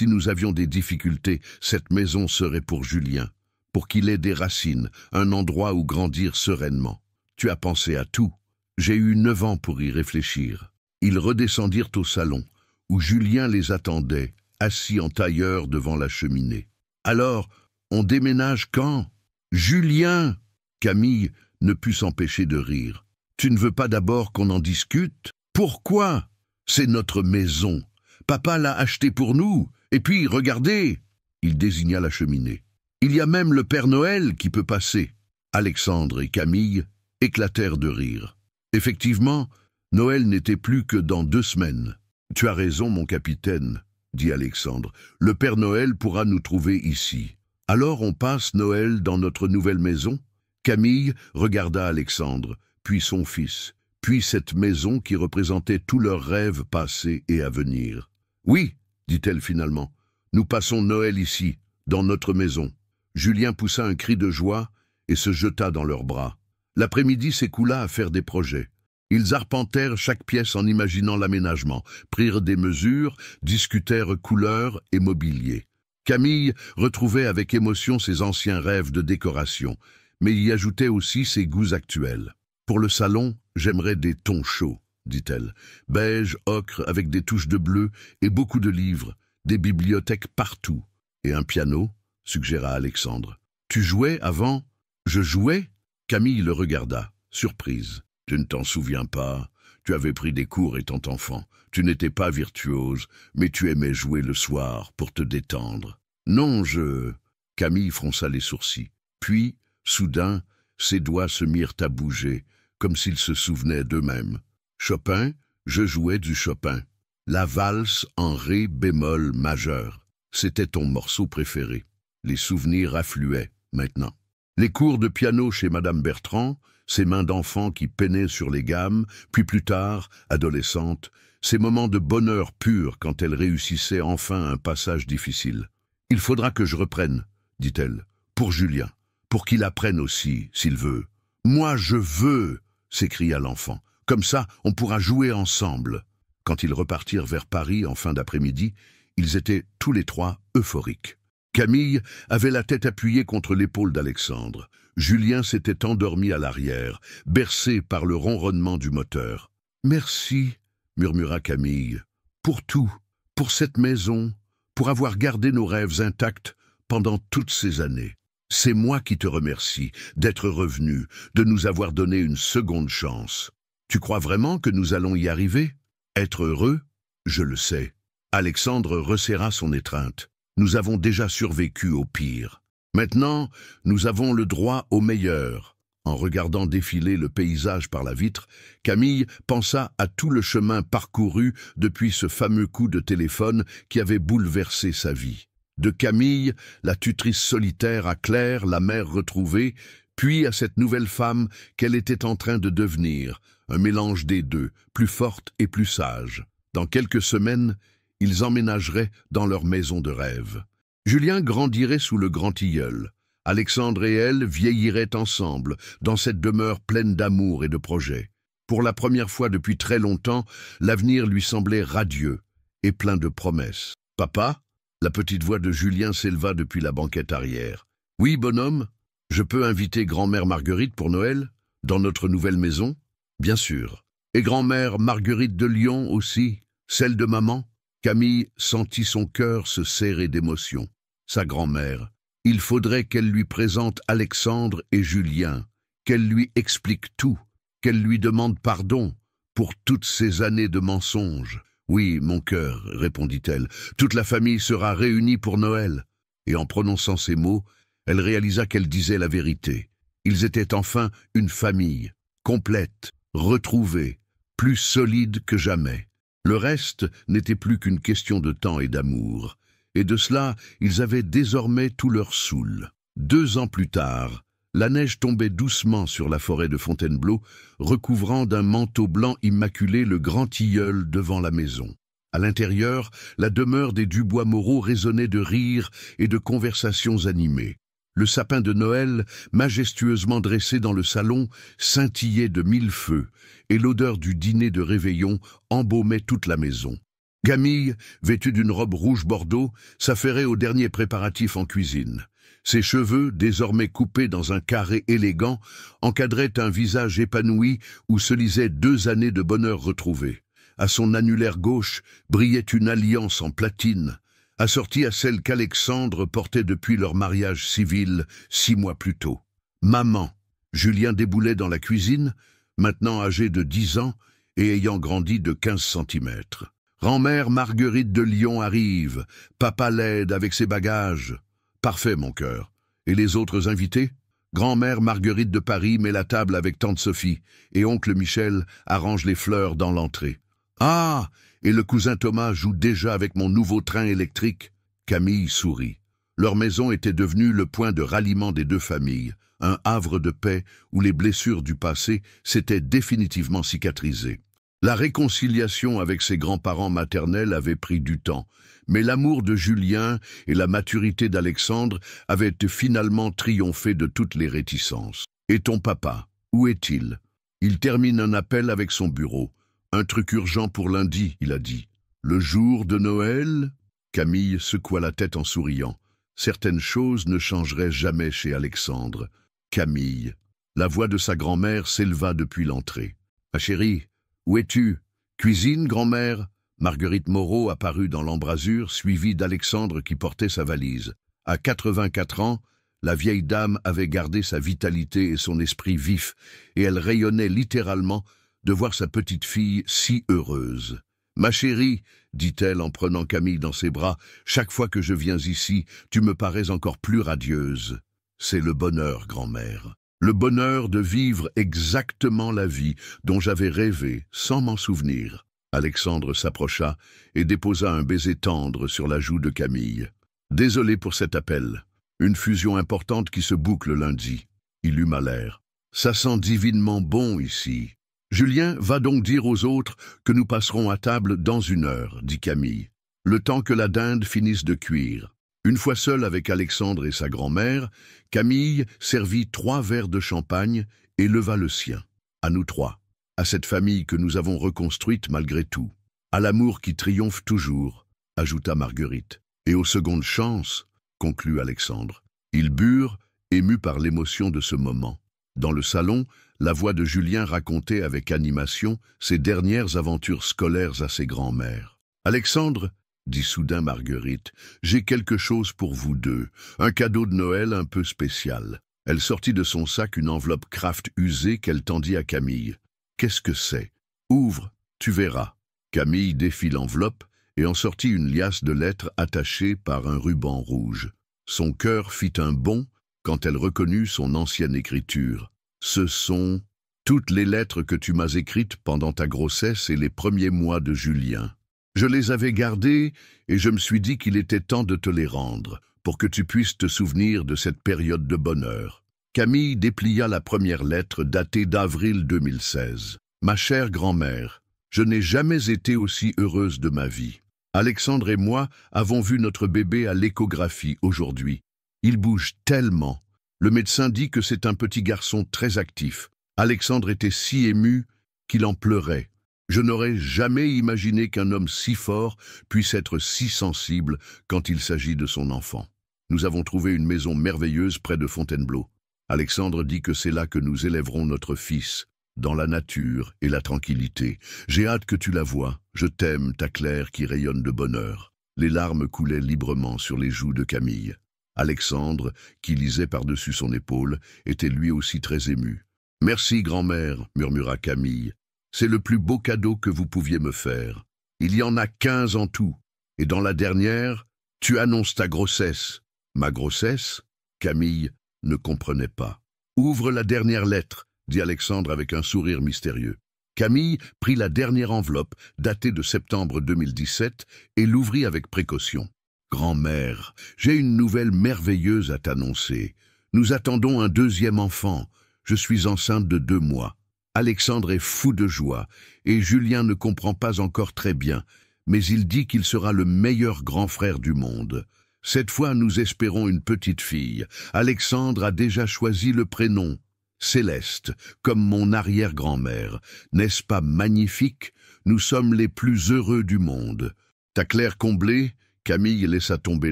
nous avions des difficultés, cette maison serait pour Julien, pour qu'il ait des racines, un endroit où grandir sereinement. Tu as pensé à tout. J'ai eu 9 ans pour y réfléchir. » Ils redescendirent au salon, où Julien les attendait, assis en tailleur devant la cheminée. « Alors, on déménage quand ?»« Julien !» Camille ne put s'empêcher de rire. « Tu ne veux pas d'abord qu'on en discute ? Pourquoi ? C'est notre maison. Papa l'a achetée pour nous. Et puis, regardez !» Il désigna la cheminée. « Il y a même le Père Noël qui peut passer. » Alexandre et Camille éclatèrent de rire. Effectivement, Noël n'était plus que dans 2 semaines. « Tu as raison, mon capitaine, » dit Alexandre. « Le Père Noël pourra nous trouver ici. Alors on passe Noël dans notre nouvelle maison ?» Camille regarda Alexandre, puis son fils, puis cette maison qui représentait tous leurs rêves passés et à venir. « Oui, » dit-elle finalement, « nous passons Noël ici, dans notre maison. » Julien poussa un cri de joie et se jeta dans leurs bras. L'après-midi s'écoula à faire des projets. Ils arpentèrent chaque pièce en imaginant l'aménagement, prirent des mesures, discutèrent couleurs et mobilier. Camille retrouvait avec émotion ses anciens rêves de décoration, mais y ajoutait aussi ses goûts actuels. « Pour le salon, j'aimerais des tons chauds, » dit-elle. « Beige, ocre, avec des touches de bleu et beaucoup de livres, des bibliothèques partout. Et un piano, » suggéra Alexandre. « Tu jouais avant ?»« Je jouais ?» Camille le regarda, surprise. « Tu ne t'en souviens pas. Tu avais pris des cours étant enfant. Tu n'étais pas virtuose, mais tu aimais jouer le soir pour te détendre. »« Non, je... » Camille fronça les sourcils. Puis, soudain, ses doigts se mirent à bouger, comme s'ils se souvenaient d'eux-mêmes. « Chopin, je jouais du Chopin. La valse en ré bémol majeur. C'était ton morceau préféré. » Les souvenirs affluaient, maintenant. Les cours de piano chez Madame Bertrand, ses mains d'enfant qui peinaient sur les gammes, puis plus tard, adolescente, ces moments de bonheur pur quand elle réussissait enfin un passage difficile. « Il faudra que je reprenne, » dit-elle, « pour Julien, pour qu'il apprenne aussi, s'il veut. »« Moi, je veux !» s'écria l'enfant. « Comme ça, on pourra jouer ensemble. » Quand ils repartirent vers Paris en fin d'après-midi, ils étaient tous les 3 euphoriques. Camille avait la tête appuyée contre l'épaule d'Alexandre. Julien s'était endormi à l'arrière, bercé par le ronronnement du moteur. « Merci, » murmura Camille, « pour tout, pour cette maison, pour avoir gardé nos rêves intacts pendant toutes ces années. C'est moi qui te remercie d'être revenu, de nous avoir donné une seconde chance. Tu crois vraiment que nous allons y arriver? Être heureux? Je le sais. Alexandre resserra son étreinte. Nous avons déjà survécu au pire. Maintenant, nous avons le droit au meilleur. En regardant défiler le paysage par la vitre, Camille pensa à tout le chemin parcouru depuis ce fameux coup de téléphone qui avait bouleversé sa vie. De Camille, la tutrice solitaire, à Claire, la mère retrouvée, puis à cette nouvelle femme qu'elle était en train de devenir, un mélange des deux, plus forte et plus sage. Dans quelques semaines, ils emménageraient dans leur maison de rêve. Julien grandirait sous le grand tilleul. Alexandre et elle vieilliraient ensemble, dans cette demeure pleine d'amour et de projets. Pour la première fois depuis très longtemps, l'avenir lui semblait radieux et plein de promesses. « Papa ?» La petite voix de Julien s'éleva depuis la banquette arrière. « Oui, bonhomme, je peux inviter grand-mère Marguerite pour Noël, dans notre nouvelle maison ?»« Bien sûr. Et grand-mère Marguerite de Lyon aussi, celle de maman ?» Camille sentit son cœur se serrer d'émotion. Sa grand-mère. Il faudrait qu'elle lui présente Alexandre et Julien, qu'elle lui explique tout, qu'elle lui demande pardon pour toutes ces années de mensonges. « Oui, mon cœur, répondit-elle, toute la famille sera réunie pour Noël. » Et en prononçant ces mots, elle réalisa qu'elle disait la vérité. Ils étaient enfin une famille, complète, retrouvée, plus solide que jamais. Le reste n'était plus qu'une question de temps et d'amour. Et de cela, ils avaient désormais tout leur soûl. 2 ans plus tard, la neige tombait doucement sur la forêt de Fontainebleau, recouvrant d'un manteau blanc immaculé le grand tilleul devant la maison. À l'intérieur, la demeure des Dubois-Moreau résonnait de rires et de conversations animées. Le sapin de Noël, majestueusement dressé dans le salon, scintillait de 1000 feux, et l'odeur du dîner de réveillon embaumait toute la maison. Camille, vêtue d'une robe rouge bordeaux, s'affairait aux derniers préparatifs en cuisine. Ses cheveux, désormais coupés dans un carré élégant, encadraient un visage épanoui où se lisaient 2 années de bonheur retrouvées. À son annulaire gauche brillait une alliance en platine, assortie à celle qu'Alexandre portait depuis leur mariage civil 6 mois plus tôt. Maman. Julien déboulait dans la cuisine, maintenant âgé de 10 ans et ayant grandi de 15 centimètres. Grand-mère Marguerite de Lyon arrive. Papa l'aide avec ses bagages. Parfait, mon cœur. Et les autres invités? Grand-mère Marguerite de Paris met la table avec tante Sophie, et oncle Michel arrange les fleurs dans l'entrée. Ah! Et le cousin Thomas joue déjà avec mon nouveau train électrique. Camille sourit. Leur maison était devenue le point de ralliement des 2 familles, un havre de paix où les blessures du passé s'étaient définitivement cicatrisées. La réconciliation avec ses grands-parents maternels avait pris du temps, mais l'amour de Julien et la maturité d'Alexandre avaient finalement triomphé de toutes les réticences. « Et ton papa, où est-il » Il termine un appel avec son bureau. « Un truc urgent pour lundi, » il a dit. « Le jour de Noël ?» Camille secoua la tête en souriant. Certaines choses ne changeraient jamais chez Alexandre. Camille. La voix de sa grand-mère s'éleva depuis l'entrée. « Ma chérie, où es-tu? Cuisine, grand-mère » Marguerite Moreau apparut dans l'embrasure, suivie d'Alexandre qui portait sa valise. À 84 ans, la vieille dame avait gardé sa vitalité et son esprit vif, et elle rayonnait littéralement de voir sa petite fille si heureuse. « Ma chérie, dit-elle en prenant Camille dans ses bras, chaque fois que je viens ici, tu me parais encore plus radieuse. C'est le bonheur, grand-mère. Le bonheur de vivre exactement la vie dont j'avais rêvé, sans m'en souvenir. » Alexandre s'approcha et déposa un baiser tendre sur la joue de Camille. « Désolé pour cet appel. Une fusion importante qui se boucle lundi. » Il eut l'air. « Ça sent divinement bon ici. » « Julien, va donc dire aux autres que nous passerons à table dans 1 heure, dit Camille, le temps que la dinde finisse de cuire. Une fois seule avec Alexandre et sa grand-mère, Camille servit 3 verres de champagne et leva le sien. À nous 3, à cette famille que nous avons reconstruite malgré tout, à l'amour qui triomphe toujours, ajouta Marguerite, et aux secondes chances, conclut Alexandre. Ils burent, émus par l'émotion de ce moment. Dans le salon, la voix de Julien racontait avec animation ses dernières aventures scolaires à ses grands-mères. Alexandre dit soudain Marguerite. « J'ai quelque chose pour vous deux, un cadeau de Noël un peu spécial. » Elle sortit de son sac une enveloppe Kraft usée qu'elle tendit à Camille. « Qu'est-ce que c'est? Ouvre, tu verras. » Camille défit l'enveloppe et en sortit une liasse de lettres attachées par un ruban rouge. Son cœur fit un bond quand elle reconnut son ancienne écriture. « Ce sont toutes les lettres que tu m'as écrites pendant ta grossesse et les premiers mois de Julien. Je les avais gardées et je me suis dit qu'il était temps de te les rendre, pour que tu puisses te souvenir de cette période de bonheur. » Camille déplia la première lettre datée d'avril 2016. « Ma chère grand-mère, je n'ai jamais été aussi heureuse de ma vie. Alexandre et moi avons vu notre bébé à l'échographie aujourd'hui. Il bouge tellement. Le médecin dit que c'est un petit garçon très actif. Alexandre était si ému qu'il en pleurait. Je n'aurais jamais imaginé qu'un homme si fort puisse être si sensible quand il s'agit de son enfant. Nous avons trouvé une maison merveilleuse près de Fontainebleau. Alexandre dit que c'est là que nous élèverons notre fils, dans la nature et la tranquillité. J'ai hâte que tu la vois. Je t'aime, ta Claire qui rayonne de bonheur. » Les larmes coulaient librement sur les joues de Camille. Alexandre, qui lisait par-dessus son épaule, était lui aussi très ému. « Merci, grand-mère, » murmura Camille. « C'est le plus beau cadeau que vous pouviez me faire. Il y en a 15 en tout. Et dans la dernière, tu annonces ta grossesse. » « Ma grossesse ?» Camille ne comprenait pas. « Ouvre la dernière lettre, » dit Alexandre avec un sourire mystérieux. Camille prit la dernière enveloppe, datée de septembre 2017, et l'ouvrit avec précaution. « Grand-mère, j'ai une nouvelle merveilleuse à t'annoncer. Nous attendons un deuxième enfant. Je suis enceinte de 2 mois. Alexandre est fou de joie, et Julien ne comprend pas encore très bien, mais il dit qu'il sera le meilleur grand frère du monde. Cette fois, nous espérons une petite fille. Alexandre a déjà choisi le prénom. Céleste, comme mon arrière-grand-mère. N'est-ce pas magnifique? Nous sommes les plus heureux du monde. » Ta Claire comblée, Camille laissa tomber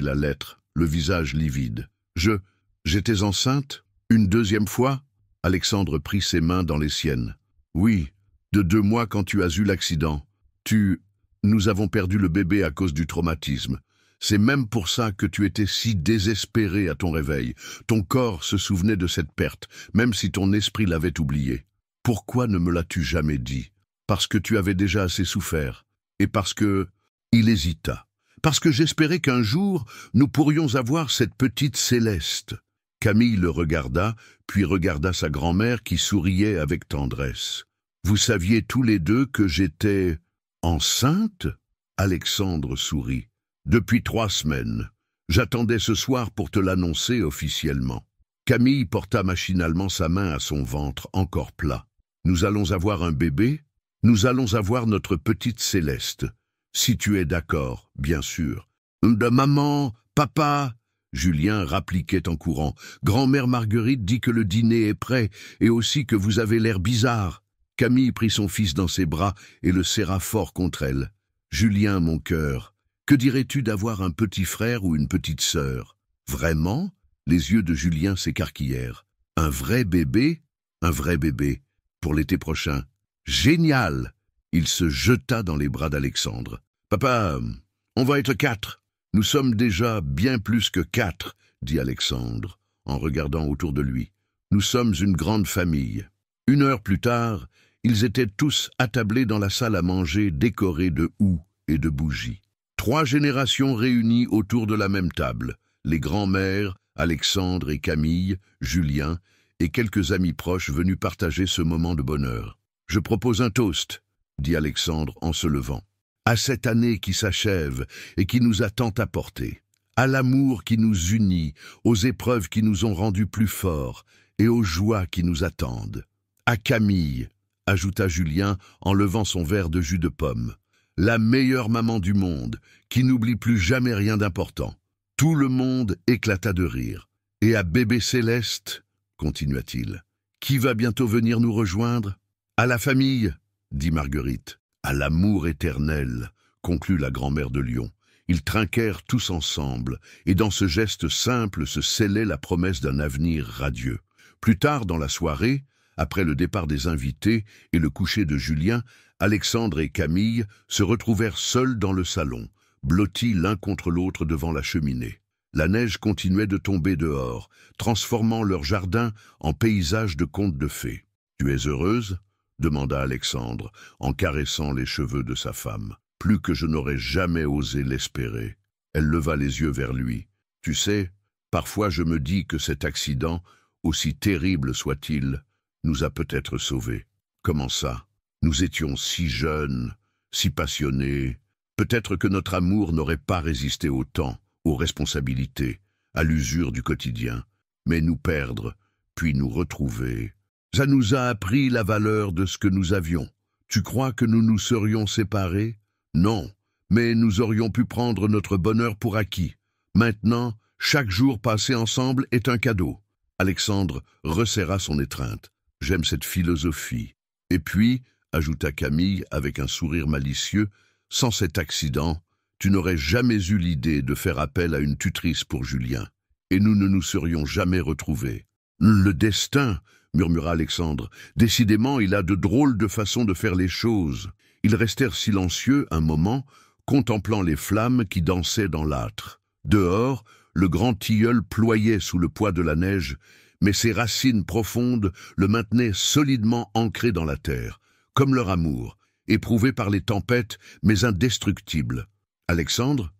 la lettre, le visage livide. « J'étais enceinte? Une deuxième fois ?» Alexandre prit ses mains dans les siennes. « Oui, de 2 mois quand tu as eu l'accident. Nous avons perdu le bébé à cause du traumatisme. C'est même pour ça que tu étais si désespéré à ton réveil. Ton corps se souvenait de cette perte, même si ton esprit l'avait oublié. Pourquoi ne me l'as-tu jamais dit? Parce que tu avais déjà assez souffert. Et parce que... » Il hésita. « Parce que j'espérais qu'un jour, nous pourrions avoir cette petite Céleste. » Camille le regarda, puis regarda sa grand-mère qui souriait avec tendresse. « Vous saviez tous les deux que j'étais... enceinte ?» Alexandre sourit. « Depuis 3 semaines. J'attendais ce soir pour te l'annoncer officiellement. » Camille porta machinalement sa main à son ventre encore plat. « Nous allons avoir un bébé? Nous allons avoir notre petite Céleste. Si tu es d'accord, bien sûr. »« De maman, papa !» Julien rappliquait en courant. « Grand-mère Marguerite dit que le dîner est prêt et aussi que vous avez l'air bizarre. » Camille prit son fils dans ses bras et le serra fort contre elle. « Julien, mon cœur, que dirais-tu d'avoir un petit frère ou une petite sœur? » « Vraiment ?» Les yeux de Julien s'écarquillèrent. « Un vrai bébé? Un vrai bébé. Pour l'été prochain. Génial !» Il se jeta dans les bras d'Alexandre. « Papa, on va être 4. Nous sommes déjà bien plus que 4, dit Alexandre, en regardant autour de lui. Nous sommes une grande famille. 1 heure plus tard, ils étaient tous attablés dans la salle à manger décorée de houx et de bougies. 3 générations réunies autour de la même table, les grands-mères, Alexandre et Camille, Julien, et quelques amis proches venus partager ce moment de bonheur. « Je propose un toast, » dit Alexandre en se levant. « À cette année qui s'achève et qui nous a tant apporté, à l'amour qui nous unit, aux épreuves qui nous ont rendus plus forts et aux joies qui nous attendent. À Camille, » ajouta Julien en levant son verre de jus de pomme, « la meilleure maman du monde, qui n'oublie plus jamais rien d'important. » Tout le monde éclata de rire. « Et à bébé Céleste, » continua-t-il, « qui va bientôt venir nous rejoindre? »« À la famille, » dit Marguerite. « À l'amour éternel, » conclut la grand-mère de Lyon. Ils trinquèrent tous ensemble, et dans ce geste simple se scellait la promesse d'un avenir radieux. Plus tard dans la soirée, après le départ des invités et le coucher de Julien, Alexandre et Camille se retrouvèrent seuls dans le salon, blottis l'un contre l'autre devant la cheminée. La neige continuait de tomber dehors, transformant leur jardin en paysage de contes de fées. « Tu es heureuse ?» demanda Alexandre, en caressant les cheveux de sa femme. Plus que je n'aurais jamais osé l'espérer. Elle leva les yeux vers lui. « Tu sais, parfois je me dis que cet accident, aussi terrible soit-il, nous a peut-être sauvés. » « Comment ça? Nous étions si jeunes, si passionnés. Peut-être que notre amour n'aurait pas résisté au temps, aux responsabilités, à l'usure du quotidien. Mais nous perdre, puis nous retrouver, ça nous a appris la valeur de ce que nous avions. Tu crois que nous nous serions séparés? Non, mais nous aurions pu prendre notre bonheur pour acquis. Maintenant, chaque jour passé ensemble est un cadeau. » Alexandre resserra son étreinte. « J'aime cette philosophie. » Et puis, ajouta Camille avec un sourire malicieux, « sans cet accident, tu n'aurais jamais eu l'idée de faire appel à une tutrice pour Julien, et nous ne nous serions jamais retrouvés. »« Le destin !» murmura Alexandre. « Décidément, il a de drôles de façons de faire les choses. » Ils restèrent silencieux un moment, contemplant les flammes qui dansaient dans l'âtre. Dehors, le grand tilleul ployait sous le poids de la neige, mais ses racines profondes le maintenaient solidement ancré dans la terre, comme leur amour, éprouvé par les tempêtes, mais indestructible. « Alexandre ?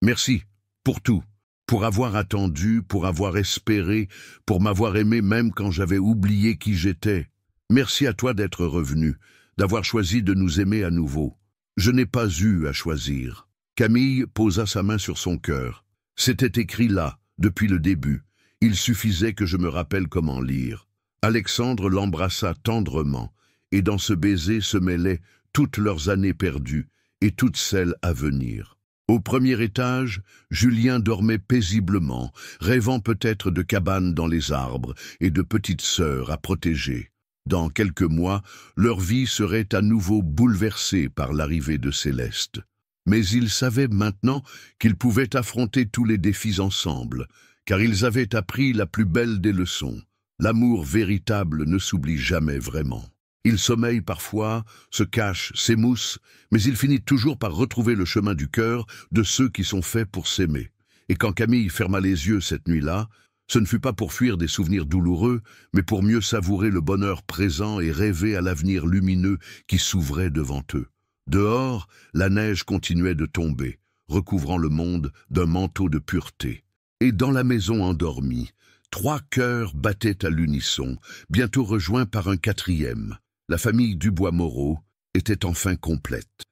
Merci, pour tout, pour avoir attendu, pour avoir espéré, pour m'avoir aimé même quand j'avais oublié qui j'étais. Merci à toi d'être revenu, d'avoir choisi de nous aimer à nouveau. Je n'ai pas eu à choisir. » Camille posa sa main sur son cœur. C'était écrit là, depuis le début. Il suffisait que je me rappelle comment lire. Alexandre l'embrassa tendrement, et dans ce baiser se mêlaient toutes leurs années perdues et toutes celles à venir. Au premier étage, Julien dormait paisiblement, rêvant peut-être de cabanes dans les arbres et de petites sœurs à protéger. Dans quelques mois, leur vie serait à nouveau bouleversée par l'arrivée de Céleste. Mais ils savaient maintenant qu'ils pouvaient affronter tous les défis ensemble, car ils avaient appris la plus belle des leçons. L'amour véritable ne s'oublie jamais vraiment. Il sommeille parfois, se cache, s'émousse, mais il finit toujours par retrouver le chemin du cœur de ceux qui sont faits pour s'aimer. Et quand Camille ferma les yeux cette nuit-là, ce ne fut pas pour fuir des souvenirs douloureux, mais pour mieux savourer le bonheur présent et rêver à l'avenir lumineux qui s'ouvrait devant eux. Dehors, la neige continuait de tomber, recouvrant le monde d'un manteau de pureté. Et dans la maison endormie, 3 cœurs battaient à l'unisson, bientôt rejoints par un 4e. La famille Dubois-Moreau était enfin complète.